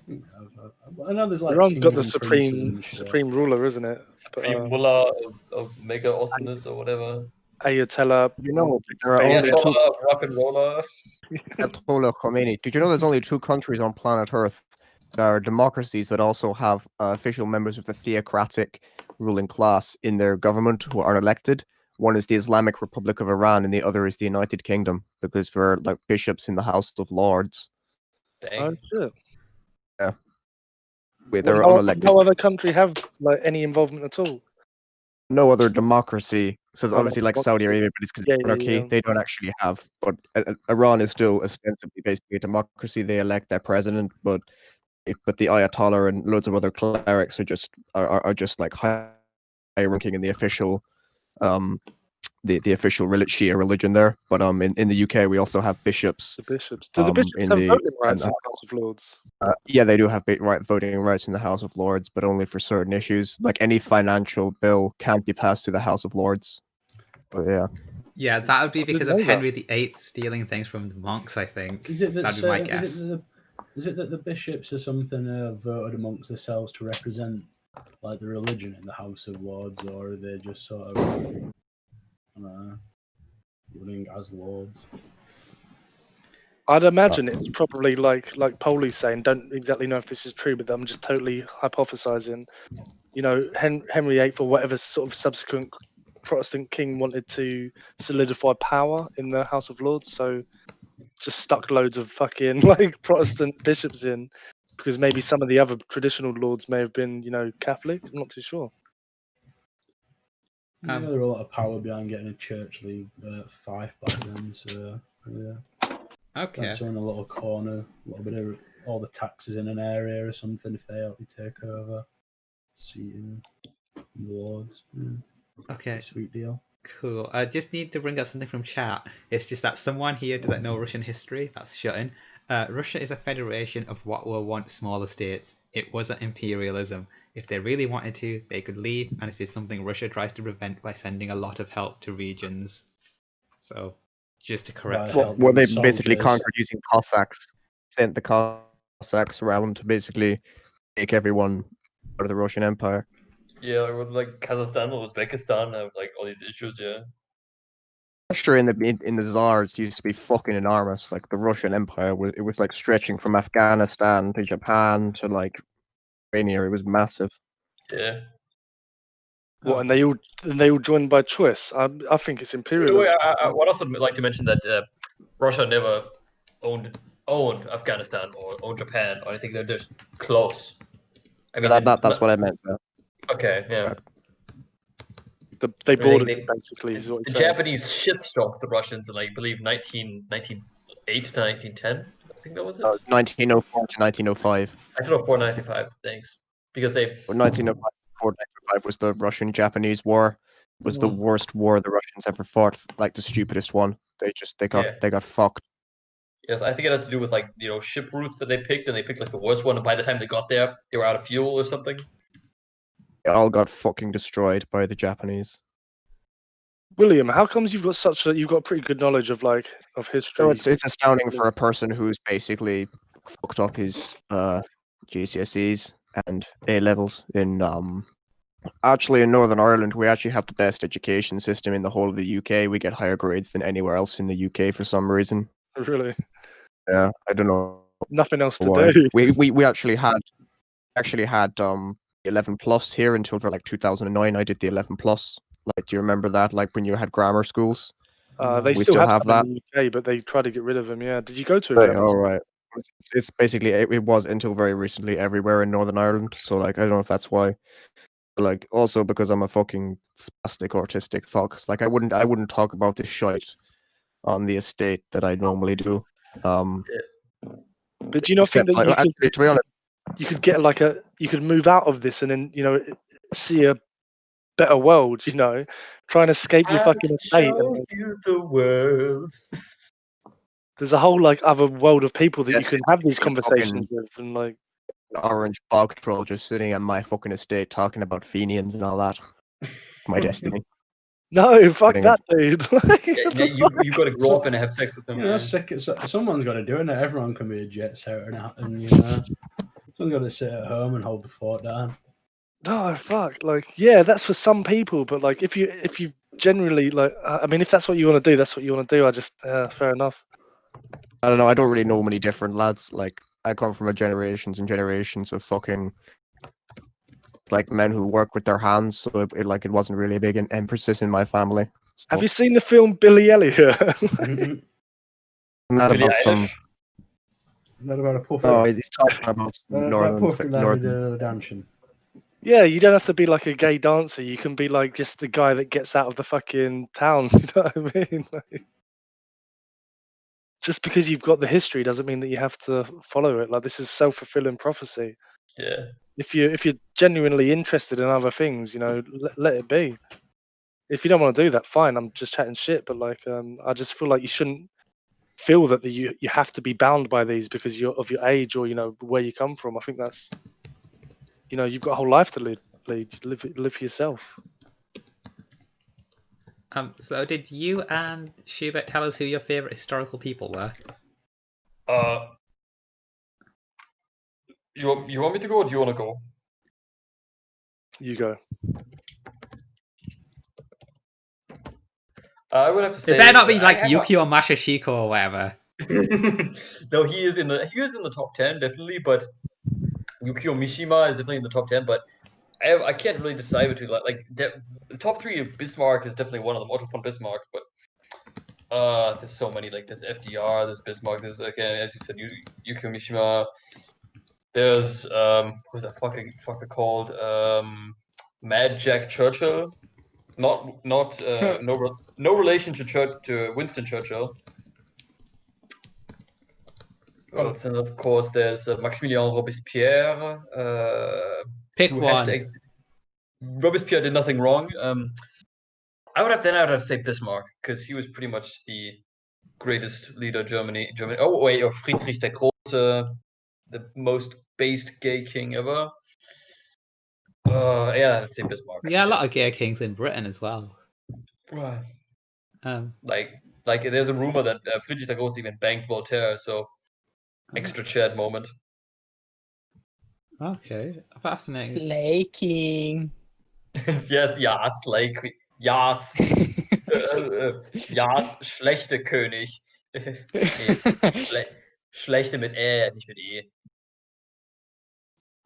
I know there's like. Iran's got the kings and princes and shit. supreme ruler, isn't it? Supreme Mullah of mega awesomeness or whatever. Ayatollah. You know, there are only two. Ayatollah of rock and roller. Ayatollah Khomeini. Did you know there's only 2 countries on planet Earth that are democracies but also have official members of the theocratic ruling class in their government who are elected? One is the Islamic Republic of Iran, and the other is the United Kingdom, because we're like bishops in the House of Lords. Dang. Oh shit! Yeah, they're Well, unelected. no other country have like any involvement at all. No other democracy. So it's Oh, obviously like Saudi Arabia, but it's because Yeah, it's monarchy. yeah. They don't actually have. But Iran is still ostensibly basically a democracy. They elect their president, but the Ayatollah and loads of other clerics are just like high ranking in the official the official Shia religion there. But in the UK we also have bishops. The bishops. Do the bishops in have the- voting rights in in the- the House of Lords? Yeah, they do have voting rights in the House of Lords, but only for certain issues. Like any financial bill can't be passed through the House of Lords. But yeah. Yeah, that would be because know of that. Henry VIII stealing things from the monks, I think. Is it that That'd be my certain- guess. Is it that the bishops or something voted amongst themselves to represent like the religion in the House of Lords, or are they just sort of I don't know, running as lords? I'd imagine it's probably like Polly's saying. Don't exactly know if this is true, but I'm just totally hypothesizing. You know, Henry VIII or whatever sort of subsequent Protestant king wanted to solidify power in the House of Lords, so just stuck loads of fucking like Protestant bishops in, because maybe some of the other traditional lords may have been, Catholic. I'm not too sure. Yeah, there were a lot of power behind getting a church league 5 back then. So yeah, Okay. that's in a little corner, a little bit of all the taxes in an area or something if they help you take over. Seating the lords. Yeah. Okay. Sweet deal. Cool. I just need to bring up something from chat. It's just that someone here doesn't know Russian history. That's shutting. Russia is a federation of what were once smaller states. It wasn't imperialism. If they really wanted to, they could leave, and it is something Russia tries to prevent by sending a lot of help to regions. So, just to correct. Help Were they them basically soldiers. conquered using Cossacks? Sent the Cossacks around to basically take everyone out of the Russian Empire. Yeah, with like Kazakhstan or Uzbekistan have like all these issues. Yeah. Sure, in the Tsars used to be fucking enormous. Like the Russian Empire was like stretching from Afghanistan to Japan to like Romania. It was massive. Yeah. What, and they all joined by choice? I think it's imperialism. I would also like to mention that Russia never owned Afghanistan or owned Japan or anything. They're just close. I mean, That's what I meant. Okay, yeah. They bordered basically. Is what the saying. Japanese shit-stomped the Russians in, like, I believe, 1908 to 1910. I think that was it. 1904 to 1905. 1904, 1905. Thanks, because they. 1905 1905 was the Russian-Japanese War. It was the worst war the Russians ever fought. Like the stupidest one. They got fucked. Yes, I think it has to do with like ship routes that they picked, and they picked like the worst one. And by the time they got there, they were out of fuel or something. They all got fucking destroyed by the Japanese. William, how comes you've got pretty good knowledge of history? So it's astounding for a person who's basically fucked up his GCSEs and A levels in actually in Northern Ireland. We actually have the best education system in the whole of the UK. We get higher grades than anywhere else in the UK for some reason. Really? Yeah, I don't know. Nothing else to why. do. We actually had 11 plus here until like 2009. I did the 11 plus. Like, do you remember that? Like when you had grammar schools. They still have that in the UK, but they tried to get rid of them. Yeah. Did you go to a grammar school? All right. It's basically it was until very recently everywhere in Northern Ireland. So like I don't know if that's why. But, like also because I'm a fucking spastic autistic fox. Like I wouldn't talk about this shite on the estate that I normally do. But do you not think that to be honest, you could get you could move out of this and then see a better world, try and escape your fucking estate. Show you the world. There's a whole other world of people that you can have these conversations with, and like orange bog troll just sitting at my fucking estate talking about Fenians and all that. My destiny. No, fuck that, dude. You got to grow up and have sex with them. Someone's got to do it. Everyone can be a jet setter, and someone's got to sit at home and hold the fort down. No, fuck. That's for some people, but if you generally if that's what you want to do, that's what you want to do. I just fair enough. I don't know. I don't really know many different lads. Like I come from generations and generations of fucking men who work with their hands, so it wasn't really a big emphasis in my family. So. Have you seen the film Billy Elliot? Not about some. Not about a puffy. Oh, he's talking about northern dancing. Yeah, you don't have to be like a gay dancer. You can be just the guy that gets out of the fucking town. You know what I mean? Just because you've got the history doesn't mean that you have to follow it. This is self-fulfilling prophecy. Yeah. If you're genuinely interested in other things, let it be. If you don't want to do that, fine. I'm just chatting shit, but I just feel like you shouldn't feel that you have to be bound by these because of your age or where you come from. I think that's you've got a whole life to live for yourself. So did you and Schubert tell us who your favorite historical people were? You want me to go or do you want to go? You go. I would have to say it better not be Yukio Masashiko or whatever. No, he is in the top 10 definitely, but Yukio Mishima is definitely in the top 10. But I can't really decide between the top 3 of Bismarck is definitely one of them. Otto von Bismarck, but There's so many, like there's FDR, there's Bismarck, there's again, as you said, Yukio Mishima. There's who's that fucker called? Mad Jack Churchill. No relation to Winston Churchill. Oh. And of course, there's Maximilien Robespierre. Pick who one. Robespierre did nothing wrong. I would have to say Bismarck, because he was pretty much the greatest leader Germany. Oh wait, or Friedrich der Große, the most based gay king ever. Yeah, I'd say Bismarck. Yeah, a lot of gay kings in Britain as well. Right. Um, Like there's a rumor that Friedrich der Große even banged Voltaire, so extra Chad moment. Okay, fascinating. Slay King. yes, Slay Queen. Yes. Schlechte König. Nee, schlechte mit nicht mit E.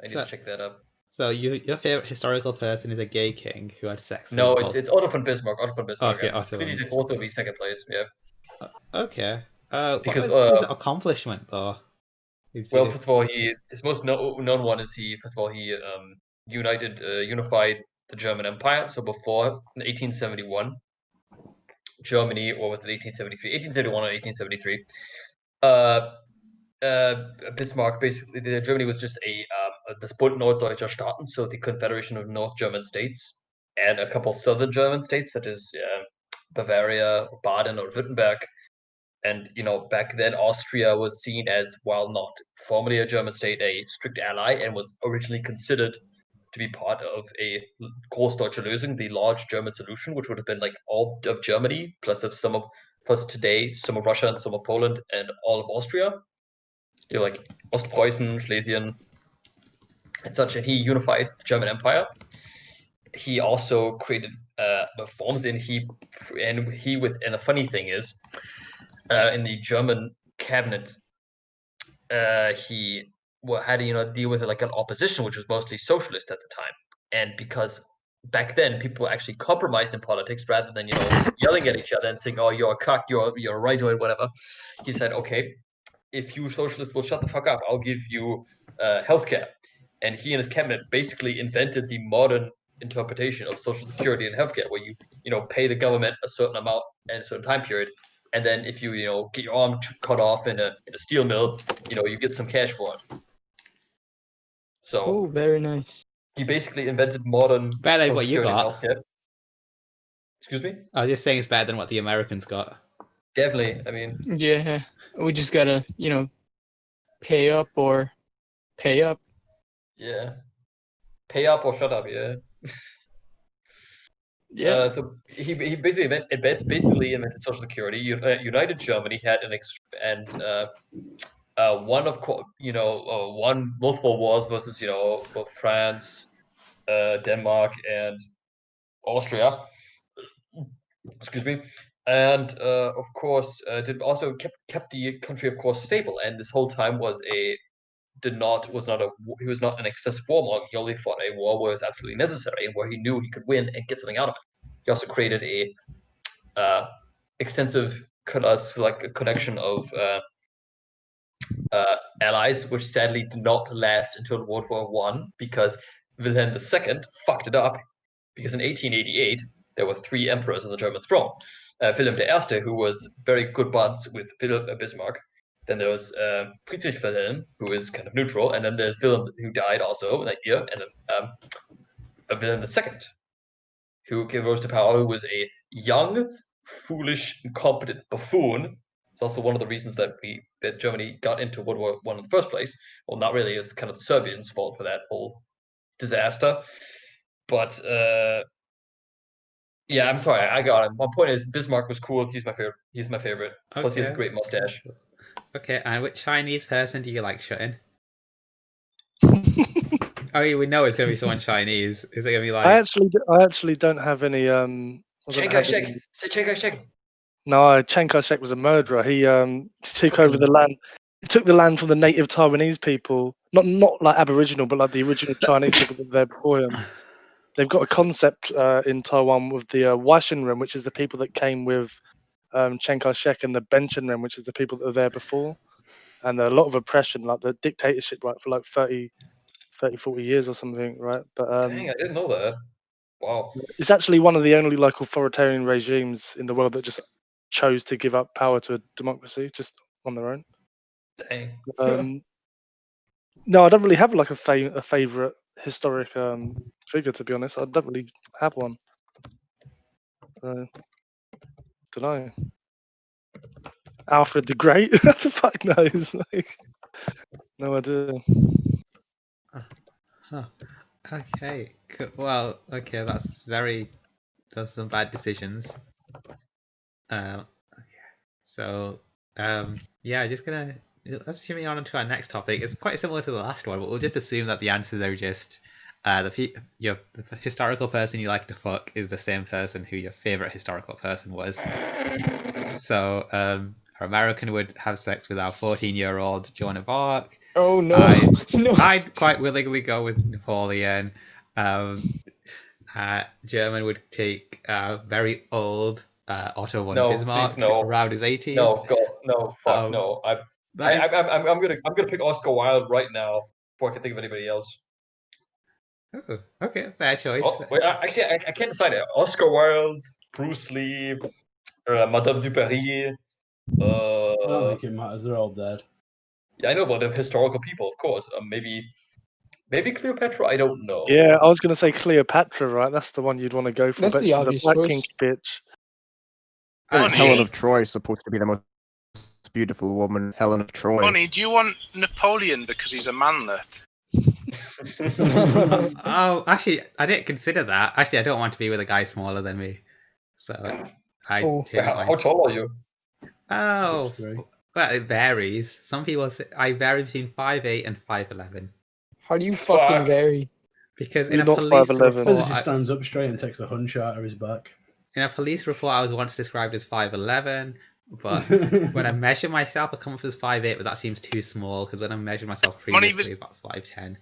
I need to check that up. So your favorite historical person is a gay king who had sex? No, it's Otto von Bismarck. Okay, Otto. Friedrich der Große will be second place. Yeah. Okay. Because what was his accomplishment though? Well, first of all, his most known one is he unified the German Empire. So before 1871, Germany, or was it 1873? 1871 or 1873. Bismarck basically, Germany was just das Bund Norddeutscher Staaten, so the Confederation of North German states, and a couple southern German states such as Bavaria, Baden, or Württemberg. And back then Austria was seen as, while not formally a German state, a strict ally, and was originally considered to be part of a Großdeutsche Lösung, the large German solution, which would have been like all of Germany plus today some of Russia and some of Poland and all of Austria. Like Ostpreußen, Schlesien, and such. And he unified the German Empire. He also created reforms, and the funny thing is, in the German cabinet, he had to deal with like an opposition which was mostly socialist at the time, and because back then people actually compromised in politics rather than yelling at each other and saying, "Oh, you're a cuck, you're a right-wing, whatever." He said, "Okay, if you socialists will shut the fuck up, I'll give you healthcare." And he and his cabinet basically invented the modern interpretation of social security and healthcare, where you pay the government a certain amount and a certain time period, and then if you get your arm cut off in a steel mill, you get some cash for it. So, oh, very nice. He basically invented modern. Better than what you got. Excuse me? I was just saying it's better than what the Americans got. Definitely. I mean. Yeah, we just gotta, pay up or pay up. Yeah. Pay up or shut up. Yeah. Yeah. So he basically invented social security. United Germany had won multiple wars versus both France, Denmark, and Austria. Excuse me. And of course, did also kept the country, of course, stable. And this whole time he was not an excessive warmonger. He only fought a war where it was absolutely necessary and where he knew he could win and get something out of it. He also created a extensive connection of allies, which sadly did not last until World War I, because Wilhelm II fucked it up. Because in 1888 there were 3 emperors on the German throne. Wilhelm I, who was very good buds with Bismarck. Then there was Friedrich Wilhelm, who is kind of neutral, and then there's Wilhelm, who died also that year, and then Wilhelm II, who rose to power, who was a young, foolish, incompetent buffoon. It's also one of the reasons that Germany got into World War I in the first place. Well, not really. It's kind of the Serbians' fault for that whole disaster. But yeah, I'm sorry, I got him. My point is, Bismarck was cool. He's my favorite. Okay. Plus, he has a great mustache. Okay, and which Chinese person do you like shutting? I mean, we know it's going to be someone Chinese. Is it going to be like? I actually don't have any. Chiang Kai-shek. Say Chiang Kai-shek. No, Chiang Kai-shek was a murderer. He took over the land. He took the land from the native Taiwanese people, not like Aboriginal, but like the original Chinese people that were there before him. They've got a concept in Taiwan with the Waishin Rim, which is the people that came with Chiang Kai-shek and the Benchen, which is the people that were there before, and a lot of oppression, like the dictatorship, right, for like 30, 40 years or something, right? But Dang, I didn't know that. Wow. it's actually one of the only like authoritarian regimes in the world that just chose to give up power to a democracy just on their own. Dang. No, I don't really have like a favorite historic figure, to be honest. I don't really have one. Don't know. Alfred the Great? What the fuck knows? Like, no idea. Huh. Okay. Well, okay, those are some bad decisions. Okay. So, yeah, let's move on to our next topic. It's quite similar to the last one, but we'll just assume that the answers are just the historical person you like to fuck is the same person who your favorite historical person was. So, our American would have sex with our 14-year-old Joan of Arc. Oh no! I'd quite willingly go with Napoleon. German would take very old Otto von Bismarck around his 80s. No, God, no, fuck no. I'm gonna pick Oscar Wilde right now before I can think of anybody else. Oh, okay, fair choice. Wait, actually, I can't decide it. Oscar Wilde, Bruce Lee, Madame du Barry. I don't think it matters. They're all dead. Yeah, I know about the historical people, of course. Maybe Cleopatra. I don't know. Yeah, I was gonna say Cleopatra, right? That's the one you'd want to go for. That's But the she's obvious a black choice. pink bitch. Helen of Troy is supposed to be the most beautiful woman. Helen of Troy. Bonnie, do you want Napoleon because he's a manlet? Oh, actually, I didn't consider that. Actually, I don't want to be with a guy smaller than me. So, How tall are you? Oh, well, it varies. Some people say I vary between 5'8" and 5'11". How do you fucking vary? Because You're in a not police 5'11". report, He just stands up straight and takes the hunch out of his back. in a police report, I was once described as 5'11", but when I measure myself, I come up as 5'8", but that seems too small because when I measured myself previously, about 5'10".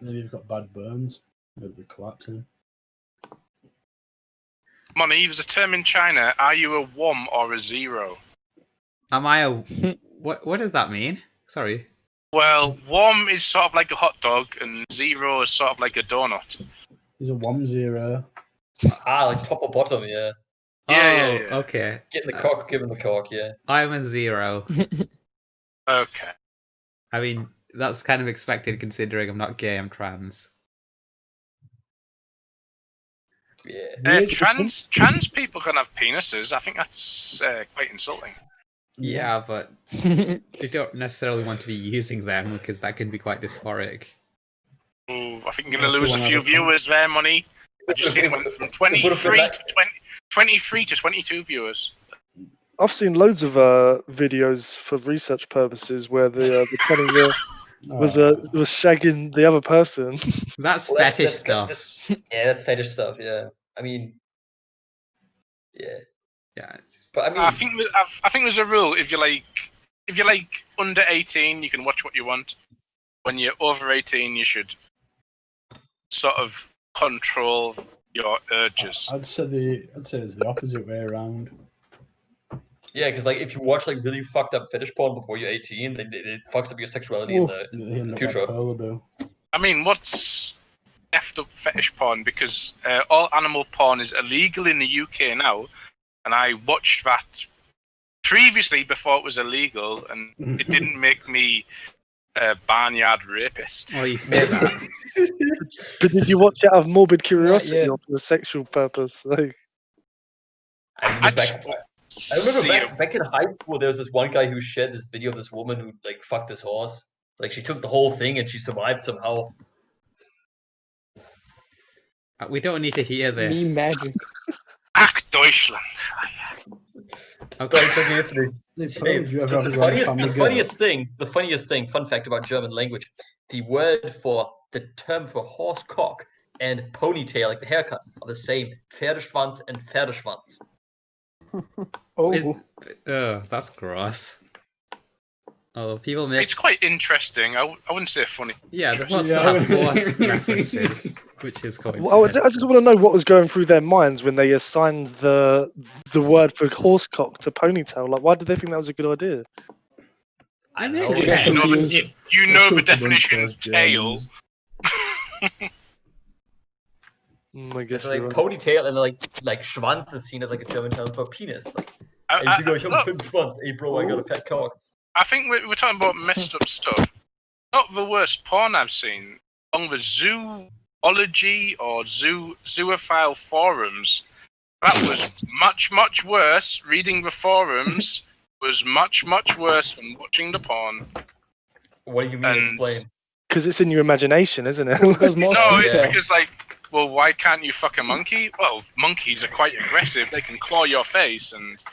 Maybe you've got bad burns. Maybe you're collapsing. Money, there's a term in China. Are you a WOM or a zero? Am I a... What does that mean? Sorry. Well, WOM is sort of like a hot dog, and zero is sort of like a donut. He's a 1-0. Like top or bottom, yeah. Yeah. Okay. Getting the cock, giving the cock, yeah. I'm a 0. Okay. I mean, that's kind of expected considering I'm not gay, I'm trans. Yeah. Trans people can have penises. I think that's quite insulting. Yeah, but you don't necessarily want to be using them because that can be quite dysphoric. Ooh, I think you're going to lose a few viewers there, Money. I just seen it went from 23 to 22 viewers. I've seen loads of videos for research purposes where the 20-year was shagging the other person. That's fetish stuff. Yeah, that's fetish stuff. Yeah, I mean, yeah. But I mean, I think there's a rule. If you're like under 18, you can watch what you want. When you're over 18, you should sort of control your urges. I'd say it's the opposite way around. Yeah, because like if you watch like really fucked up fetish porn before you're 18, it fucks up your sexuality in the future. I mean, what's effed up fetish porn? Because all animal porn is illegal in the UK now, and I watched that previously before it was illegal, and it didn't make me a barnyard rapist. Well, you say that. But did you watch it out of morbid curiosity or for a sexual purpose? Like, I remember back in high school, there was this one guy who shared this video of this woman who like fucked his horse. Like she took the whole thing and she survived somehow. We don't need to hear this. Me magic. Ach, Deutschland. Okay. The funniest thing, fun fact about German language, the term for horse cock and ponytail, like the haircut, are the same. Pferdeschwanz and Pferdeschwanz. That's gross. Oh, people make... It's quite interesting. I wouldn't say funny. Yeah, there's lots of horse references. which is Well, I coincidental. just want to know what was going through their minds when they assigned the word for horsecock to ponytail. Like, why did they think that was a good idea? I You mean, know, yeah. you know the definition of tail. I guess It's like you're right. ponytail and like Schwanz is seen as like a German term for penis. Like, hey, I, Digga, ich hab einen fetten Schwanz. Hey, bro, I got a fat cock. I think we're talking about messed up stuff. Not the worst porn I've seen. On the zoology or zoophile forums, that was much, much worse. Reading the forums was much, much worse than watching the porn. What do you mean? Explain. Because it's in your imagination, isn't it? Because most No, it's Yeah. because like, well, why can't you fuck a monkey? Well, monkeys are quite aggressive. They can claw your face, and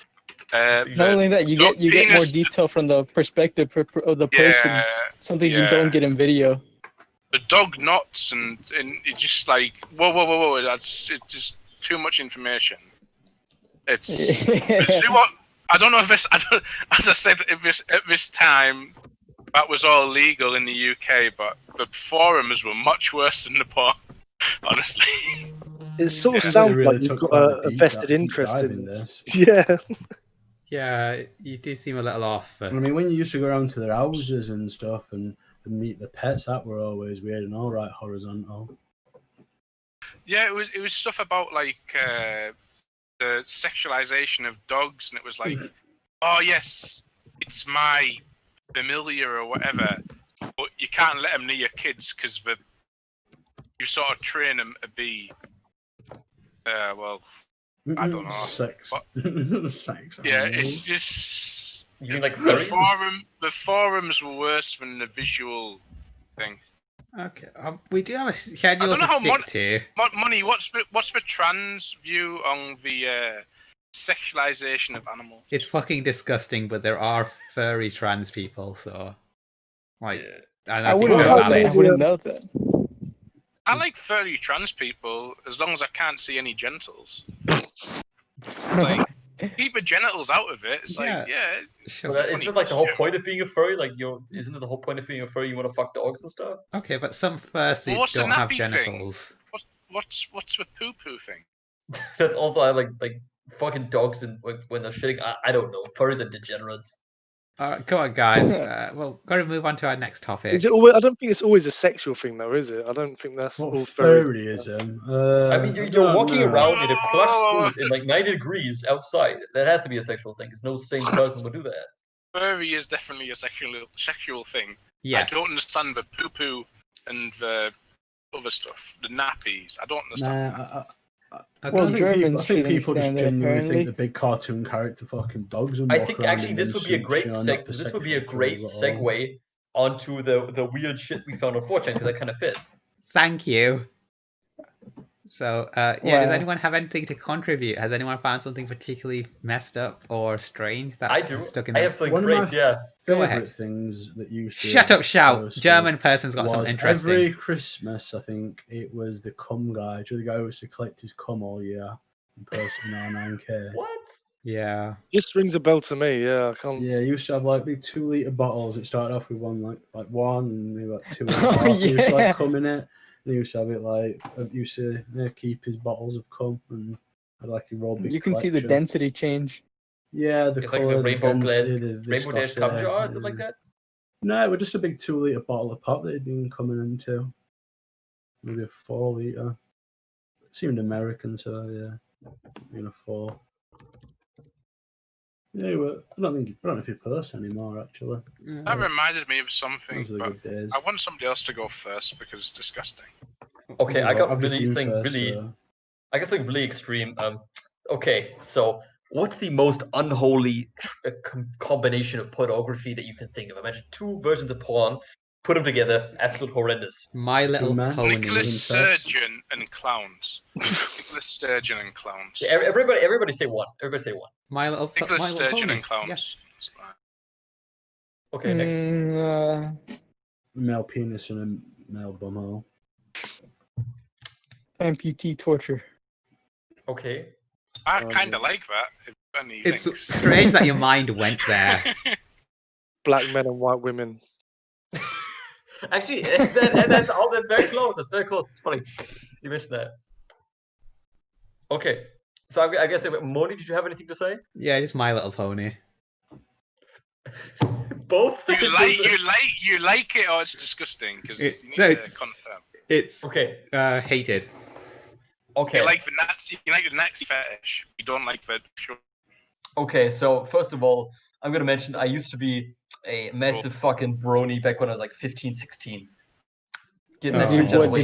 not only that, you get more penis- detail from the perspective of the person. Yeah, Something you yeah. don't get in video. The dog knots, and it's just like whoa. It's just too much information. It's what I don't know if this. As I said, at this time, that was all legal in the UK, but the forums were much worse than the porn. Honestly, It sort of Yeah. sounds Really like you've took got quite a deep vested dive interest in in this. this. Yeah. Yeah, you do seem a little off. I mean, when you used to go around to their houses and stuff and meet the pets, that were always weird and all right horizontal. yeah, it was stuff about like the sexualization of dogs, and it was like, oh yes, it's my familiar or whatever, but you can't let them near your kids because you sort of train them to be, well, I don't know. Sex. But- Sex. Yeah, animals. it's just You mean like the furries? the forums were worse than the visual thing. Okay, we do have a I schedule don't know to how stick to. Money, what's the trans view on the sexualization of animals? It's fucking disgusting, but there are furry trans people, so like, and I, I think wouldn't they're doubt that. valid. I wouldn't doubt that. I like furry trans people as long as I can't see any genitals. It's like keep the genitals out of it. It's like Sure. But it's a isn't funny it like the whole costume. point of being a furry? Like isn't it the whole point of being a furry? You want to fuck dogs and stuff. Okay, but some fursuits what's the don't have nappy thing? genitals. What's the poo poo thing? That's also I like fucking dogs and when they're shitting. I don't know. Furries are degenerates. Come on, guys. Well, got to move on to our next topic. Is it always, I don't think it's always a sexual thing, though, is it? I don't think that's What all furries. furryism? I mean, you're walking around in a plush suit in like 90 degrees outside. That has to be a sexual thing, because no sane person would do that. Furry is definitely a sexual thing. Yes. I don't understand the poo poo and the other stuff, the nappies. I don't understand. Well, Germans I think should people just understand that, genuinely apparently. think the big cartoon character fucking dogs and I walk think around actually in this them would be a suits, great you know, not for this would be a sexual great thrills at all. segue onto the weird shit we found on 4chan, because that kind of fits. Thank you. So, does Wow. anyone have anything to contribute? Has anyone found something particularly messed up or strange that I do. has stuck in I their... have something One of great, my yeah. Go Favourite ahead. things that used to Shut up, shout. post German person's got was something interesting. every Christmas, I think it was the cum guy. The guy who used to collect his cum all year in person in R9K. What? Yeah. This rings a bell to me. Yeah, I can't. Yeah, he used to have like big 2 litre bottles. It started off with one like one, and maybe like two and a Oh, half. He used to yeah. like cum in it. And he used to have it like he used to keep his bottles of cum and had like a real big You can see the collection. density change. Yeah, the It's like colour, the rainbow glaze, density, the rainbow dash cum viscosity, jar, is it like that? No, it was just a big 2 litre bottle of pop that he'd been coming into. Maybe a 4 litre. It seemed American, so yeah. Being a 4. Yeah, well, I don't know if he posts anymore actually. That reminded me of something, Those were the but good days. I want somebody else to go first because it's disgusting. Okay, I I've got just really been something first, really so- I guess like really extreme. Okay, so what's the most unholy combination of pornography that you can think of? Imagine two versions of porn, put them together, absolute horrendous. My Little Pony. Nicholas Sturgeon and clowns. Nicholas Sturgeon and clowns. Yeah, everybody say one. Everybody say one. My Little Nicholas Sturgeon Pony. and clowns. Yes. Okay, next. Male penis and a male bumhole. Amputee torture. Okay. I kind of like that. If any It's links. strange that your mind went there. Black men and white women. Actually, that's very close. That's very close. It's funny. You mentioned that. Okay, so I guess Moni, did you have anything to say? Yeah, just My Little Pony. Both. You like it, or it's disgusting? Because you need to confirm. It's okay. Hated. Okay. You like the Nazi fetish. You don't like the. Okay, so first of all, I'm gonna mention I used to be a massive fucking brony back when I was like 15, 16. Did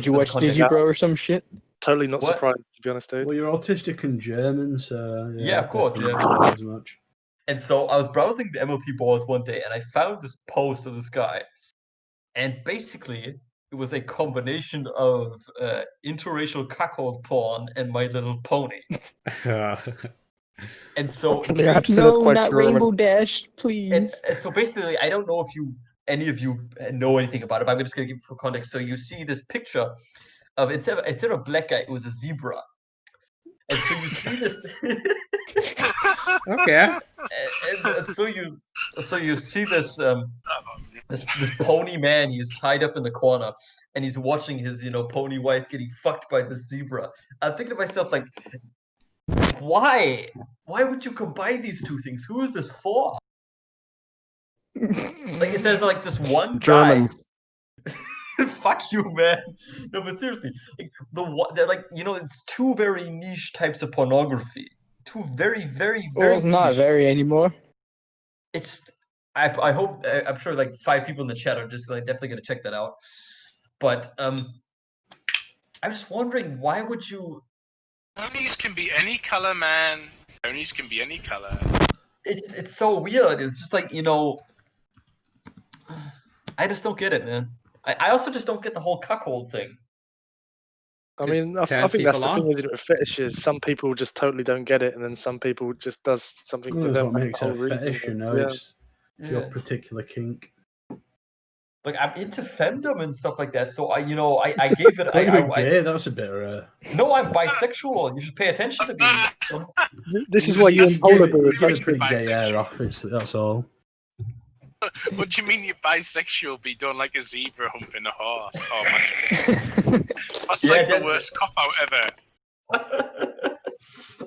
you watch Digibro or some shit? Totally not surprised, to be honest, dude. Well, you're autistic and German, so yeah of course, yeah. As much. And so I was browsing the MLP boards one day, and I found this post of this guy, and basically it was a combination of interracial cuckold porn and My Little Pony. And so not Rainbow Dash, please. And so basically, I don't know if any of you know anything about it, but I'm just gonna give it for context. So you see this picture of instead of a black guy, it was a zebra. And so you see this. Okay. And so you see this this pony man. He's tied up in the corner, and he's watching his pony wife getting fucked by this zebra. I'm thinking to myself, like, why would you combine these two things? Who is this for? Like, it says like this one Germans. guy. Fuck you, man. No, but seriously, like they're like, it's two very niche types of pornography. Two very, very, very. Well, it's not very anymore. It's. I hope. I'm sure like 5 people in the chat are just like definitely gonna check that out. But I'm just wondering, why would you? Ponies can be any color, man. Ponies can be any color. It's so weird. It's just like I just don't get it, man. I also just don't get the whole cuckold thing. I mean, I think that's the thing, isn't it, with fetishes. Some people just totally don't get it, and then some people just does something to them. That's what makes it a fetish, it's your particular kink. Like, I'm into femdom and stuff like that, so I gave it. Gay, that's a bit rare. No, I'm bisexual. You should pay attention to me. This is why you and Paula get a pretty gay air off. That's all. What do you mean you're bisexual, but you don't like a zebra humping a horse? Oh my! That's like the worst cop out ever.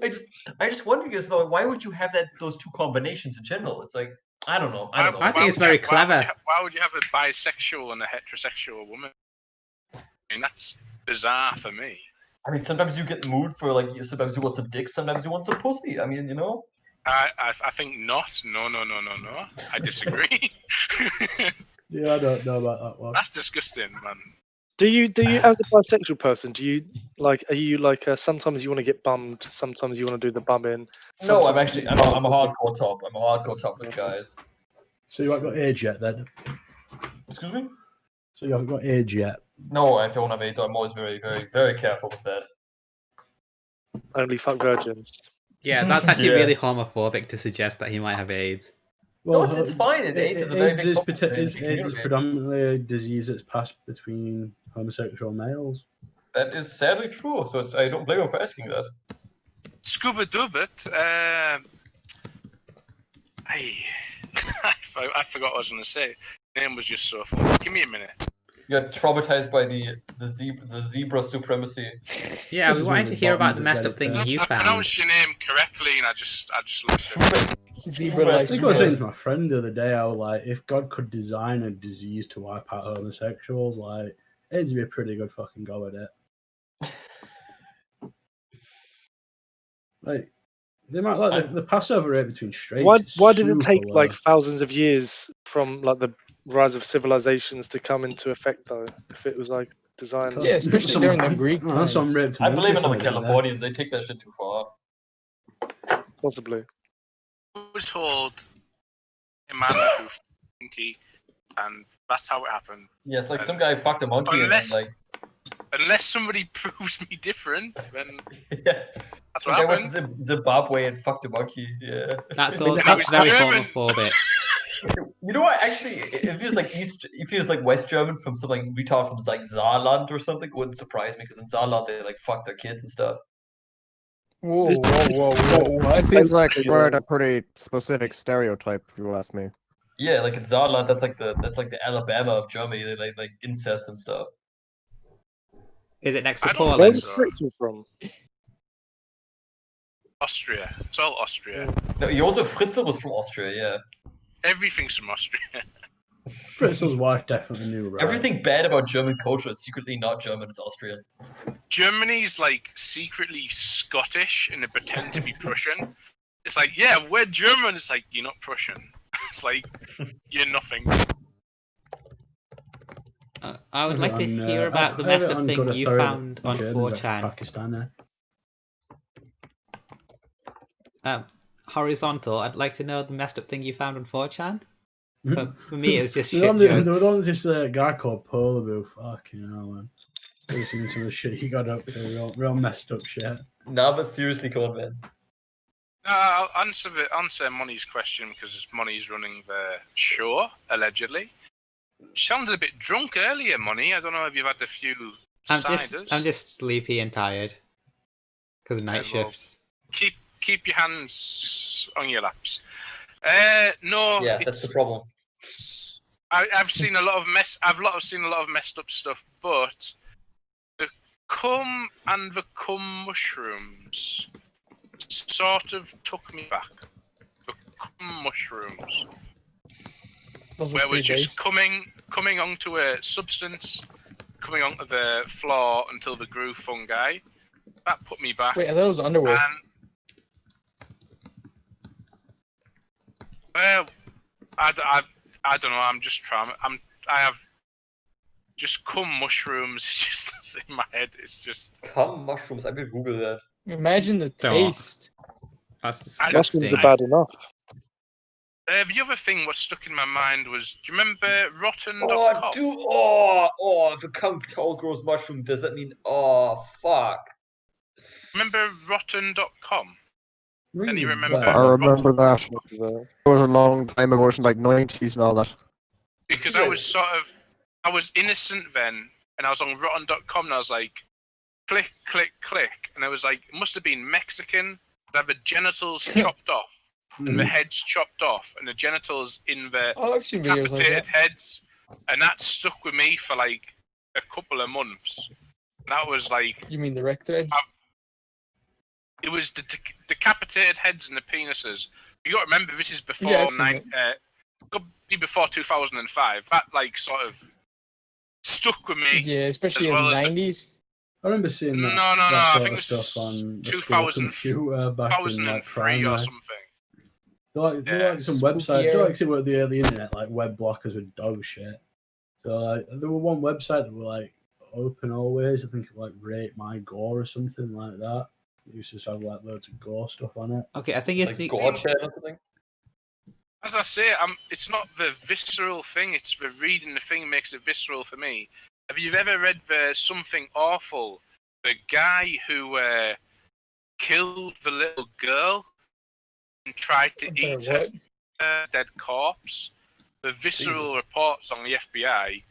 I just wonder, because why would you have those two combinations in general? It's like, I don't know. I think it's very clever. Why would you have a bisexual and a heterosexual woman? I mean, that's bizarre for me. I mean, sometimes you get the mood for sometimes you want some dick, sometimes you want some pussy. I mean, I think not. No. I disagree. Yeah, I don't know about that one. That's disgusting, man. Do you as a bisexual person, are you like sometimes you want to get bummed, sometimes you want to do the bumming? No, I'm a hardcore top. I'm a hardcore top with guys. So you haven't got age yet, then? Excuse me? So you haven't got age yet? No, I don't have age. I'm always very, very, very careful with that. Only fuck virgins. Yeah, that's actually really homophobic to suggest that he might have AIDS. Well, no, it's fine. AIDS is predominantly a disease that's passed between homosexual males. That is sadly true. So I don't blame him for asking that. Scuba Dubbit. I forgot what I was going to say. His name was just so funny. Give me a minute. You got traumatized by the zebra supremacy. Yeah, we wanted to hear about the messed up thing you found. I pronounced your name correctly, and I just lost it. I think I was saying to my friend the other day, I was like, if God could design a disease to wipe out homosexuals, like, AIDS would be a pretty good fucking go at it. Like, they might like the Passover rate between straights. Why did it take like thousands of years from like the rise of civilizations to come into effect, though? If it was like designed, yeah, especially during the Greek times. I blame it on the Californians. They take that shit too far. Possibly. I was told a man who funky, and that's how it happened. Yes, like some guy fucked a monkey. Unless somebody proves me different, then yeah. That's what happened. Went to Zimbabwe and fucked a monkey. Yeah. That's all. That's very homophobic. You know what? Actually, it feels like It feels like West German from something retard from like Saarland or something. It wouldn't surprise me because in Saarland they like fuck their kids and stuff. Whoa! What? Seems like quite a pretty specific stereotype, if you ask me. Yeah, like in Saarland, that's like the Alabama of Germany. They like incest and stuff. Is it next to I don't Poland? think so. Fritzel from? Austria. It's all Austria. No, Josef Fritzl was from Austria, yeah. Everything's from Austria. Fritzel's wife definitely knew, right? Everything bad about German culture is secretly not German, it's Austrian. Germany's like secretly Scottish and they pretend to be Prussian. It's like, yeah, we're German. It's like, you're not Prussian. It's like, you're nothing. I would like to hear about the messed up thing you found on 4chan. Pakistan, Horizontal, I'd like to know the messed up thing you found on 4chan. For me, it was just shit There jokes. was this guy called Polar Boo. Fucking hell, man. Listening to some of the shit he got up to, real messed up shit. Nah, but seriously, come on, man. I'll answer Moni's question because Moni's running the show, allegedly. You sounded a bit drunk earlier, Moni. I don't know if you've had a few ciders. I'm just sleepy and tired because of night shifts. Keep your hands on your laps. No. Yeah, that's the problem. I've seen a lot of seen a lot of messed up stuff, but the cum and the cum mushrooms sort of took me back. The cum mushrooms, where we're just coming onto a substance, coming onto the floor until the grew fungi. That put me back. Wait, I thought it was underwear. Well, I don't know. I'm just trying. I have just cum mushrooms. It's just in my head. It's just cum mushrooms. I will Google that. Imagine the taste. That's disgusting. Mushrooms are bad enough. The other thing what stuck in my mind was, do you remember rotten.com? The cum towel grows mushroom. Does that mean? Oh, fuck. Remember rotten.com? Can you remember? I remember that. It was a long time ago. It was in like 90s and all that. Because I was innocent then, and I was on rotten.com, and I was like, click, click, click, and I was like, it must have been Mexican. They have the genitals chopped off, and the heads chopped off, and the genitals in the decapitated heads, and that stuck with me for like a couple of months. And that was like. You mean the rec threads? It was the decapitated heads and the penises. You got to remember, this is before before 2005. That like sort of stuck with me. Yeah, especially in the 90s. I remember seeing that. No. That I think this stuff was on 2003 or something. Like some website. The internet, like web blockers with dog shit. So there were one website that were like open always. I think like Rate My Gore or something like that. It used to have like loads of gore stuff on it. Okay, I think you like gore chat or something. As I say, it's not the visceral thing. It's the reading the thing makes it visceral for me. Have you ever read the Something Awful? The guy who killed the little girl and tried to eat her dead corpse. The visceral reports on the FBI.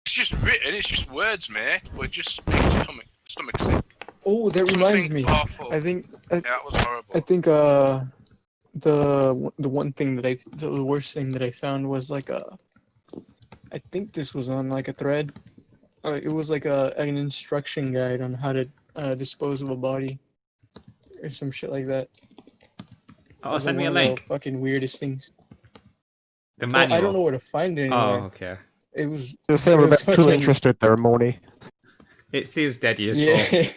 It's just written. It's just words, mate. But it just makes your stomach sick. Oh, that reminds me. Awful. I think that was horrible. I think the one thing that the worst thing that I found was like I think this was on like a thread. It was like an instruction guide on how to dispose of a body or some shit like that. Oh, send me a link. Fucking weirdest things. The manual. Well, I don't know where to find it anywhere. Oh, okay. It was. They were too interested there, Moni. It seems dead useful. Yeah.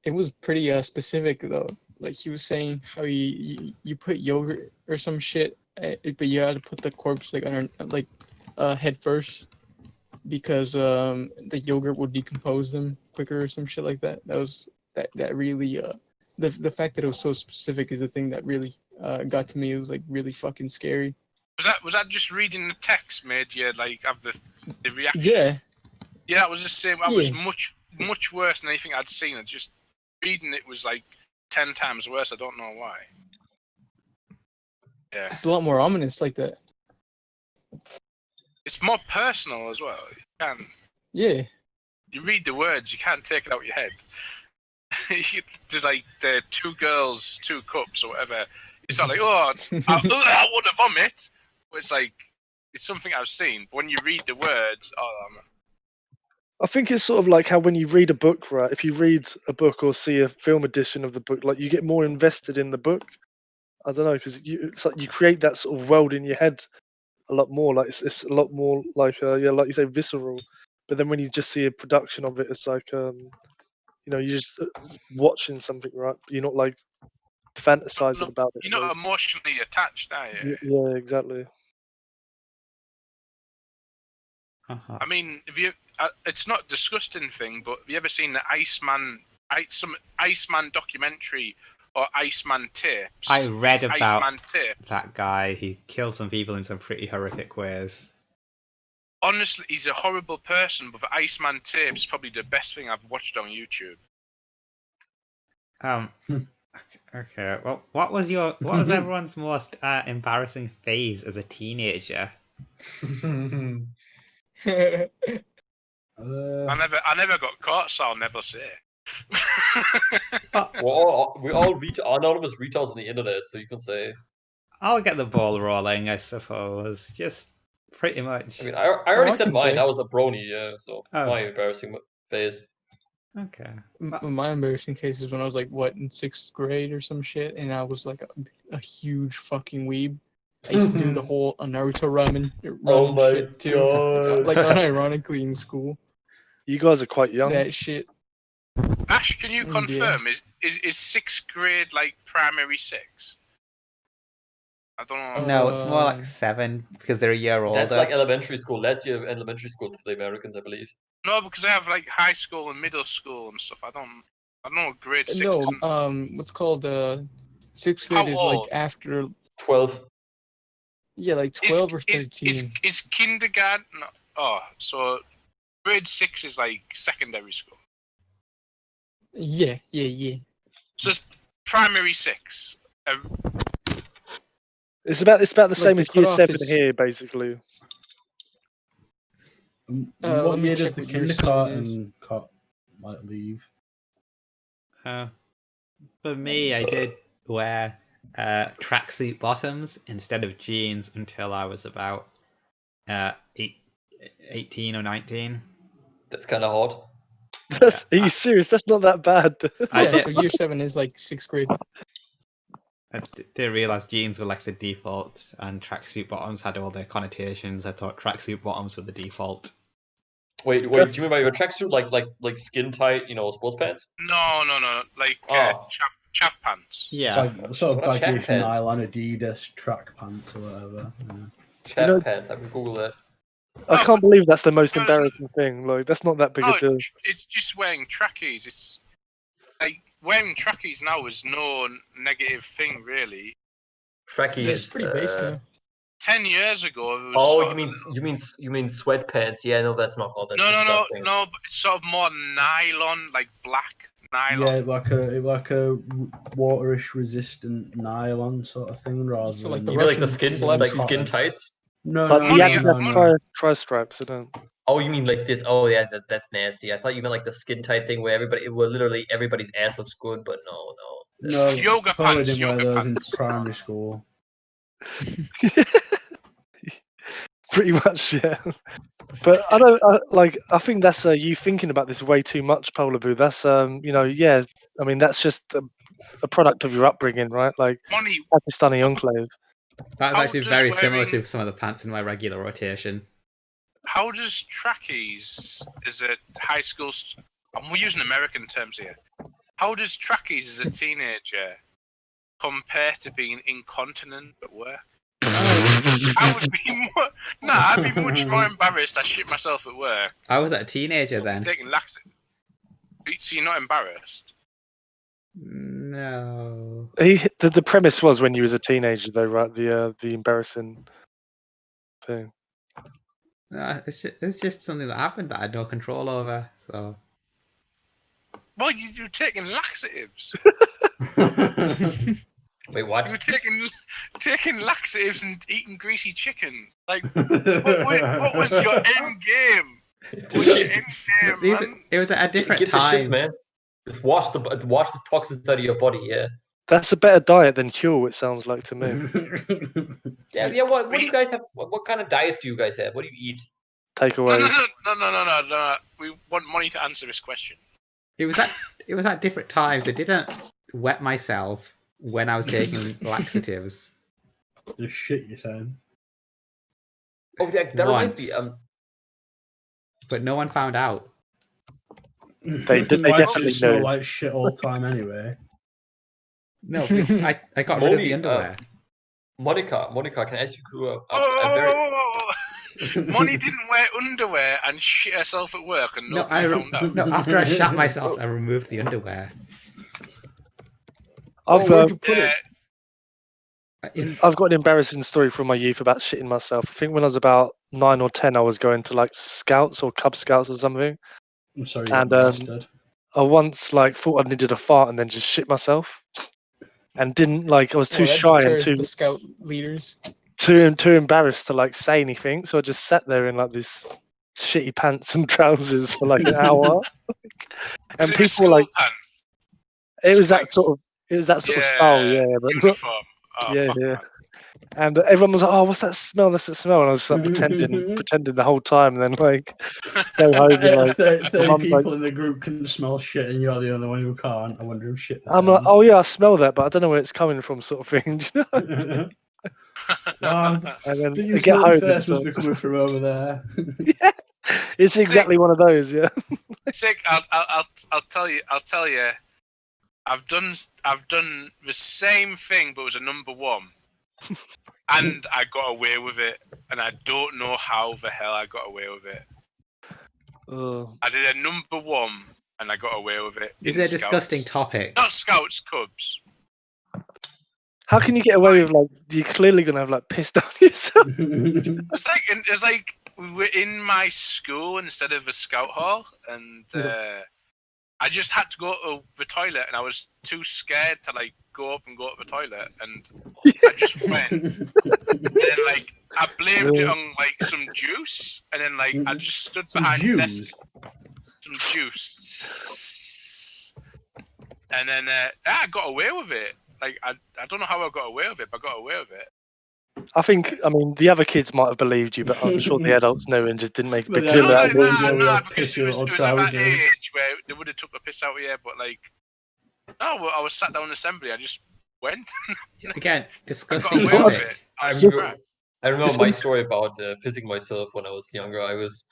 It was pretty specific though. Like he was saying how you put yogurt or some shit, but you had to put the corpse like under head first because the yogurt would decompose them quicker or some shit like that. That really the fact that it was so specific is the thing that really got to me. It was like really fucking scary. Was that just reading the text made you like have the reaction? Yeah. Yeah, that was the same. That was much worse than anything I'd seen. Just reading it was like 10 times worse. I don't know why. Yeah. It's a lot more ominous like that. It's more personal as well. You can't. Yeah. You read the words, you can't take it out of your head. You do like the 2 girls, 2 cups or whatever. It's not like, I want to vomit. But it's like, it's something I've seen. But when you read the words, I think it's sort of like how when you read a book, right? If you read a book or see a film edition of the book, like you get more invested in the book. I don't know, because it's like you create that sort of world in your head a lot more. Like it's a lot more like yeah, like you say, visceral. But then when you just see a production of it, it's like you know, you're just watching something, right? You're not like fantasizing about it. You're not emotionally attached, are you? Yeah, exactly. Uh-huh. I mean, have you? It's not a disgusting thing, but have you ever seen the some Iceman documentary or Iceman tapes? I read These about Iceman tapes. that guy. He killed some people in some pretty horrific ways. Honestly, he's a horrible person, but the Iceman tapes is probably the best thing I've watched on YouTube. Okay. Well, what was everyone's most embarrassing phase as a teenager? I never got caught, so I'll never say. Well, we all anonymous retards on the internet, so you can say. I'll get the ball rolling, I suppose. Just pretty much. I mean, I already said can mine. say. That was a brony, yeah. So it's Oh. my embarrassing phase. Okay. My embarrassing case is when I was like, what, in 6th grade or some shit, and I was like a huge fucking weeb. I used to do the whole Naruto ramen Oh my shit too, God. like unironically in school. You guys are quite young. That shit. Ash, can you Yeah. confirm is 6th grade like primary 6? I don't know. No, it's more like 7 because they're a year older. That's like elementary school. Last year, elementary school for the Americans, I believe. No, because I have like high school and middle school and stuff. I don't know grade 6. No, what's called 6th grade How is old? like after 12. Yeah, like 12 or 13. Is kindergarten? No, oh, so grade 6 is like secondary school. Yeah. So it's primary 6. It's about the same the as year cutoff 7 is- here, basically. let What me year does check the what year 7 is. kindergarten cop like leave? For me, I did wear tracksuit bottoms instead of jeans until I was about 18 or 19. That's kind of hard. Are you serious? That's not that bad. Yeah, so year 7 is like 6th grade. I didn't realize jeans were like the default and tracksuit bottoms had all their connotations. I thought tracksuit bottoms were the default. Wait, do you mean by your tracksuit like skin tight, sports pants? No, like chaff pants. Yeah. Like sort of What are chaff baggy pants? nylon Adidas track pants or whatever. Yeah. Chaff pants. I can Google that. I can't believe that's the most embarrassing thing. Like, that's not that big No, a deal. it's just wearing trackies. It's like wearing trackies now is no negative thing, really. Trackies. It's pretty basic. Yeah. 10 years ago, it was. Oh, sort you mean sweatpants? Yeah, no, that's not hard. That's disgusting. no. But it's sort of more nylon, like black nylon. Yeah, like a waterish resistant nylon sort of thing, rather So, like, than You mean like the skin tights? No, Tri stripes. I don't. Oh, you mean like this? Oh, yeah, that's nasty. I thought you meant like the skin tight thing where everybody's ass looks good, but no. No, Yoga probably pants, didn't wear yoga those pants. in primary school. Pretty much, yeah. But I think that's you thinking about this way too much, Polar Boo. That's yeah. I mean, that's just a product of your upbringing, right? Like Pakistani enclave. That's actually very similar to some of the pants in my regular rotation. How does trackies as a high school? We're using American terms here. How does trackies as a teenager compare to being incontinent at work? I'd be much more embarrassed. I shit myself at work. I was a teenager then. Taking laxative. So you're not embarrassed? No. The premise was when you was a teenager, though, right? The embarrassing thing. No, it's just something that happened that I had no control over. So. Well, you were taking laxatives. Wait, what? You were taking laxatives and eating greasy chicken. Like, what was your end game? It was at a different Get time. the shits, man. Just wash the toxins out of your body. Yeah. That's a better diet than Cure. It sounds like to me. Yeah. What do you guys have? What kind of diets do you guys have? What do you eat? takeaways. No. We want Money to answer this question. It was at different times. I didn't wet myself when I was taking laxatives. The shit you're saying. Oh yeah, that reminds me. But no one found out. They Why definitely did it smell knew. like shit all the time anyway? No, I got rid of the underwear. Monica, can I ask you Money didn't wear underwear and shit herself at work, and nobody found out. No, after I shat myself, I removed the underwear. I've I've got an embarrassing story from my youth about shitting myself. I think when I was about 9 or 10, I was going to like Scouts or Cub Scouts or something. I'm sorry, and I once thought I needed a fart and then just shit myself, and didn't I was too shy and the scout leaders. too embarrassed to say anything. So I just sat there in this shitty pants and trousers for an hour. And people were pants? It was that sort of style, yeah. But uniform. Yeah. And everyone was like, "Oh, what's that smell? That's that smell." And I was just pretending the whole time. And then go home and 30 people in the group can smell shit, and you're the only one who can't. I wonder who shit. I'm like, "Oh yeah, I smell that, but I don't know where it's coming from," sort of thing. Do you know? And then you get home. First was coming from over there. Yeah, it's exactly one of those. Yeah. Sick. I'll tell you. I've done the same thing, but it was a number one. And I got away with it, and I don't know how the hell I got away with it. I did a number one, and I got away with it. Is it a disgusting topic? Not Scouts, Cubs. How can you get away with you're clearly gonna have pissed on yourself? It's like we were in my school instead of a scout hall, and I just had to go to the toilet, and I was too scared to go up and go to the toilet, and I just went. And then I blamed it on some juice, and then I just stood behind the desk. Some juice. And then I got away with it. I don't know how I got away with it, but I got away with it. I mean, the other kids might have believed you, but I'm sure the adults knew and just didn't make a big deal No, out of it. because it was at that age where they would have took the piss out of you, but I was sat down in assembly, I just went. Again, disgusting I got away with it. I remember my story about pissing myself when I was younger. I was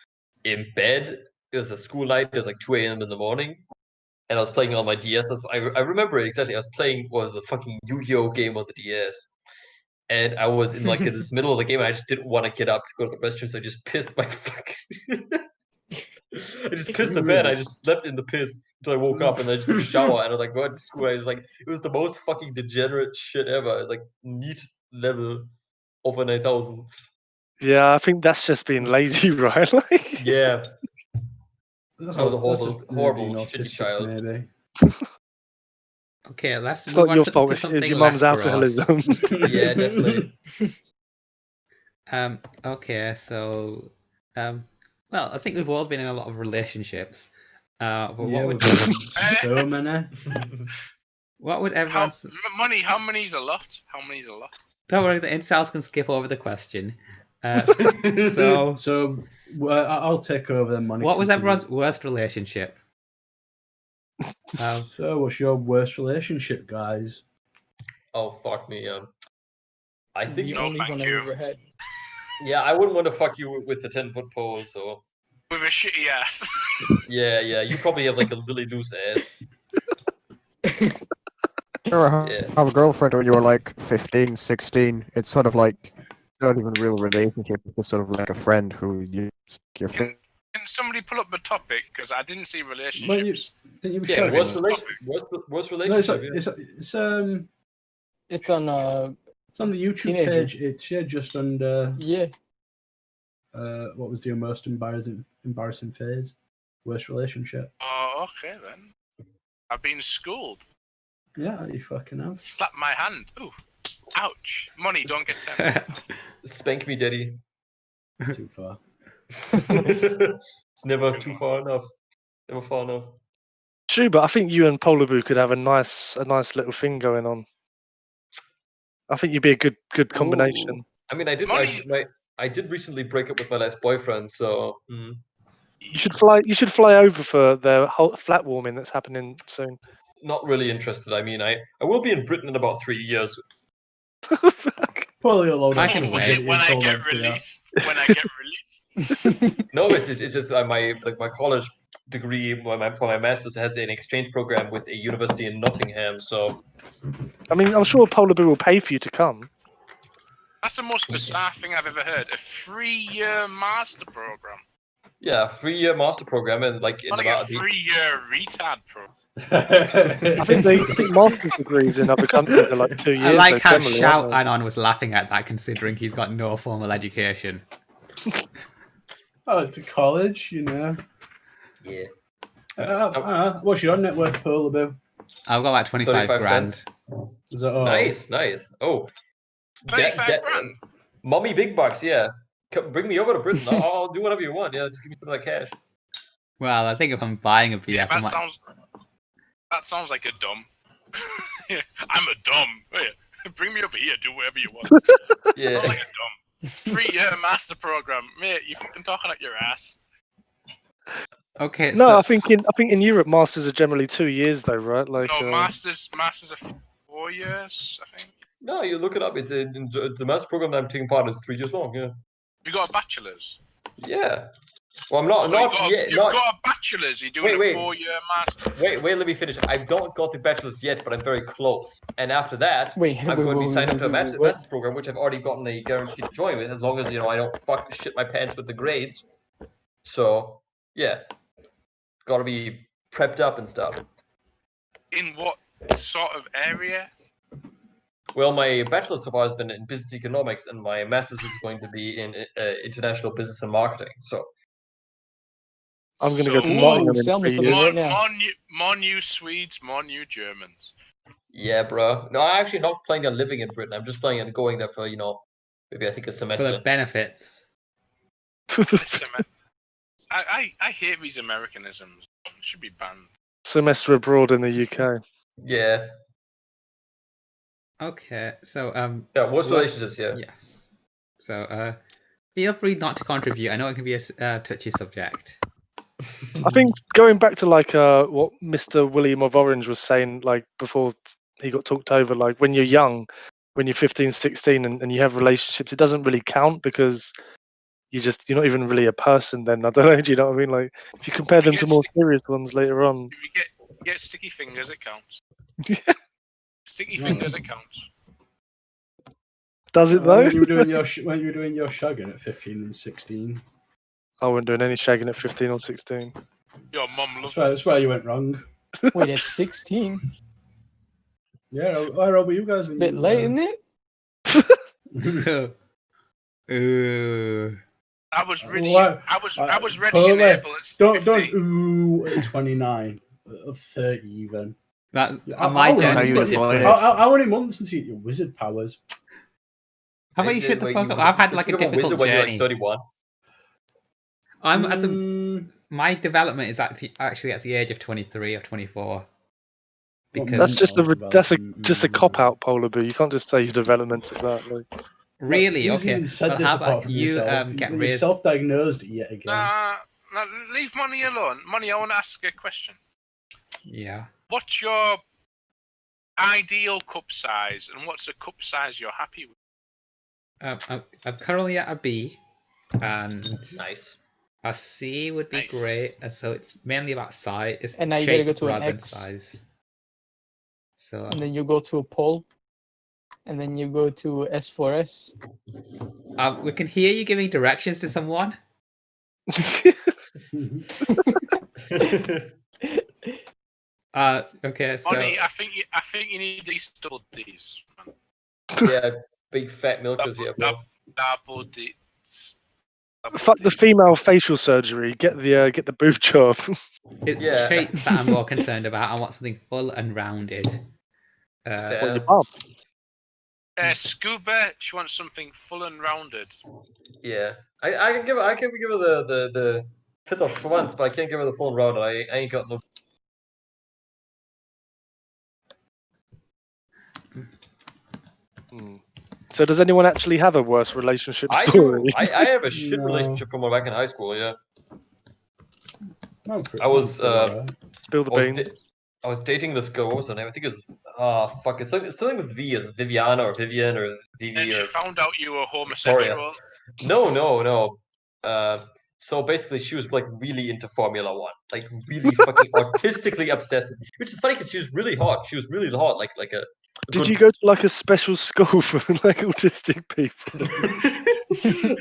in bed. It was a school night. It was 2 a.m. in the morning. And I was playing on my DS. I remember it exactly. I was playing the fucking Yu-Gi-Oh game on the DS. And I was in this middle of the game. And I just didn't want to get up to go to the restroom. So I just pissed my fucking... I just pissed the bed. I just slept in the piss until I woke up, and then I just took a shower. And I was going to school. I was it was the most fucking degenerate shit ever. It was neat level over 9,000. Yeah, I think that's just being lazy, right? Yeah. I was a horrible shitty child. Maybe. Okay, let's It's move not on your to fault. It's something your mum's less gross. alcoholism. Yeah, definitely. Okay, so well, I think we've all been in a lot of relationships. But what would so many? What would everyone? Money? How many's a lot? Don't worry, the incels can skip over the question. So I'll take over then. Money. What was everyone's worst relationship? So what's your worst relationship, guys? Oh fuck me. I think the only one I've ever had. Yeah, I wouldn't want to fuck you with the 10-foot pole, so. With a shitty ass. Yeah, you probably have a really loose ass. You ever have a girlfriend when you were 15, 16? It's sort of not even a real relationship. It's just sort of like a friend who you your friend. Can somebody pull up the topic? Because I didn't see relationships. Worst relationship. It's on it's on the YouTube teenager page. It's just under. Yeah. What was your most embarrassing phase? Worst relationship. Oh, okay then. I've been schooled. Yeah, you fucking have. Slap my hand. Ooh, ouch. Money, don't get tempted. Spank me, daddy. Too far. It's never too far enough. Never far enough. True, but I think you and Polar Boo could have a nice little thing going on. I think you'd be a good combination. Ooh. I mean, I did. I did recently break up with my last boyfriend, so You should fly. You should fly over for the whole flat warming that's happening soon. not really interested. I mean, I will be in Britain in about 3 years. Probably a load I of can wait. When I get released. When I get released. No, it's just my college degree for my master's has an exchange program with a university in Nottingham. So I mean, I'm sure Polar Bear will pay for you to come. That's the most bizarre thing I've ever heard. A 3-year master program. yeah, 3-year master program and like in Not like a about 3-year retard program. I think master's degrees in other countries are like 2 years. I like how generally, Shout aren't they? Anon was laughing at that, considering he's got no formal education. Oh, to college, you know. Yeah. What's your net worth, Polar Bear? I've got like 25 grand. cents. Is that all? Nice. Oh, 25 grand. Mommy big bucks. Yeah, bring me over to Britain. I'll do whatever you want. Yeah, just give me some of that cash. Well, I think if I'm buying a BF, I might... That sounds like a dumb. I'm a dumb. Yeah, bring me over here. Do whatever you want. Yeah. Sounds like a dumb. 3-year master program, mate. You fucking talking at your ass. Okay. No, so... I think in Europe masters are generally 2 years though, right? Like No, masters are 4 years, I think. No, you look it up. It's the master program that I'm taking part in is 3 years long. Yeah. You got a bachelor's. Yeah. Well, I'm not So not yet. You've got a bachelor's. You're doing a 4-year master. Wait, let me finish. I've not got the bachelor's yet, but I'm very close. And after that, I'm going to be signed up to a master's program, which I've already gotten a guarantee to join with, as long as I don't fuck shit my pants with the grades. So yeah, got to be prepped up and stuff. In what sort of area? Well, my bachelor's so far has been in business economics, and my master's is going to be in international business and marketing. So. I'm going to go to Nottingham in sell me 3 something years. right now. More new Swedes, more new Germans. Yeah, bro. No, I'm actually not planning on living in Britain. I'm just planning on going there for, maybe I think a For semester. the benefits. I hate these Americanisms. It should be banned. Semester abroad in the UK. Yeah. Okay, so Yeah, worst relationships, yeah. Yes. So feel free not to contribute. I know it can be a touchy subject. I think going back to like what Mr. William of Orange was saying, like before he got talked over, like when you're young, when you're 15, 16 and you have relationships, it doesn't really count because you're not even really a person then. I don't know, do you know what I mean? Like if you compare them to more serious ones later on. If you get sticky fingers, it counts. Sticky fingers, it counts. Does it though? When you were doing your shagging at 15 and 16. I wasn't doing any shagging at 15 or 16. Your mum loves That's where you went wrong. Wait, at 16? Yeah, why were you guys? A bit late, isn't it? Ooh. I was ready. Well, I was ready Polar in Bear, April. It's don't 15. ooh at 29, 30 even. That How my many journey's been months- different. how many months until you get your wizard powers? How about you shut the fuck up? I've had like a difficult when you're journey. like 31. I'm at my development is actually at the age of 23 or 24. Because That's just a cop out, Polar Bear. You can't just say your development at that. Like. Really? Who's Okay. even said Well, this how apart about from you yourself? get You're raised? self-diagnosed yet again. Nah, leave Money alone. Money, I want to ask a question. Yeah. What's your ideal cup size, and what's the cup size you're happy with? I'm currently at a B, and Nice. a C would be great. And so it's mainly about size. It's And now you gotta shape go to an rather than X. size. So And then you go to a pole. And then you go to S4S. we can hear you giving directions to someone. Okay, so Money, I think you need these double D's. Yeah, big fat milkers, yeah, bro. Double D's. Fuck the female facial surgery. Get the boob job. it's shape that I'm more concerned about. I want something full and rounded. Scuba, she wants something full and rounded. Yeah, I can give her the Peter Schwanz, but I can't give her the full round. I ain't got no. So does anyone actually have a worse relationship I story? do. I have a shit No. relationship from back in high school. Yeah, I'm pretty, I was alright. Spill the beans. I was dating this girl. What was her name? I think it was fuck. It's something with V. Is it Viviana or Vivian or Vivi And or she found out you were homosexual. No. So basically, she was like really into Formula One, like really fucking artistically obsessed. Which is funny because she was really hot. She was really hot, like a. Did good- you go to like a special school for like autistic people?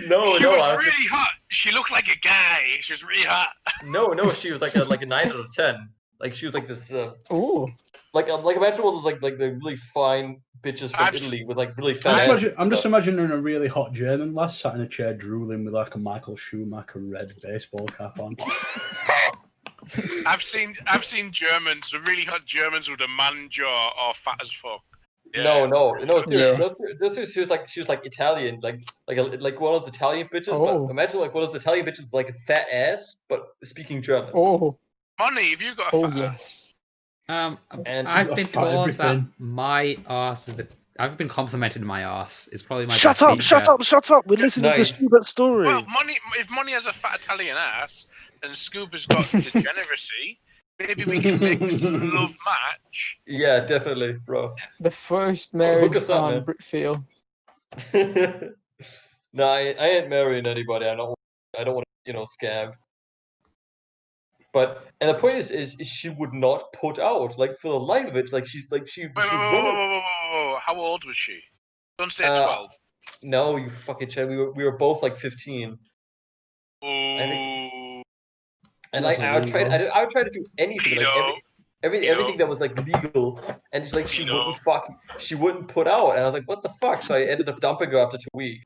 No, She no, was I was really hot. She looked like a guy. She was really hot. no. She was like a 9 out of 10. Like she was like this. Oh, Like imagine one of those like the really fine bitches from I've Italy with like really I'm fat. just, ass I'm just stuff. imagining a really hot German lass sat in a chair drooling with like a Michael Schumacher red baseball cap on. I've seen Germans, the really hot Germans with a man jaw or fat as fuck. Yeah. No. Seriously, Yeah. no, seriously, she was like Italian, like one of those Italian bitches. Oh. But imagine like one of those Italian bitches with like a fat ass, but speaking German. oh, Money, have you got a oh fat yes. And I've I've been got told everything. that my arse is I've been complimented my arse. It's probably my Shut best up! feature. Shut up! We're listening to Nice. Schubert's story. Well, if Money has a fat Italian ass and Scuba's got degeneracy, maybe we can make this love match. Yeah, definitely, bro. The first Hook marriage us up, on man. Britfeel. No, I ain't marrying anybody. I don't want to, scam. But and the point is she would not put out, like for the life of it, like she Wait, how old was she? Don't say 12. No, you fucking chat. We were both like 15. Oh, And That's like I would try illegal. I would try to do anything, like Pedo. everything that was like legal, and she wouldn't put out, and I was like, what the fuck? So I ended up dumping her after 2 weeks.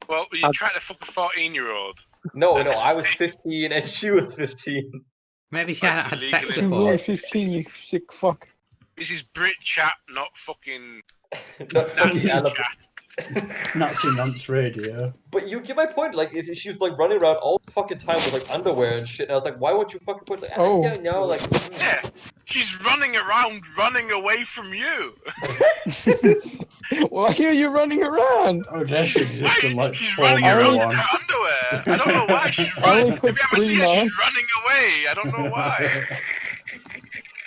well, you tried to fuck a 14-year-old. No, I was 15 and she was 15. Maybe she That's hadn't had illegal, sex isn't it? You before. were 15, you sick fuck. This is Brit chat, not fucking Not Nazi fucking chat. Nazi Nance Radio. But you get my point. Like, if she was like running around all the fucking time with like underwear and shit, and I was like, why won't you fucking put? Like, Oh. I don't know. Like, Yeah, she's running around, running away from you. Why are you running around? Oh, this exists in like She's running Formula around in One. her underwear. I don't know why she's I running. only Have you put ever seen 3 her? She's months. running away. I don't know why.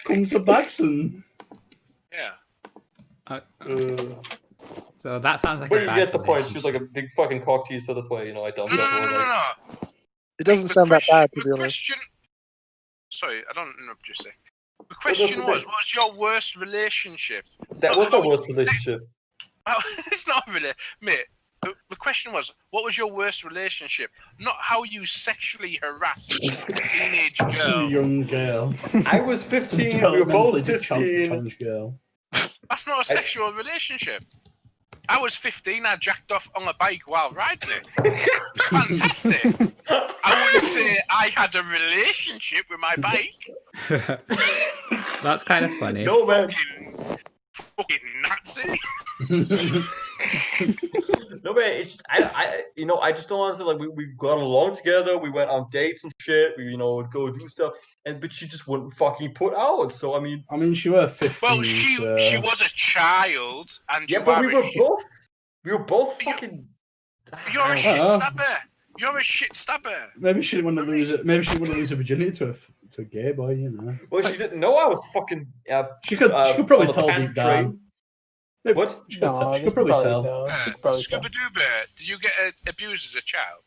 Come to Baxon. Yeah. So that sounds like but a you bad get the point. She was relationship. like a big fucking cock tease, so that's why I dumped No. her. It doesn't sound that bad, to be honest. Question. Sorry, I don't interrupt you. A sec. The question was, what was your worst relationship? That was my worst relationship. Well, it's not really, mate. The question was, what was your worst relationship? Not how you sexually harassed a teenage Some girl. young girl. I was 15. We were both 15. Challenge girl. That's not a sexual relationship. I was 15. I jacked off on a bike while riding it. It's fantastic. I wouldn't say I had a relationship with my bike. That's kind of funny. No, man. Fucking Nazi. No, man. It's just, I just don't understand. Like, we got along together. We went on dates and shit. We, would go do stuff. But she just wouldn't fucking put out. So, I mean, she was 15. Well, she was a child, and yeah, you but are we were both fucking. You're a shit stabber. You're a shit stabber. Maybe she didn't want to lose it. Maybe she didn't want to lose her virginity to a gay boy, Well, she didn't know I was fucking. She could probably on the tell panic deep down. train. What? She could probably tell. Scuba Doober, did you get abused as a child?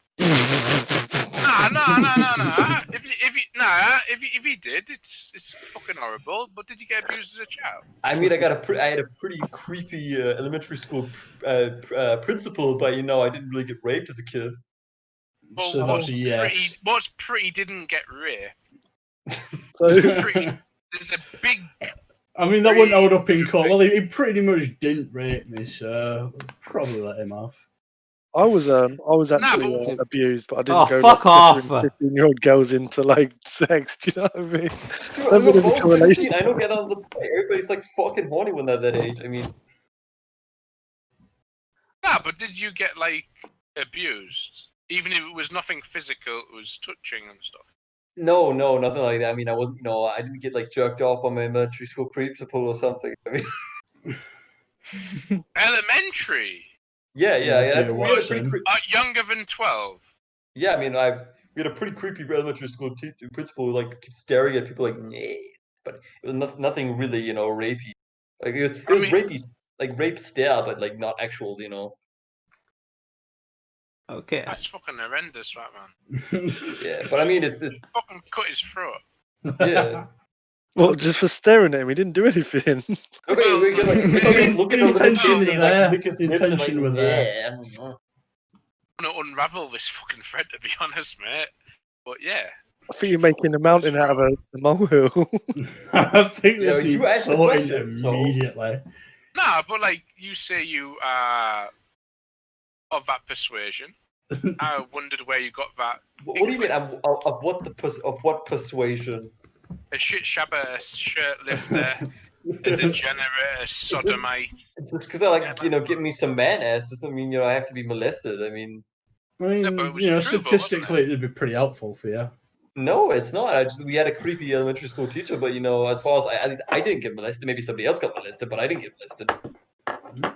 Nah. If you did, it's fucking horrible. But did you get abused as a child? I mean, I had a pretty creepy elementary school principal, but I didn't really get raped as a kid. Well, So what's pretty didn't get raped. So, There's a big. I mean, that wouldn't hold up in court. Well, he pretty much didn't rape me, so probably let him off. I was actually abused, but I didn't go fuck off. 15-year-old girls into like sex. Do you know what I mean? Dude, we were both 15. I don't get on the point. Everybody's like fucking horny when they're that age. I mean, But did you get like abused? Even if it was nothing physical, it was touching and stuff. no, nothing like that. I mean, I wasn't, I didn't get like jerked off by my elementary school principal or something. I mean, Elementary. Yeah. Dear We had a pretty Watson. Younger than 12. Yeah, I mean, we had a pretty creepy elementary school principal who like kept staring at people like, nah, but it was nothing really, rapey. Like it was rapey, like rape stare, but like not actual, Okay. That's fucking horrendous, right, man? Yeah, but I mean, it's Fucking cut his throat. yeah. Well, just for staring at him, he didn't do anything. Okay, we can like look at The the intention was like, there. lick his The lips and, like, intention was there. yeah, I don't know. I'm gonna unravel this fucking thread, to be honest, mate. But yeah. I think you're making a mountain out of a molehill. I think Yeah, this you needs asked the sorting question, so- immediately. Nah, but like you say, you are of that persuasion. I wondered where you got that. What do you mean? Of what persuasion? A shit shabber, a shirt lifter, a degenerate, a sodomite. Just because I like, give me some man ass doesn't mean I have to be molested. I mean, I mean, Yeah, but it was true, though, wasn't statistically, it'd be pretty helpful for you. no, it's not. We had a creepy elementary school teacher, but as far as at least I didn't get molested. Maybe somebody else got molested, but I didn't get molested.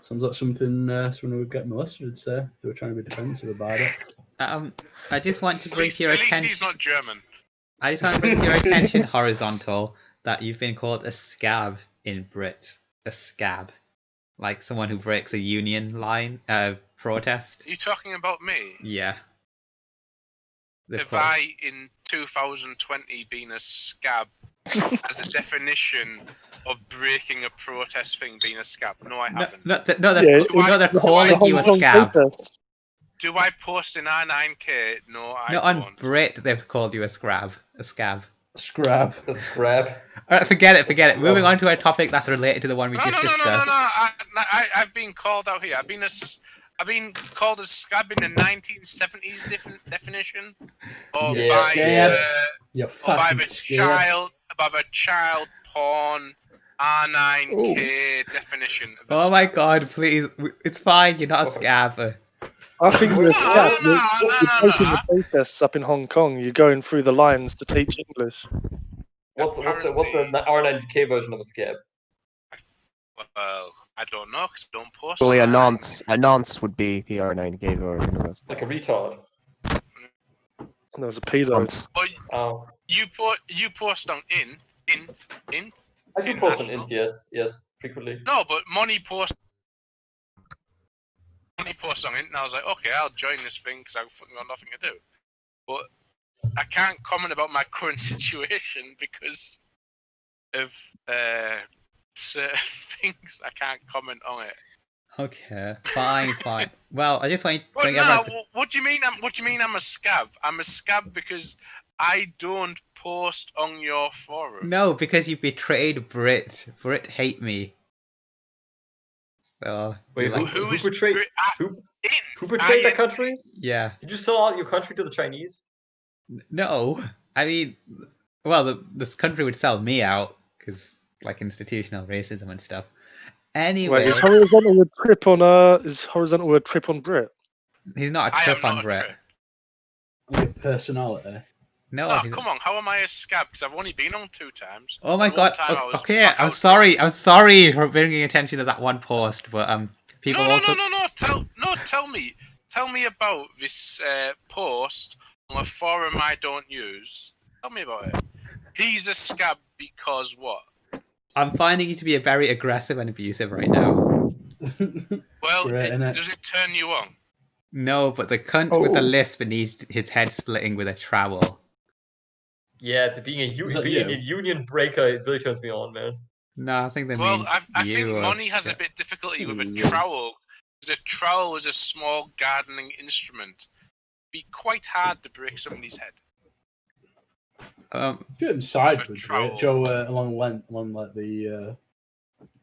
Sounds like something someone would get molested would say if they were trying to be defensive about it. I just want to At bring least, to your at least attention. he's not German. I just want to bring to your attention, Horizontal, that you've been called a scab in Brit. A scab, like someone who breaks a union line protest. Are you talking about me? Yeah. Have I, in 2020, been a scab as a definition of breaking a protest thing being a scab? No, I haven't. They're calling you a scab. Do I post in R9K? No, I No, don't. on Brit they've called you a scab. A scab. Scrab. A scrab. Alright, forget it. Moving on to a topic that's related to the one we just discussed. No. I've been called out here. I've been called a scab in the 1970s definition, or by the child porn R9K definition. Of Oh my god, please. It's fine, you're not a scab. I think you're a scab. You're taking the protests up in Hong Kong. You're going through the lines to teach English. What's the R9K version of a scab? Well, I don't know because I don't post. Actually, a nonce would be the R9K version. Like a retard. There was a pedo. Oh. You post on int. I do post on int, yes, frequently. No, but Money post on int, and I was like, okay, I'll join this thing because I've fucking got nothing to do. But I can't comment about my current situation because of certain things. I can't comment on it. Okay, fine. Well, I just want to bring What do you mean? What do you mean? I'm a scab? I'm a scab because I don't post on your forum. No, because you betrayed Brit. Brit hate me. So wait, who betrayed? Who betrayed that country? Yeah. Did you sell out your country to the Chinese? No, I mean, well, this country would sell me out because like institutional racism and stuff. Anyway, wait, is horizontal a trip on Brit? He's not a trip on Brit. Like personality. No. Oh, come on! How am I a scab? Because I've only been on 2 times. Oh my god! Okay, I'm sorry for bringing attention to that one post, but people also. No. Tell me about this post on a forum I don't use. Tell me about it. He's a scab because what? I'm finding you to be very aggressive and abusive right now. Well, does it turn you on? No, but the cunt with the lisp needs his head splitting with a trowel. Yeah, being a union breaker, it really turns me on, man. No, I think that Well, means I think Money has a bit difficulty with a trowel. The trowel is a small gardening instrument. It'd be quite hard to break somebody's head. Do it inside with it, Joe, along like the.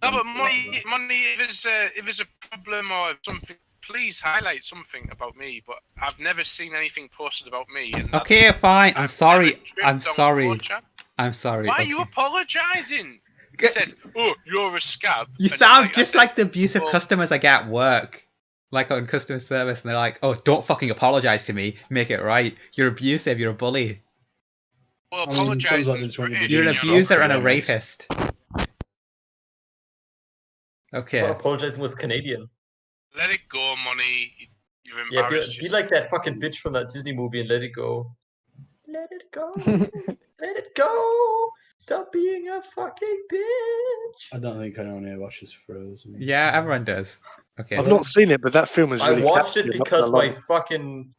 No, but Money. If there's a problem or something, please highlight something about me. But I've never seen anything posted about me. And okay, fine. I'm sorry. Why are you apologising? You said, "Oh, you're a scab." You sound just like the abusive customers I get at work, like on customer service, and they're like, "Oh, don't fucking apologise to me. Make it right. You're abusive. You're a bully. Well, apologise. You're an abuser and a rapist." Okay. Apologizing was Canadian. Let it go, money. You've Yeah, embarrassed be yourself. like that fucking bitch from that Disney movie and let it go. Let it go. Let it go. Stop being a fucking bitch. I don't think anyone here watches Frozen. Yeah, everyone does. Okay. I've not seen it, but that film is I really. watched it catchy, I'm not because gonna lie. my fucking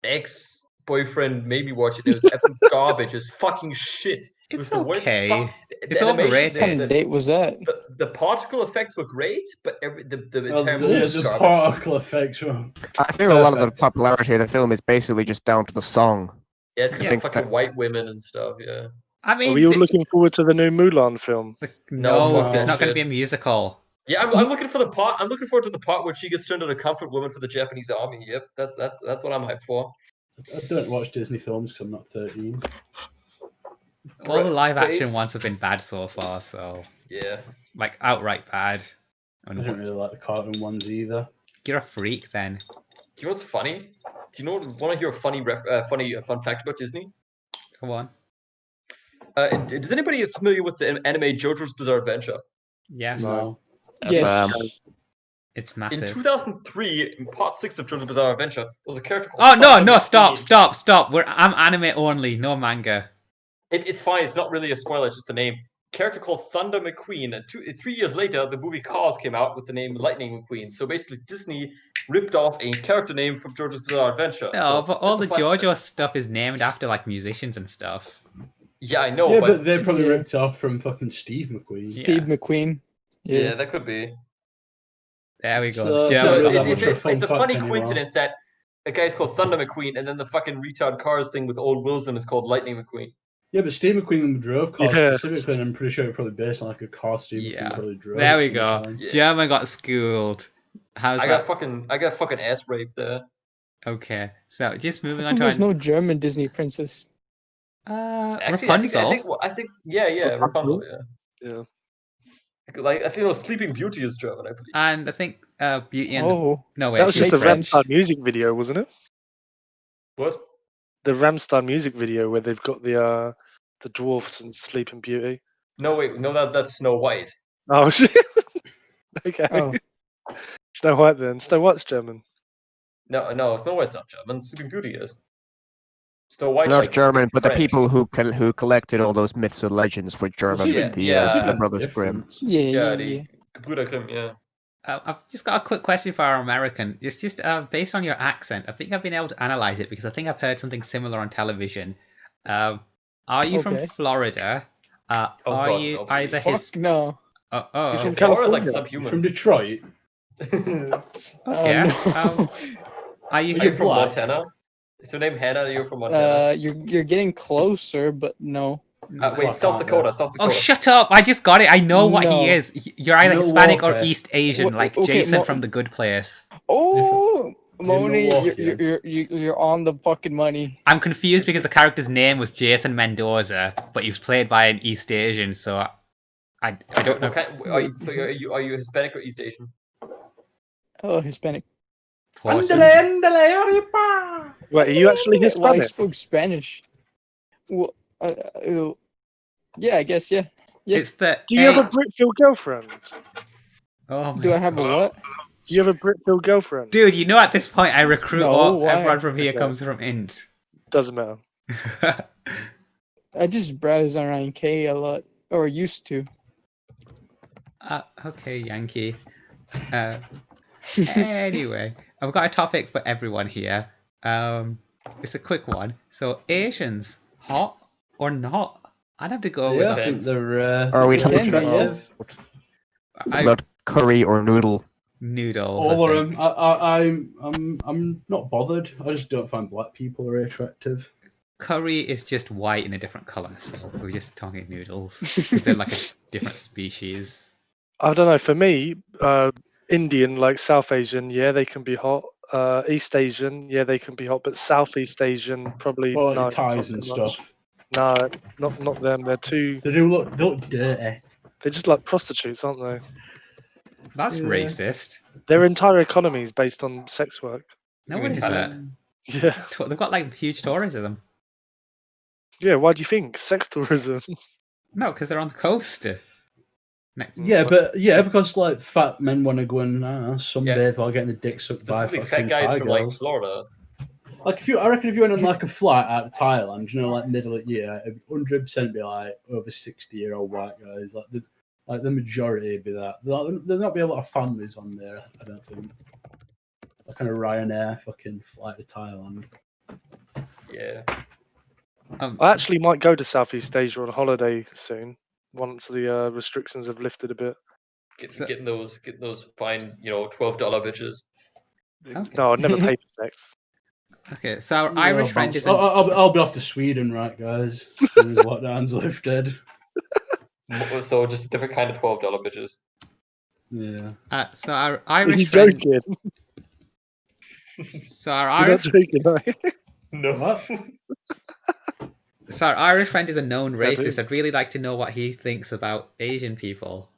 ex-boyfriend made me watch it. It was absolute garbage. It was fucking shit. It was It's the worst. okay. The It's animation, overrated. What kind of date was that? the particle effects were great, but the entire movie Yeah, was the garbage. particle effects were. I think a lot of the Perfect. popularity of the film is basically just down to the song. Yeah, it's because Yeah. of fucking white women and stuff. Yeah. I Are mean, we all looking forward to the new Mulan film? No, fuck it's that not going to shit. be a musical. Yeah, I'm looking for the part. I'm looking forward to the part where she gets turned into a comfort woman for the Japanese army. Yep, that's what I'm hyped for. I don't watch Disney films because I'm not 13. All the live action Based- ones have been bad so far, so Yeah. like outright bad. I don't really like the cartoon ones either. You're a freak then. Do you know what's funny? Do you know? Want to hear a funny fun fact about Disney? Come on. Is anybody familiar with the anime JoJo's Bizarre Adventure? Yes. No. Yes. It's In massive. 2003, in part 6 of JoJo's Bizarre Adventure, there was a character called Oh no, Thunder no, McQueen. stop. I'm anime only, no manga. It's fine. It's not really a spoiler. It's just the name. Character called Thunder McQueen. And 3 years later, the movie Cars came out with the name Lightning McQueen. So basically, Disney ripped off a character name from JoJo's Bizarre Adventure. No, So but all the that's a fun- JoJo stuff is named after like musicians and stuff. Yeah, I know. Yeah, but but they probably Yeah. ripped off from fucking Steve McQueen. Steve McQueen. yeah, Yeah. that could be. There we go. So The it's German not really got that you. much of a fun It's a fact funny anymore. coincidence that a guy's called Thunder McQueen, and then the fucking retard Cars thing with Old Wilson is called Lightning McQueen. Yeah, but Steve McQueen drove cars Yeah. specifically, and I'm pretty sure it probably based on like a car Steve Yeah. McQueen probably drove. There we go. sometime. Yeah. German got schooled. How's I that? got fucking ass raped there. Okay, so just moving How on come to there's no German Disney princess? Actually, Rapunzel. I think yeah, Rapunzel, yeah. Yeah. Like I think Sleeping Beauty is German, I believe. And I think Beauty and Oh, no wait, That was she's just the French. Ramstein music video, wasn't it? What? The Ramstein music video where they've got the dwarfs and Sleeping Beauty. No, wait, no, that's Snow White. Oh shit. Okay. oh, Snow White then. Snow White's German. No, Snow White's not German. Sleeping Beauty is. Snow White's Not like German, but the French. people who collected all those myths and legends were German. Yeah, the yeah. the Brothers Grimm. Difference. yeah, Yeah, yeah, the yeah. Gebrüder Grimm, yeah. I've just got a quick question for our American. It's just based on your accent. I think I've been able to analyze it because I think I've heard something similar on television. Are you from Okay. Florida? Are God, you no, either please. his? Fuck no. He's from Florida's like California. subhuman. From Detroit. Okay. No. Are you? Are you from black? Montana? Is your name Hannah? You're from Montana. You're getting closer, but no. Wait, Black, South aren't Dakota. they? South Oh, Dakota. shut up! I just got it. I know what he No. is. You're either No Hispanic or Walker. East Asian, What- like okay, Jason from The Good Place. Oh, Moni, Milwaukee. you're on the fucking money. I'm confused because the character's name was Jason Mendoza, but he was played by an East Asian, so I don't know. Okay, are you Hispanic or East Asian? Oh, Hispanic. Portion. Wait, are you actually Well, I Hispanic? spoke Spanish. Well, yeah, I guess, yeah. Yeah. It's the Do you have a Britfeel girlfriend? Oh my Do I have a what? Do you have a Britfeel girlfriend? Dude, you know at this point I recruit No, all why? everyone from here Okay. comes from Int. Doesn't matter. I just browse on INK a lot, or used to. Okay, Yankee. Anyway, I've got a topic for everyone here. It's a quick one. So, Asians, hot or not? I'd have to go Yeah, I with think they're Are we talking attractive. About curry or noodle? noodles. I All of think. them. I'm not bothered. I just don't find black people very attractive. Curry is just white in a different color, so we're just talking noodles. 'Cause they're like a different species. I don't know. For me, Indian, like South Asian, yeah, they can be hot. East Asian, yeah, they can be hot. But Southeast Asian, probably Well, no. like Thais not and so much. stuff. No, not them. They're too. They look dirty. They're just like prostitutes, aren't they? That's Yeah. racist. Their entire economy is based on sex work. No You one mean is that. Thailand? Yeah, They've got like huge tourism. yeah. Why do you think sex tourism? No, because they're on the coast. Because like fat men want to go and sunbathe while getting the dick sucked by Specifically, fucking fat guys Thai from like girls. Florida. Like I reckon if you went on like a flight out of Thailand, like middle of year, it'd 100% be like over 60-year-old white guys. Like the majority would be that. There'll not be a lot of families on there, I don't think. Like kind of Ryanair fucking flight to Thailand. Yeah. I actually might go to Southeast Asia on holiday soon once the restrictions have lifted a bit. Getting those fine, $12 bitches. Okay. No, I'd never pay for sex. Okay, so our Irish friend is. I'll be off to Sweden, right, guys? As soon as lockdown's lifted. So just a different kind of $12 bitches. Yeah. So our Irish friend. Joking? So our You're Irish. not joking, are you? No. What? So our Irish friend is a known racist. I'd really like to know what he thinks about Asian people.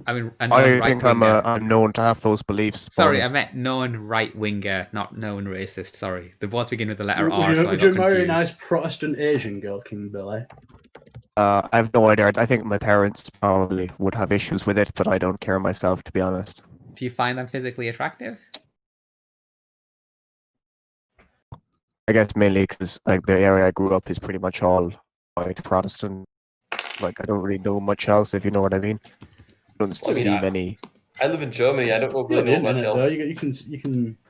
I mean, a known I think I'm known to have those beliefs. Sorry, I meant known right winger, not known racist. Sorry, the words begin with the letter Would R. you, So would I you got marry a confused. nice Protestant Asian girl, King Billy? I have no idea. I think my parents probably would have issues with it, but I don't care myself, to be honest. Do you find them physically attractive? I guess mainly because like the area I grew up is pretty much all white Protestant. Like I don't really know much else, if you know what I mean. I don't see many. I live in Germany. I don't really know much else. You can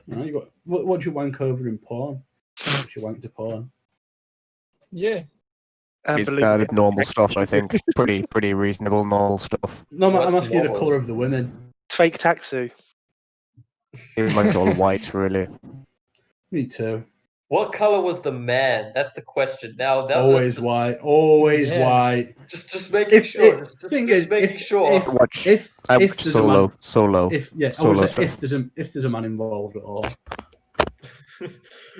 you got what do you wank over in porn? What do you wank to porn? Yeah. It's normal stuff, I think. Pretty reasonable, normal stuff. No, I'm asking you the colour of the women. Fake taxi. Mine's all white, really. Me too. What color was the man? That's the question. Now that always white. Always white. Just making sure. Just making sure. If Solo. If there's a man involved at all.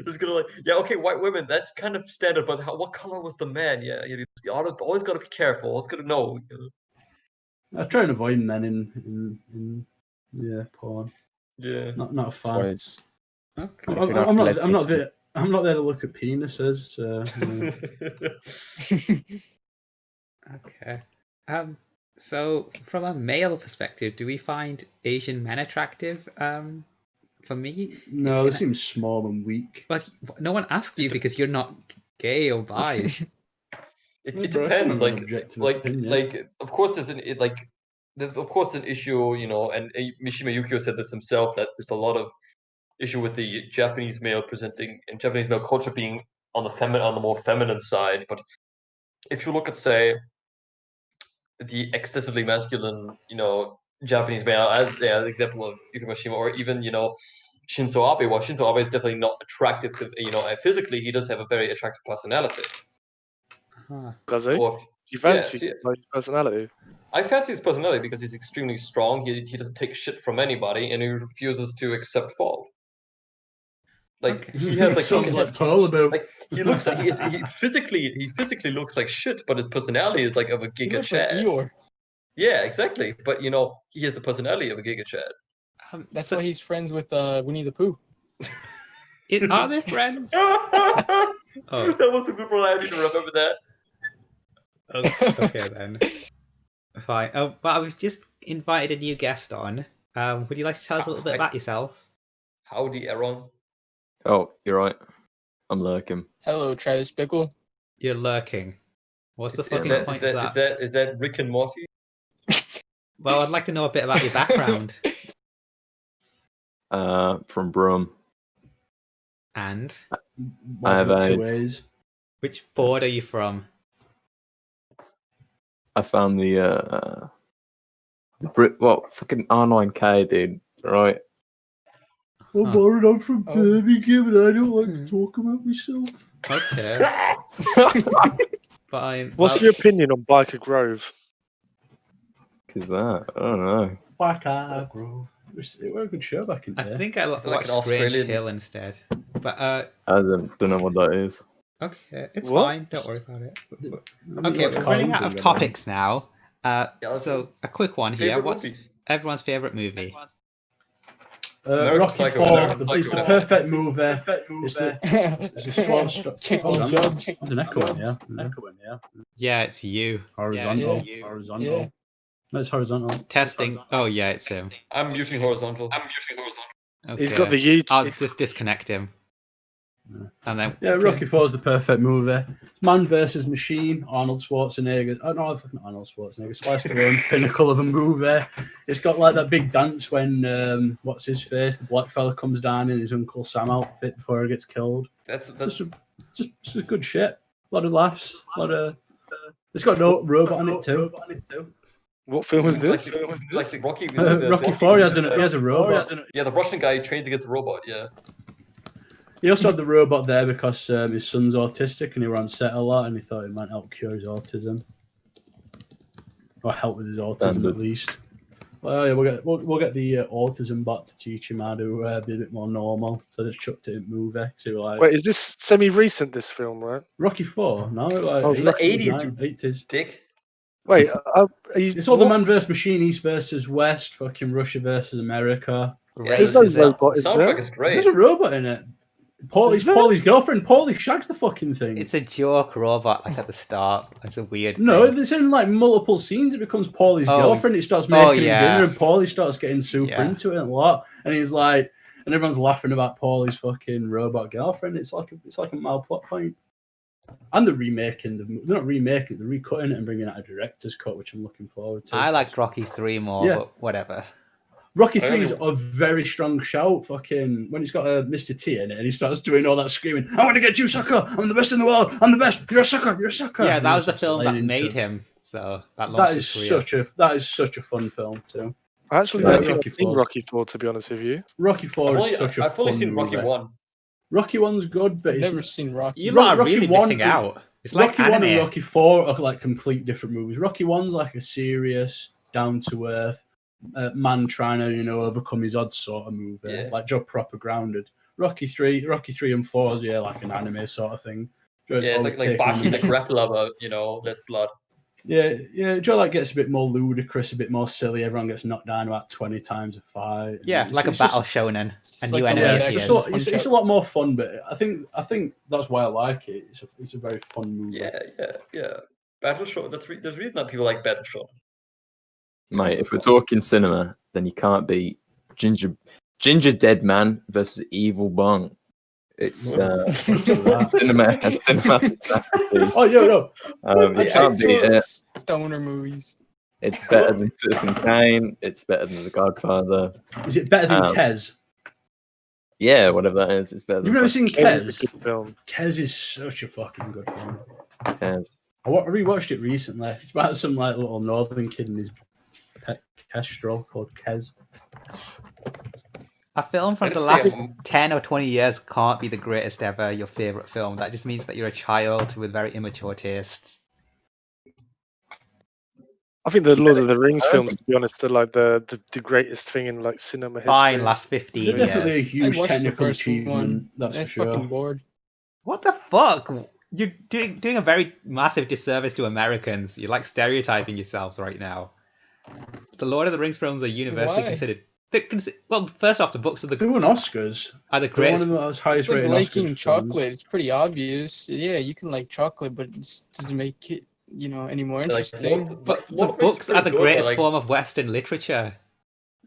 Just gonna okay, white women. That's kind of standard. But what color was the man? Yeah, you always got to be careful. Always got to know. I try and avoid men in porn. Yeah, not a fan. Okay. I'm not there to look at penises. So, Okay. So from a male perspective, do we find Asian men attractive? For me, no, they seem small and weak. But no one asked you because you're not gay or bi. It depends. Like of course there's of course an issue, and Mishima Yukio said this himself, that there's a lot of issue with the Japanese male presenting and Japanese male culture being on the more feminine side. But if you look at, say, the excessively masculine, Japanese male as the example of Yukio Mishima, or even Shinzo Abe. Well, Shinzo Abe is definitely not attractive to physically. He does have a very attractive personality. Does he? Do you fancy his personality? I fancy his personality because he's extremely strong. He doesn't take shit from anybody, and he refuses to accept fault. Like he has he looks like he physically looks like shit, but his personality is like of a Giga Chad. Eeyore. Yeah, exactly. But he has the personality of a Giga Chad. That's why he's friends with Winnie the Pooh. Are they friends? That was a good one. I need to remember that. Okay then. Fine. But we've just invited a new guest on. Would you like to tell us a little bit about yourself? Howdy, Aaron. Oh, you're right. I'm lurking. Hello, Travis Bickle. You're lurking. What's the fucking point of that? Is that Rick and Morty? Well, I'd like to know a bit about your background. From Brum. And? I have AIDS. Which board are you from? I found the fucking R9K, dude. Right. I'm worried I'm from Birmingham and I don't like to talk about myself. Okay. Fine. What's your opinion on Biker Grove? Is that? I don't know. Biker Grove. We're a good show back in there. I think I watched Grange Hill instead. But I don't know what that is. Okay, it's fine. Don't worry about it. Okay, we're running out of topics now. So a quick one here. What's everyone's favorite movie? Rocky IV. It's the perfect movie. It's an echo in here. Yeah, it's you. Horizontal. Yeah. Horizontal. That's horizontal. Testing. Oh yeah, it's him. I'm muting horizontal. Okay. He's got the YouTube. I'll just disconnect him. And then Yeah, Rocky 4 is the perfect movie. Man versus Machine, Arnold Schwarzenegger. Oh no, not Arnold Schwarzenegger. Sylvester Stallone's pinnacle of a movie. It's got like that big dance when what's his face, the black fella comes down in his Uncle Sam outfit before he gets killed. That's Just good shit. A lot of laughs. A lot of. It's got no robot on it too. What film was this? like the Rocky. Rocky 4 he has a robot. Yeah, the Russian guy trains against a robot. Yeah. He also had the robot there because his son's autistic and he were on set a lot and he thought it might help cure his autism. Or help with his autism at least. Well, yeah, we'll get the autism bot to teach him how to be a bit more normal. So they chucked it in movie. So like, Wait, is this semi-recent, this film, right? Rocky 4? No, like Oh, It's like 80s, 80s. dick. Wait, It's all the man versus machine, East versus West, fucking Russia versus America. There's no robot, is Soundtrack there? is great. There's a robot in it. Paulie's girlfriend. Paulie shags the fucking thing. it's a joke robot like at the start. It's a weird No, thing. there's in like multiple scenes. It becomes Paulie's Oh. girlfriend. He starts making yeah. him dinner, and Paulie starts getting super Yeah. into it a lot. And he's like, and everyone's laughing about Paulie's fucking robot girlfriend. It's like a mild plot point. And they're remaking they're not remaking it, they're recutting it and bringing out a director's cut, which I'm looking forward to. I liked Rocky 3 more, Yeah. but whatever. Rocky 3 is a very strong shout. Fucking when he's got a Mr. T in it and he starts doing all that screaming, I want to get you, sucker! I'm the best in the world! I'm the best! You're a sucker! You're a sucker! Yeah, And that he was the starts film that laying made into- him. So that That launched is his career. such a fun film too. I actually Yeah, don't think Rocky I've seen 4's Rocky 4, to be honest with you. Rocky 4 is such a I've only fun seen Rocky movie. 1. Rocky 1's good, but I've it's never seen Rocky. You lot are Rocky really 1 missing out. It's like Rocky 1 anime. and Rocky 4 are like complete different movies. Rocky 1's like a serious, down to earth man trying to overcome his odds sort of movie, Yeah. like job proper grounded. Rocky 3 and 4 is like an anime sort of thing. Yeah, it's like Baki the grappler, but less blood. Yeah, Joe like gets a bit more ludicrous, a bit more silly. Everyone gets knocked down about 20 times a fight. Yeah, It's- like a it's battle just- shonen. A like new a enemy Yeah, live it's, appears. just it's a lot more fun, but I think that's why I like it. It's a very fun movie. Yeah. Battle Show. There's reason that people like Battle Show. Mate, if we're talking cinema, then you can't beat Ginger Dead Man versus Evil Bong. It's cinematic masterpiece. Oh, yo. You can't beat it. Stoner movies. It's better than Citizen Kane. It's better than The Godfather. Is it better than Kes? Yeah, whatever that is, it's better than You've never seen Kes is Kes? a good film. Kes is such a fucking good film. Kes. I rewatched it recently. It's about some like little northern kid and his pet kestrel called Kes. A film from the Let's last see, 10 or 20 years can't be the greatest ever, your favourite film. That just means that you're a child with very immature tastes. I think the Lord of the Rings films, to be honest, are like the greatest thing in like cinema history. Fine, last 15 They're definitely a years. I huge watched the technical first achievement. one. That's I'm for sure. fucking bored. What the fuck? You're doing a very massive disservice to Americans. You're like stereotyping yourselves right now. The Lord of the Rings films are universally Why? considered. Well, first off, the books of They won Oscars. are the They're one greatest. of the most It's highest like rated liking Oscars. chocolate. It's pretty obvious. Yeah, you can like chocolate, but it doesn't make it, any more interesting. But the what books are the good, greatest like- form of Western literature,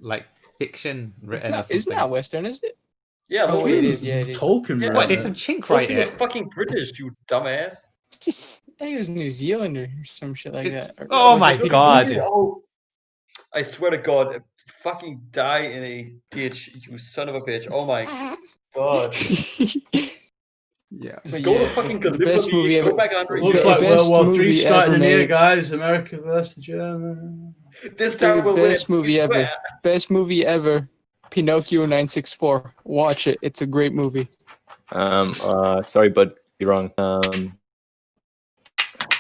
like fiction written or something. It's not Western, is it? Yeah, Oh, look, wait, it is. Yeah, it is. Tolkien. Yeah. wrote What, did it. some chink write Tolkien was it? fucking British, you dumbass. I think it was New Zealand or some shit like It's- that. Or- Oh was my it- God. Oh, I swear to God, fucking die in a ditch, you son of a bitch. Oh my God. Yeah. But Go yeah, to fucking the best movie Gallipoli, ever. go back under Looks The like best World War movie III starting ever in here, made. guys. America versus the Germans. This time we'll win. Best movie I ever. swear. Best movie ever. Pinocchio 964. Watch it. It's a great movie. Sorry, bud, you're wrong.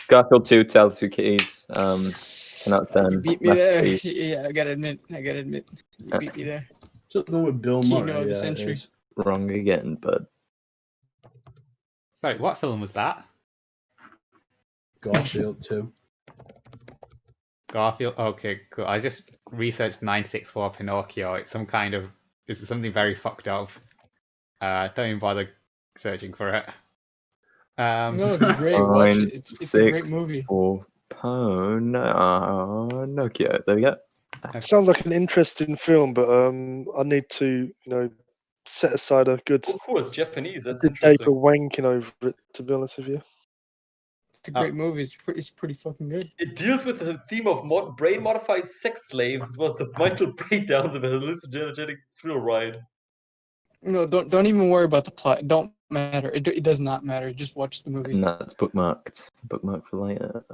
Garfield 2, Tale of Two Keys. 10 out of 10. You beat me there. Masterpiece. Yeah, I gotta admit. You beat me there. Is that the one with Bill Kino Murray? of the Yeah, it century. is. Wrong again, bud. Sorry, what film was that? Garfield too. Garfield. Okay, cool. I just researched 964 Pinocchio. It's something very fucked up. Don't even bother searching for it. No, it's great. Watch it. It's a great 6, movie. 4, Nokia. There we go. Sounds like an interesting film, but I need to, set aside a good, Oh, cool. It's Japanese. That's good day for interesting. wanking over it. To be honest with you, It's a great movie. It's pretty fucking good. It deals with the theme of brain-modified sex slaves as well as the mental breakdowns of a hallucinogenic thrill ride. No, don't even worry about the plot. It don't matter. It does not matter. Just watch the movie. And that's bookmarked. Bookmarked for later.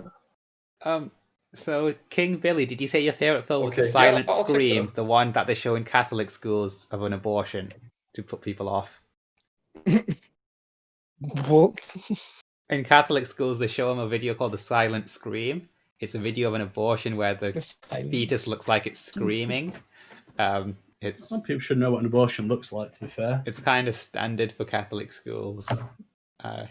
So King Billy, did you say your favorite film was Okay, the yeah, Silent I'll check that Scream, out. the one that they show in Catholic schools of an abortion to put people off? what? In Catholic schools, they show them a video called the Silent Scream. It's a video of an abortion where the fetus looks like it's screaming. It's Some people should know what an abortion looks like, to be fair. It's kind of standard for Catholic schools. Yeah.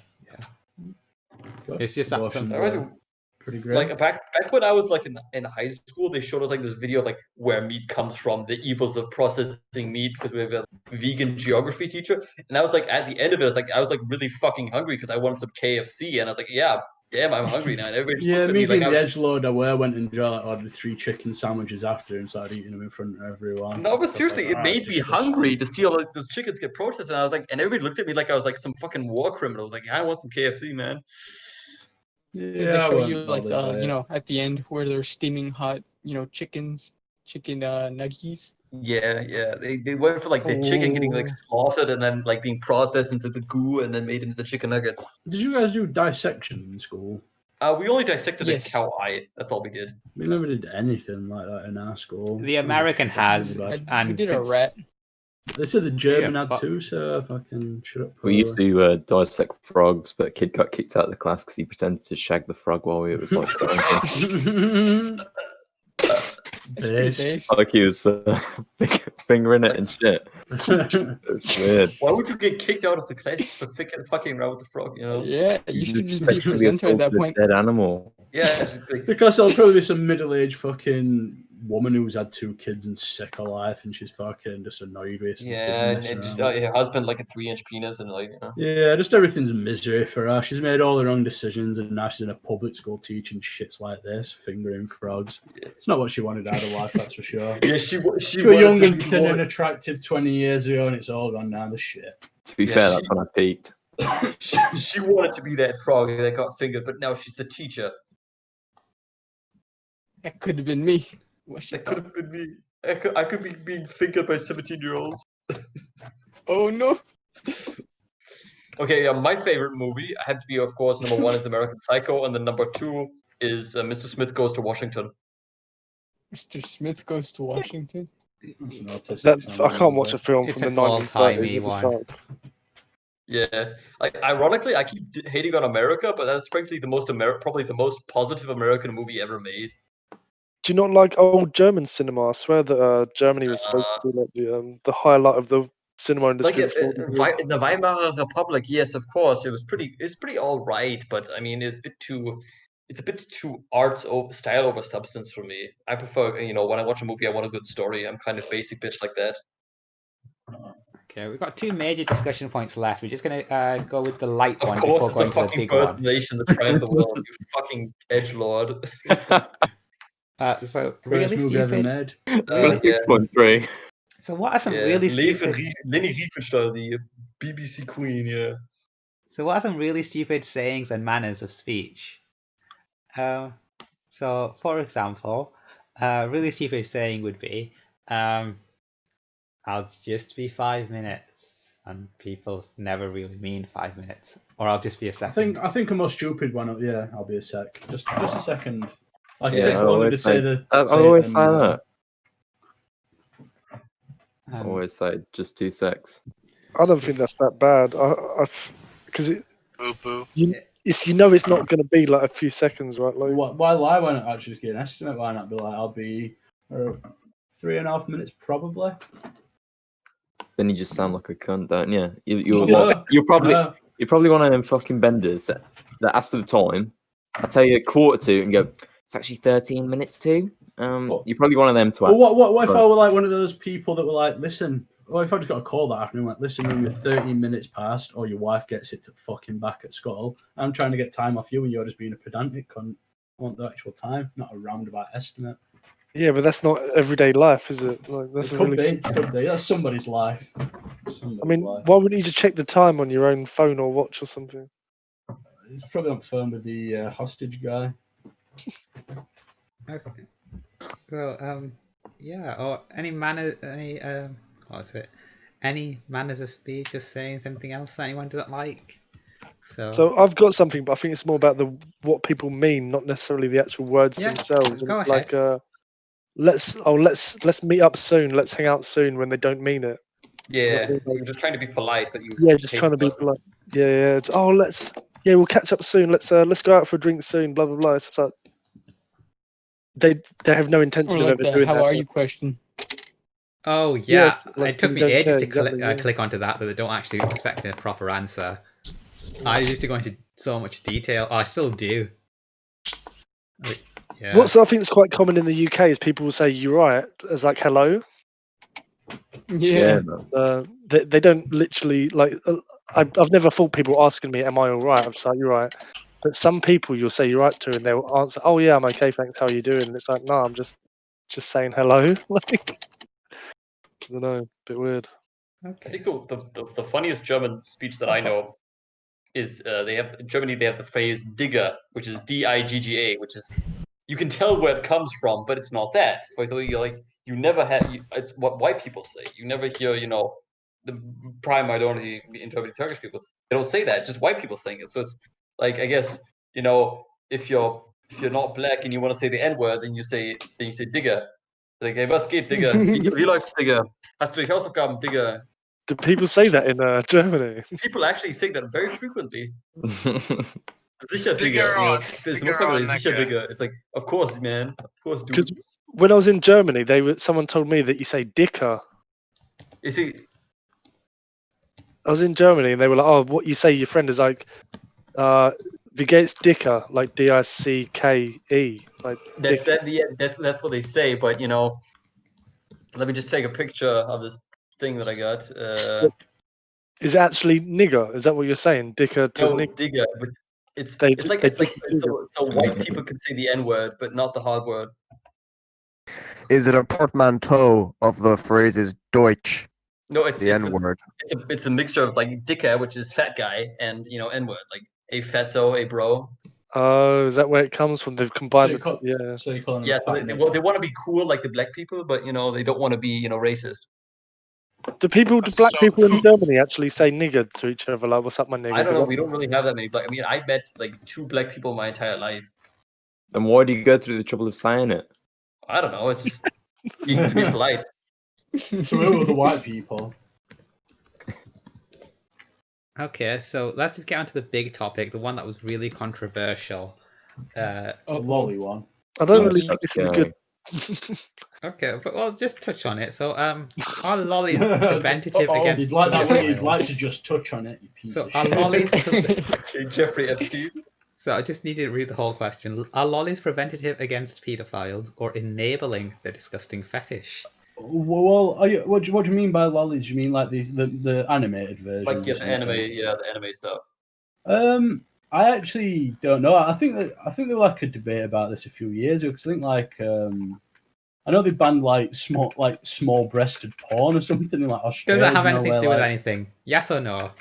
It's just Abortions that are pretty great. Like back when I was like in high school, they showed us like this video of like where meat comes from, the evils of processing meat, because we have a vegan geography teacher, and I was like at the end of it, I was like really fucking hungry because I wanted some KFC, and I was like, yeah, damn, I'm hungry now. And everybody just Yeah, looked at me me like being I the was, edgelord I were, went and ordered 3 chicken sandwiches after and started eating them in front of everyone. no, but seriously, it made me disgusting. hungry to see all like, those chickens get processed, and I was like, and everybody looked at me like I was like some fucking war criminal. I was like, I want some KFC, man. They show you like at the end where they're steaming hot, chicken nuggies. Yeah. They went for like the chicken getting like slaughtered and then like being processed into the goo and then made into the chicken nuggets. Did you guys do dissection in school? We only dissected Yes. a cow eye. That's all we did. We never did anything like that in our school. the American has, Really bad. and We did a since- rat. They said the German Yeah, had too, so if I can shut up. We used to dissect frogs, but a kid got kicked out of the class because he pretended to shag the frog while it was like It's pretty base. like he was fingering it and shit. It's weird. Why would you get kicked out of the class for fucking around with the frog? You know? Yeah, you should just be Sexually presenter at that assaulted a point. dead animal. Yeah. It's like, Because there'll probably be some middle-aged fucking woman who's had 2 kids and sick of life, and she's fucking just annoyed with some kid yeah, messing and just around. her husband like a 3-inch penis and like. Yeah, just everything's misery for her. She's made all the wrong decisions, and now she's in a public school teaching shits like this, fingering frogs. It's not what she wanted out of life, that's for sure. Yeah, she She was wanted young to and be thin more- and attractive 20 years ago, and it's all gone down the shit. To be Yeah, fair, she- that's when I peaked. she wanted to be that frog that got fingered, but now she's the teacher. That could have been me. What she That could thought. have been me. I could be being fingered by 17-year-olds. Oh no. Okay, my favorite movie had to be, of course, number 1 is American Psycho, and then number 2 is Mr. Smith Goes to Washington. Mr. Smith Goes to Washington. That's an autistic that sound, I can't watch a but- film It's from an the 1930s. old-timey What one. the fuck? Yeah, like ironically, I keep hating on America, but that's frankly the most probably the most positive American movie ever made. Do you not like old German cinema? I swear that Germany was supposed to be like the highlight of the cinema Like industry. before the war. in the Weimar Republic, yes, of course, it's pretty all right, but I mean, it's a bit too style over substance for me. I prefer, when I watch a movie, I want a good story. I'm kind of basic bitch like that. Okay, we've got 2 major discussion points left. We're just gonna go with the light Of one course, before it's the going to the fucking big birth one. nation, the triumph of the world, you fucking edgelord. So Greatest really movie ever stupid. made. It's got a 6.3. So what are some Yeah, really Leven stupid? Leni Riefenstahl, the BBC queen, yeah. So what are some really stupid sayings and manners of speech? So for example, a really stupid saying would be, "I'll just be 5 minutes," and people never really mean 5 minutes, or "I'll just be a second." I think a more stupid one. Yeah, I'll be a sec. Just a second. Like it Yeah, takes I longer to always say say- the. I say it always than, say that. Um, Always say just 2 secs. I don't think that's that bad. Because Boo boo. it's it's not going to be like a few seconds, right? Like, Why lie? Why not actually just get an estimate? Why not be like, I'll be 3.5 minutes probably. Then you just sound like a cunt, don't you? No, You're probably no. you're probably one of them fucking benders that ask for the time. I tell you a quarter to and go, it's actually 13 minutes to. You're probably one of them to ask. Well, what if I were like one of those people that were like, listen, what if I just got a call that afternoon, like, listen, when you're 13 minutes past, or your wife gets it to fucking back at school, I'm trying to get time off you, and you're just being a pedantic cunt. I want the actual time, not a roundabout estimate. Yeah, but that's not everyday life, is it? Like that's It a could really. be. Could be. That's somebody's life. I mean, why wouldn't you just check the time on your own phone or watch or something? It's probably on phone with the hostage guy. Okay. So yeah, or any manners, what is it? Any manners of speech, just saying something else that anyone doesn't like. So I've got something, but I think it's more about what people mean, not necessarily the actual words Yeah, themselves. And go it's ahead. like, let's meet up soon. Let's hang out soon when they don't mean it. Yeah, you're just trying to be polite, but you Yeah, just hate trying to the be person. polite. Yeah. We'll catch up soon. Let's go out for a drink soon. Blah blah blah. It's like they have no intention Or of like ever the doing "How that. are you?" question. Oh yeah, Yes, like, it took you me don't ages care, to exactly, yeah. click onto that, but they don't actually expect a proper answer. I used to go into so much detail. I still do. Yeah. What's I think is quite common in the UK is people will say "you're right" as like hello. Yeah. They don't literally like. I've never thought people asking me, "Am I all right?" I'm just like, "You're right." But some people you'll say "you're right" to, and they'll answer, "Oh yeah, I'm okay, thanks. How are you doing?" And it's like, "No, I'm just saying hello." Like, I don't know, bit weird. I think the funniest German speech that I know is in Germany they have the phrase "Digger," which is D-I-G-G-A, which is you can tell where it comes from, but it's not that. For example, you never it's what white people say. You never hear the prime minority in Germany, Turkish people. They don't say that. Just white people saying it. So it's like I guess if you're not black and you want to say the N word, then you say Digger. Like, hey, was geht, Digger? Wie läuft's, Digger? Hast du die Hausaufgaben, Digger? Do people say that in Germany? People actually say that very frequently. Sicher, Digger Digger. on, Sicher, Digger. It's like, of course, man. Of course, dude. Because when I was in Germany, someone told me that you say "dicker." You see, I was in Germany and they were like, "Oh, what you say?" Your friend is like, "Wie geht's dicker?" Like D-I-C-K-E. Like that's what they say. But let me just take a picture of this thing that I got. Is it actually nigger? Is that what you're saying? Dicker to No, nigger? Digger. But it's They like so white people can say the N word, but not the hard word. Is it a portmanteau of the phrases Deutsch? No, it's the N word. It's a mixture of like Dicker, which is fat guy, and N word, like a fatso, a bro. Oh, is that where it comes from? They've combined the yeah. So you call them Yeah, so they want to be cool like the black people, but they don't want to be racist. Do black people in Germany actually say nigger to each other? Like, what's up, my nigger? I don't know. We don't really have that many black. I mean, I met like 2 black people my entire life. Then why do you go through the trouble of saying it? I don't know. It's just to be polite. So who are the white people? Okay, so let's just get onto the big topic, the one that was really controversial. The lolly one. I don't really think this is good. Okay, but we'll just touch on it. So, are lollies preventative against? You'd like that one. You'd like to just touch on it. You piece of are shit. lollies? Jeffrey Epstein. So I just need to read the whole question. Are lollies preventative against paedophiles or enabling the disgusting fetish? Well, what do you mean by lollies? Do you mean like the animated version? Like the anime stuff. I actually don't know. I think there was like a debate about this a few years ago. Because I think I know they banned like small-breasted porn or something in like Australia. Does that have anything to do with anything? Yes or no?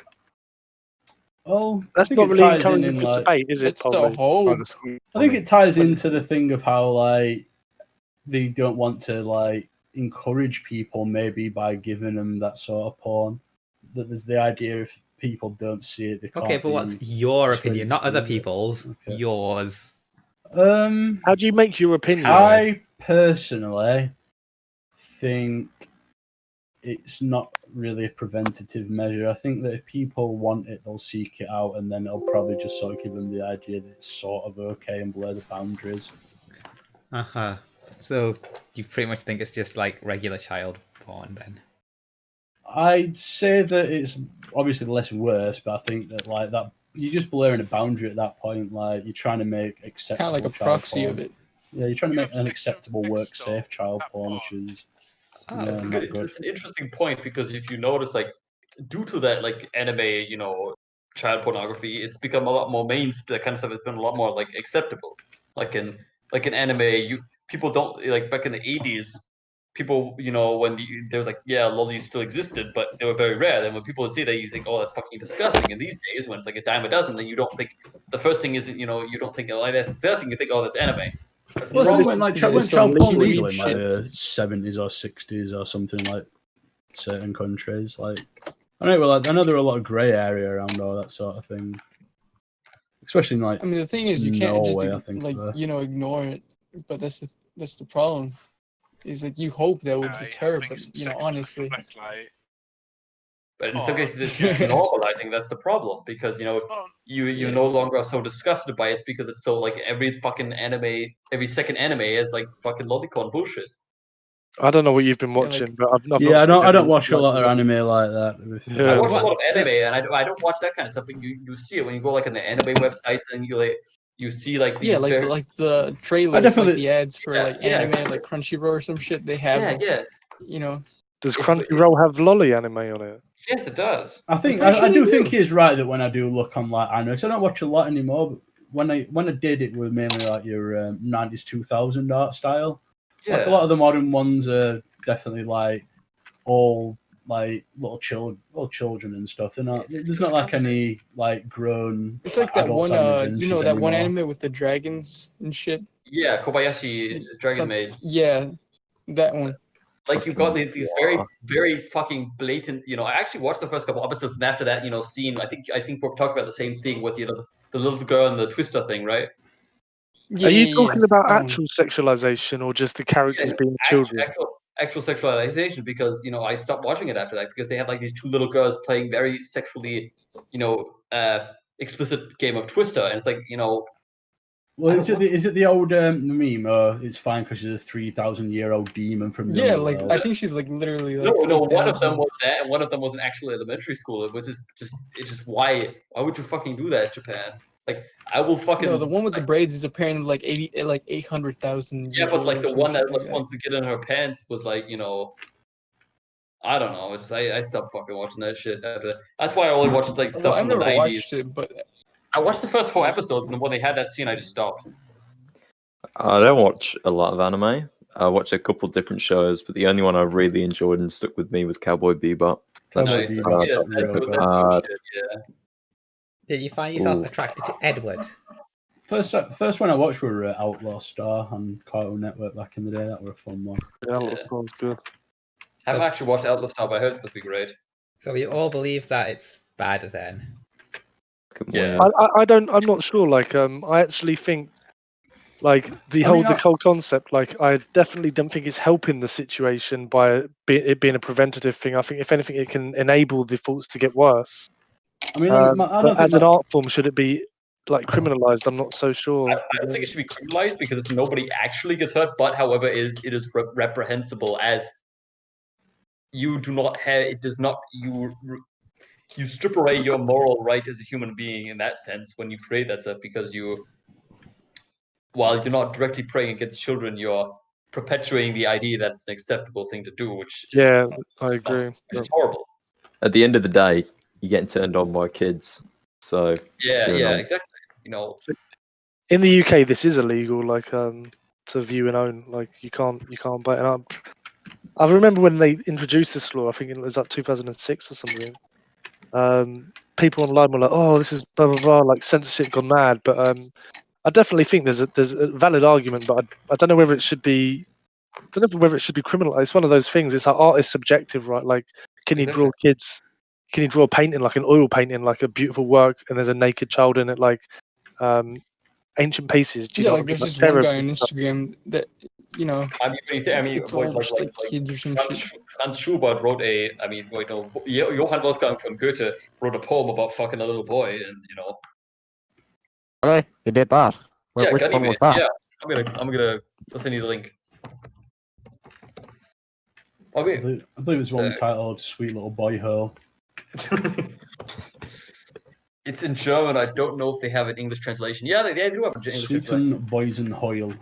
Oh, that's not really encouraging debate, is it? It's the whole. I think it ties into the thing of how like they don't want to like encourage people maybe by giving them that sort of porn. That there's the idea if people don't see it, they can't. Okay, but what's your opinion, not other people's? Okay. Yours. How do you make your opinion? I personally think it's not really a preventative measure. I think that if people want it, they'll seek it out, and then it'll probably just sort of give them the idea that it's sort of okay and blur the boundaries. Uh-huh. So you pretty much think it's just like regular child porn then? I'd say that it's obviously less worse, but I think that like that you're just blurring a boundary at that point. Like you're trying to make acceptable kind of like a child proxy porn. of it. Yeah, you're trying to make an acceptable, work-safe child porn, which is It's an interesting point because if you notice, like due to that, like anime, child pornography, it's become a lot more mainstream. That kind of stuff has been a lot more like acceptable. Like in anime, people don't like back in the 80s. People, when there was like, yeah, lollies still existed, but they were very rare. Then when people see that, you think, oh, that's fucking disgusting. And these days, when it's like a dime a dozen, then you don't think the first thing isn't, you don't think, oh, that's disgusting. You think, oh, that's anime. That's Well, wrong. when Yeah, when it's child porn cheap legal in like shit. the 70s or 60s or something, like certain countries, like I know there are a lot of grey area around all that sort of thing, especially in like I mean, the thing is, you can't Norway, I just think. ignore it. But that's the problem. Is like you hope that would deter, but honestly. But in some cases, it's normalizing. That's the problem, because you no longer are so disgusted by it because it's so like every fucking anime, every second anime is like fucking lolicon bullshit. I don't know what you've been watching, but I've not I seen don't watch a lot of anime like that. I watch a lot of anime, and I don't watch that kind of stuff. But you see it when you go like on the anime websites, and you see like these like the trailers, like the ads for like anime, exactly. like Crunchyroll or some shit. They have Does Crunchyroll have lolly anime on it? Yes, it does. I think I do think he's right that when I do look on like anime, because I don't watch a lot anymore. But when I did, it was mainly like your 90s 2000 art style. Yeah. Like a lot of the modern ones are definitely like all like little children and stuff. They're not. There's not like any like grown. It's like that one, that that one anime with the dragons and shit. Yeah, Kobayashi Dragon Maid. Yeah, that one. Like you've got these very, very fucking blatant. I actually watched the first couple episodes, and after that, scene. I think we're talking about the same thing with the little girl and the twister thing, right? Are you talking about actual sexualization or just the characters being children? Actual sexualization, because I stopped watching it after that because they had like these two little girls playing very sexually, explicit game of Twister, and it's like Well, is it the old meme? It's fine because she's a 3,000-year-old demon from the underworld. I think she's like literally like. No, one of them was that, and one of them was an actual elementary school, which is just why would you fucking do that, Japan? Like I will fucking. No, the one with the braids is apparently like 800,000. Yeah, but like the one that wants to get in her pants was like I don't know. I stopped fucking watching that shit after that. That's why I only watched like stuff from the 90s. Watched it, but I watched the first 4 episodes, and when they had that scene, I just stopped. I don't watch a lot of anime. I watch a couple different shows, but the only one I really enjoyed and stuck with me was Cowboy Bebop. Did you find yourself attracted to Edward? First one I watched were Outlaw Star on Cartoon Network back in the day. That were a fun one. Yeah, Outlaw Star was good. I haven't actually watched Outlaw Star, but I heard it's going to be great. So we all believe that it's bad then? Yeah. I'm not sure. Like, I actually think, like, the whole concept, like, I definitely don't think it's helping the situation by it being a preventative thing. I think, if anything, it can enable the faults to get worse. I mean, I don't but as an art form, should it be like criminalized? I'm not so sure. I don't think it should be criminalized because nobody actually gets hurt. But however, it is reprehensible, as you do not have. It does not you strip away your moral right as a human being in that sense when you create that stuff, because while you're not directly preying against children, you're perpetuating the idea that's an acceptable thing to do, which I agree. Which is horrible. At the end of the day, you're getting turned on by kids, so exactly. In the UK, this is illegal, like to view and own. Like you can't buy it up. I remember when they introduced this law. I think it was like 2006 or something. People online were like, "Oh, this is blah blah blah," like censorship gone mad. But I definitely think there's a valid argument, but I don't know whether it should be. I don't know whether it should be criminalized. It's one of those things. It's like art is subjective, right? Like, can you draw kids? Can you draw a painting, like an oil painting, like a beautiful work, and there's a naked child in it, like ancient pieces? Do you know like there's this one guy on Instagram that kids or some shit. Franz Schubert wrote Johann Wolfgang von Goethe wrote a poem about fucking a little boy, and Really? He did that? Which one was that? Yeah, I'm gonna send you the link. Okay. I believe it's one titled "Sweet Little Boy Hole." It's in German. I don't know if they have an English translation. Yeah, they do have an English translation. Sweeten Boysen Hoyle.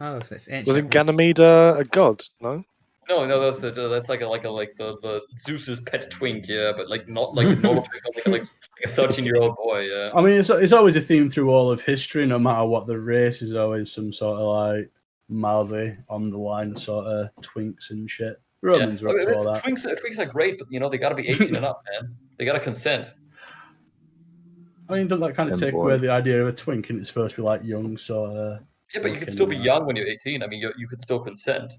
Oh, so it's ancient. Wasn't Ganymede a god? No. No, that's like the Zeus's pet twink, yeah, but like not like a normal twink, like a 13-year-old boy, yeah. I mean, it's always a theme through all of history. No matter what the race, is always some sort of like mildly on the line sort of twinks and shit. Romans were up to all that. Twinks are great, but they got to be 18 and up, man. They got to consent. I mean, doesn't that kind of take away the idea of a twink, and it's supposed to be like young sort of? Yeah, but you can still be young when you're 18. I mean, you could still consent.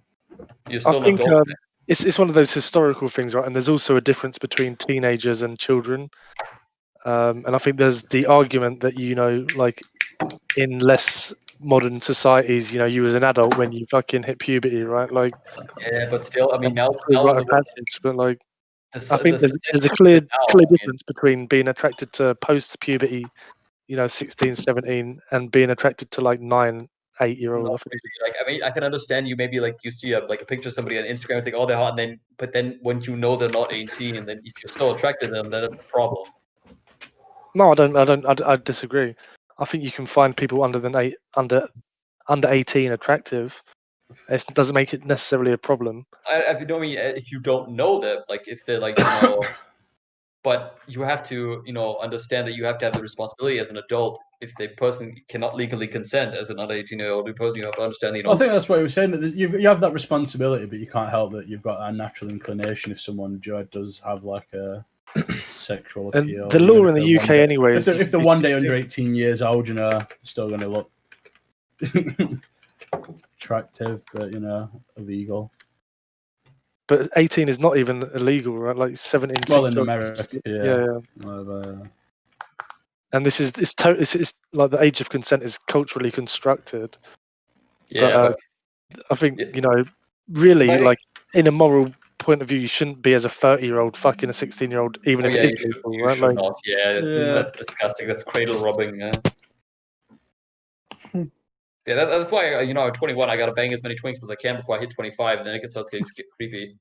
You're I still an think adult. it's one of those historical things, right? And there's also a difference between teenagers and children. And I think there's the argument that like in less modern societies, you as an adult when you fucking hit puberty, right? Like, yeah, but still, I mean, now right of passage, but like, I think there's a clear difference between being attracted to post-puberty, 16, 17, and being attracted to like 9, 8-year-old. Like, I mean, I can understand you maybe like you see a picture of somebody on Instagram and think, oh, they're hot, but then when they're not 18, and then if you're still attracted to them, then that's a problem. No, I disagree. I think you can find people under 18 attractive. It doesn't make it necessarily a problem. If you don't know them, like if they're like, but you have to, understand that you have to have the responsibility as an adult. If the person cannot legally consent as an under 18-year-old person, you have to understand. I think that's what you were saying. That you have that responsibility, but you can't help that you've got a natural inclination. If someone does have like a sexual appeal, and the law in the UK, anyway, if they're one day under 18 years old, they're still going to look attractive, but illegal. But 18 is not even illegal, right? Like 17. Well, in America, yeah. And this is it's like the age of consent is culturally constructed. Yeah, but, I think really, like in a moral point of view, you shouldn't be as a 30-year-old fucking a 16-year-old, even if it is legal, right? Like, not. That's disgusting. That's cradle robbing. Yeah, that's why at 21 I gotta bang as many twinks as I can before I hit 25, and then it starts getting creepy.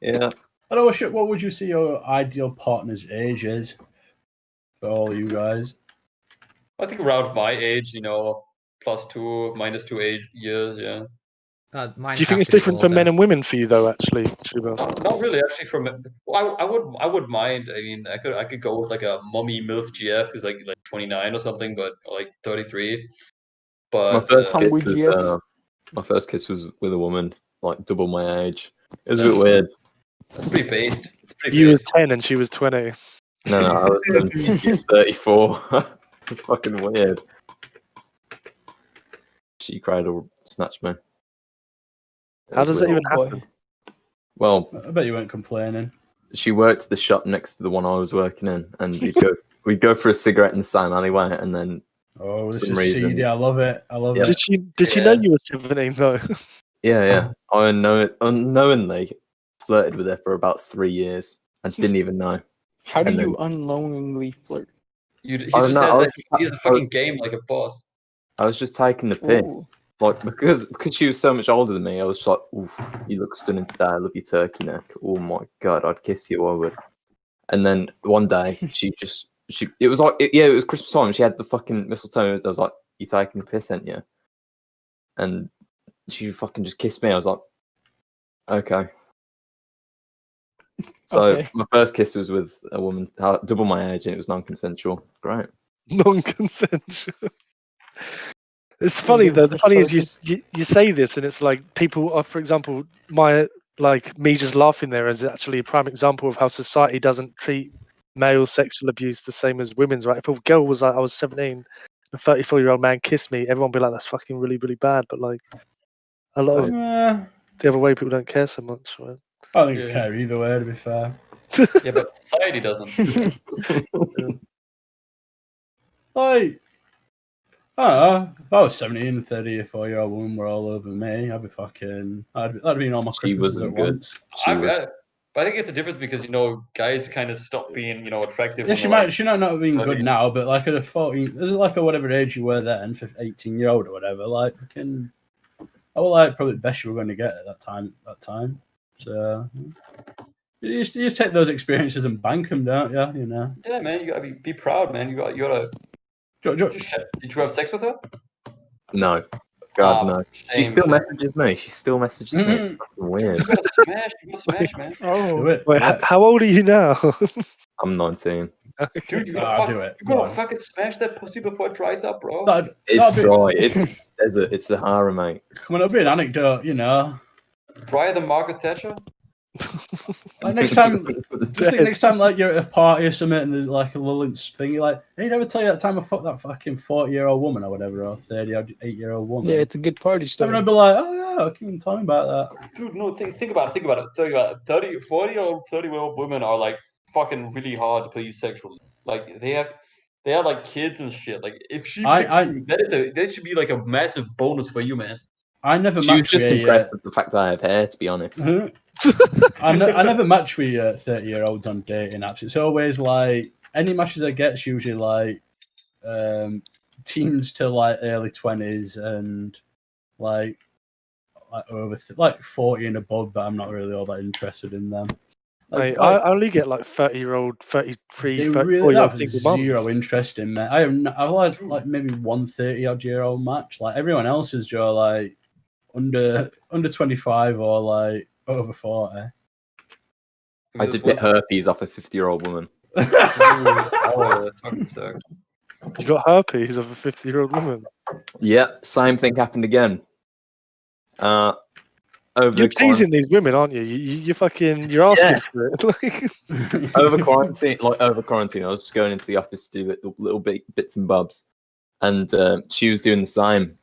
Yeah. I don't know. What would you say your ideal partner's age is for all you guys? I think around my age, +2, -2 years, yeah. Do you think it's different for men and women for you, though? Actually, not really. Actually, I would mind. I mean, I could go with like a mommy MILF GF who's like 29 or something, but like 33. But my first kiss was with a woman, like double my age. It was a bit weird. That's pretty based. You were 10 and she was 20. No, I was 34. It's fucking weird. She cradle snatched me. How does that even happen? Well, I bet you weren't complaining. She worked the shop next to the one I was working in, and we'd go for a cigarette in the same alleyway, and then this is seedy. I love it. Did she know you were 17 though? Yeah. I unknowingly flirted with her for about 3 years and didn't even know. How do you unknowingly flirt? He just says that he's a fucking game like a boss. I was just taking the piss. Ooh. Like, because she was so much older than me, I was like, oof, you look stunning today. I love your turkey neck. Oh my God, I'd kiss you, I would. And then one day, it was Christmas time. She had the fucking mistletoe. I was like, you taking the piss, ain't you? And she fucking just kissed me. I was like, okay. So my first kiss was with a woman double my age, and it was non-consensual. Great. Non-consensual. It's funny though. The funny is you say this, and it's like people are, for example, me just laughing there is actually a prime example of how society doesn't treat male sexual abuse the same as women's. Right? If a girl was like, I was 17, a 34-year-old man kissed me, everyone would be like, that's fucking really, really bad. But like a lot of the other way, people don't care so much. Right? I don't think you care either way, to be fair. Yeah, but society doesn't. Like, I don't know. If I was 17, 30, a 4-year-old woman were all over me, I'd be fucking. That'd be all my Christmases at once. But I think it's a difference because guys kind of stop being attractive. Yeah, she might not have been good now, but like at a 14, is it like a whatever age you were then, for 18-year-old or whatever? Like, I would like probably the best you were going to get at that time. So you just take those experiences and bank them, don't you? Yeah, man, you gotta be proud, man. You gotta. Did you have sex with her? No. God, no. She shame, still shame. messages me. She still messages me. It's fucking weird. You gotta smash, man. Do Oh, it. Wait, do it. how old are you now? I'm 19. Dude, you Ah, gotta, do it. you gotta Go on. fucking smash that pussy before it dries up, bro. It's that'd be, dry. It's desert. It's Sahara, mate. come on, it'll be an anecdote, you know. Drier than Margaret Thatcher. Like next time, just think next time, like you're at a party or something, and there's like a Lullin's thing. You're like, hey, never tell you that time I fucked that fucking 40-year-old woman or whatever, or 38-year-old woman. Yeah, it's a good party story. Everyone would be like, oh yeah, I keep telling me about that. Dude, no, think about it. 30, 40 or 30-year-old women are like fucking really hard to please sexually. Like they have like kids and shit. Like if she picked you, that should be like a massive bonus for you, man. I never She was match just with impressed with the fact that I have hair, to be honest. I never match with 30-year-olds on dating apps. It's always like any matches I get's usually like teens to like early 20s and like over like 40 and above, but I'm not really all that interested in them. Mate, I only get like 30-year-old, 33, They 34 really year old have single zero mums. interest in me. I've had like maybe one 30-odd-year-old match. Like everyone else is just like under 25 or like over 40. I did get herpes off a 50-year-old woman. Oh, that fucking sucks. You got herpes of a 50-year-old woman. Yep, same thing happened again. Over You're the teasing these women, aren't you? You're asking for it. over quarantine, I was just going into the office to do little bits and bobs, and she was doing the same.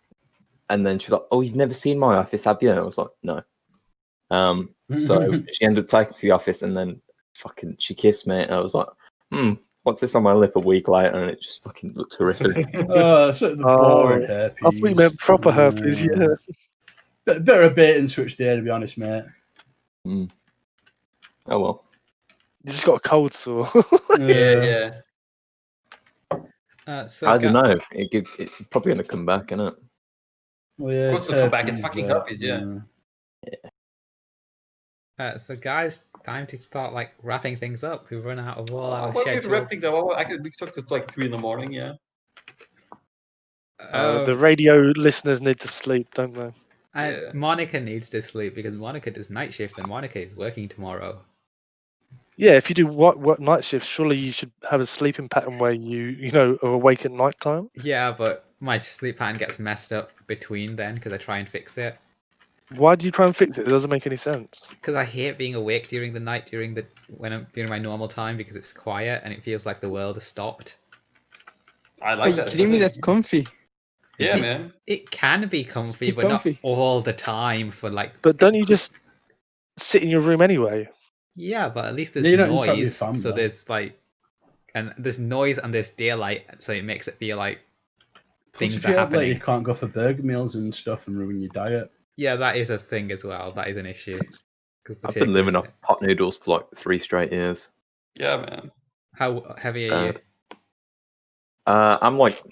And then she was like, "Oh, you've never seen my office, have you?" And I was like, "No." So she ended up taking me to the office, and then fucking she kissed me, and I was like, "What's this on my lip?" A week later, and it just fucking looked horrific. That's the boring herpes. I thought you meant proper herpes. Yeah. Bit of a bait and switch there, to be honest, mate. Oh well. You just got a cold sore. Yeah. So I don't know. It's probably gonna come back, isn't it? Well, yeah, Of course, it'll come back. It's fucking herpes, yeah. So guys, time to start like wrapping things up. We've run out of all our Well, we have to scheduled. wrap things up. We took to like 3 a.m, yeah. The radio listeners need to sleep, don't they? Monica needs to sleep because Monica does night shifts and Monica is working tomorrow. Yeah, if you do what night shifts, surely you should have a sleeping pattern where you are awake at night time. Yeah, but my sleep pattern gets messed up between then because I try and fix it. Why do you try and fix it? It doesn't make any sense. Because I hate being awake during the night during my normal time because it's quiet and it feels like the world has stopped. I Are like you that. kidding me? That's comfy. Yeah, man. It can be comfy, It's but comfy. not all the time for like. But don't you just sit in your room anyway? Yeah, but at least there's You don't interact with your noise. family. So there's like, and there's noise and there's daylight, so it makes it feel like Plus, things if are you have, like, happening. you can't go for burger meals and stuff and ruin your diet. Yeah, that is a thing as well. That is an issue. I've been living off pot noodles for like 3 straight years. Yeah, man. How heavy are you? I'm like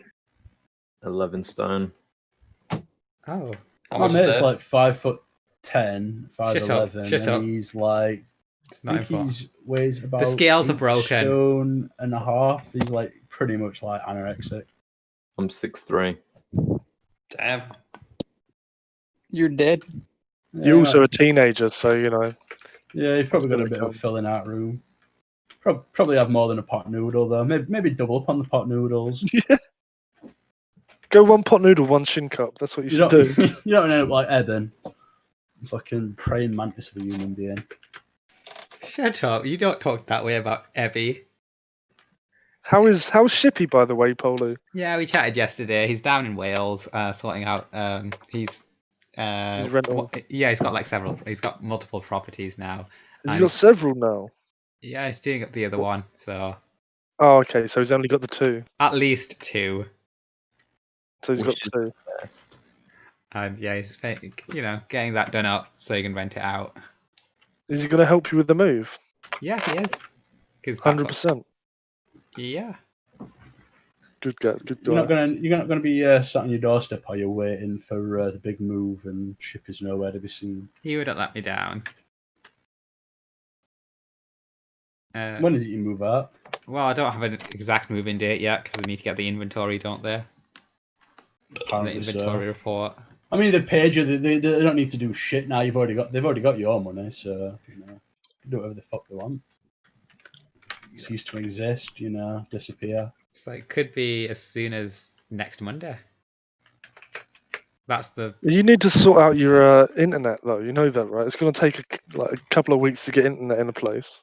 11 stone. Oh, My mate's like 5'10", 5'11", Shut up. and he's like, it's I not think important. he weighs about The scales are 8 broken. stone and a half. He's like pretty much like anorexic. I'm 6'3". Damn. You're dead. You're also a teenager, so Yeah, he's probably got a gonna bit of a come. filling out room. Probably have more than a pot noodle though. Maybe double up on the pot noodles. Go one pot noodle, one shin cup. That's what you should do. You don't end up like Eben, fucking praying mantis of a human being. Shut up! You don't talk that way about Evie. How's Shippy, by the way, Polo? Yeah, we chatted yesterday. He's down in Wales, sorting out. He's rental. Yeah, he's got like several. He's got multiple properties now. Has he got several now? Yeah, he's doing up the other one. So. Oh, okay. So he's only got the 2. At least 2. So he's got 2. And yeah, he's getting that done up so he can rent it out. Is he going to help you with the move? Yeah, he is. 100%. Yeah. Good guy. You're not gonna be sat on your doorstep while you're waiting for the big move and ship is nowhere to be seen. He wouldn't let me down. When is it you move out? Well, I don't have an exact move-in date yet because we need to get the inventory, don't they? Apparently the inventory so. report. I mean, they paid you. They don't need to do shit now. They've already got your money, so do whatever the fuck they want. Cease to exist, disappear. So it could be as soon as next Monday. That's the. You need to sort out your internet, though. You know that, right? It's going to take a couple of weeks to get internet in a place.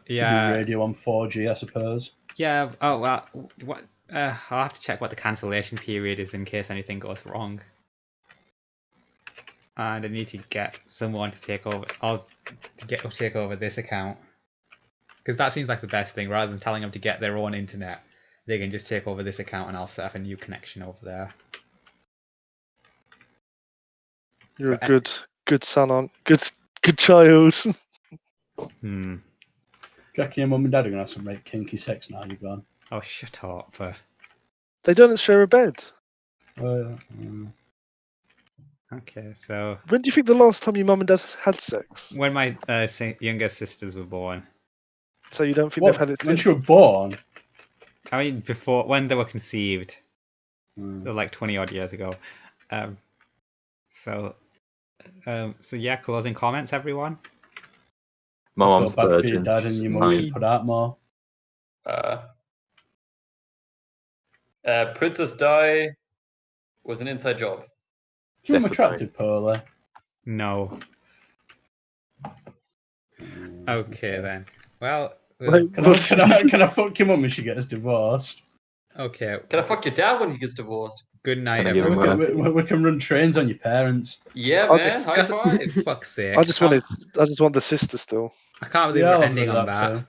Yeah. Radio on 4G, I suppose. Yeah. Oh well. What? I'll have to check what the cancellation period is in case anything goes wrong. And I need to get someone to take over. Take over this account because that seems like the best thing. Rather than telling them to get their own internet, they can just take over this account, and I'll set up a new connection over there. You're a good son, on good child. Jackie and Mum and Dad are gonna have some right kinky sex now. You're gone. Oh, shut up! They don't share a bed. Oh, Okay, so when do you think the last time your mum and dad had sex? When my younger sisters were born. So you don't think they've had it when she was born? I mean, when they were conceived, like 20 odd years ago. So yeah, closing comments, everyone. My mom's virgin. Dad and your mum should put out more. Princess Di was an inside job. Do you attractive, Pearly? No. Okay then. Well, can I fuck your mum when she gets divorced? Okay. Can I fuck your dad when he gets divorced? Good night, everyone. We can run trains on your parents. Yeah, man. High five. Fuck's sake. I just want the sister still. I can't believe we're ending on that.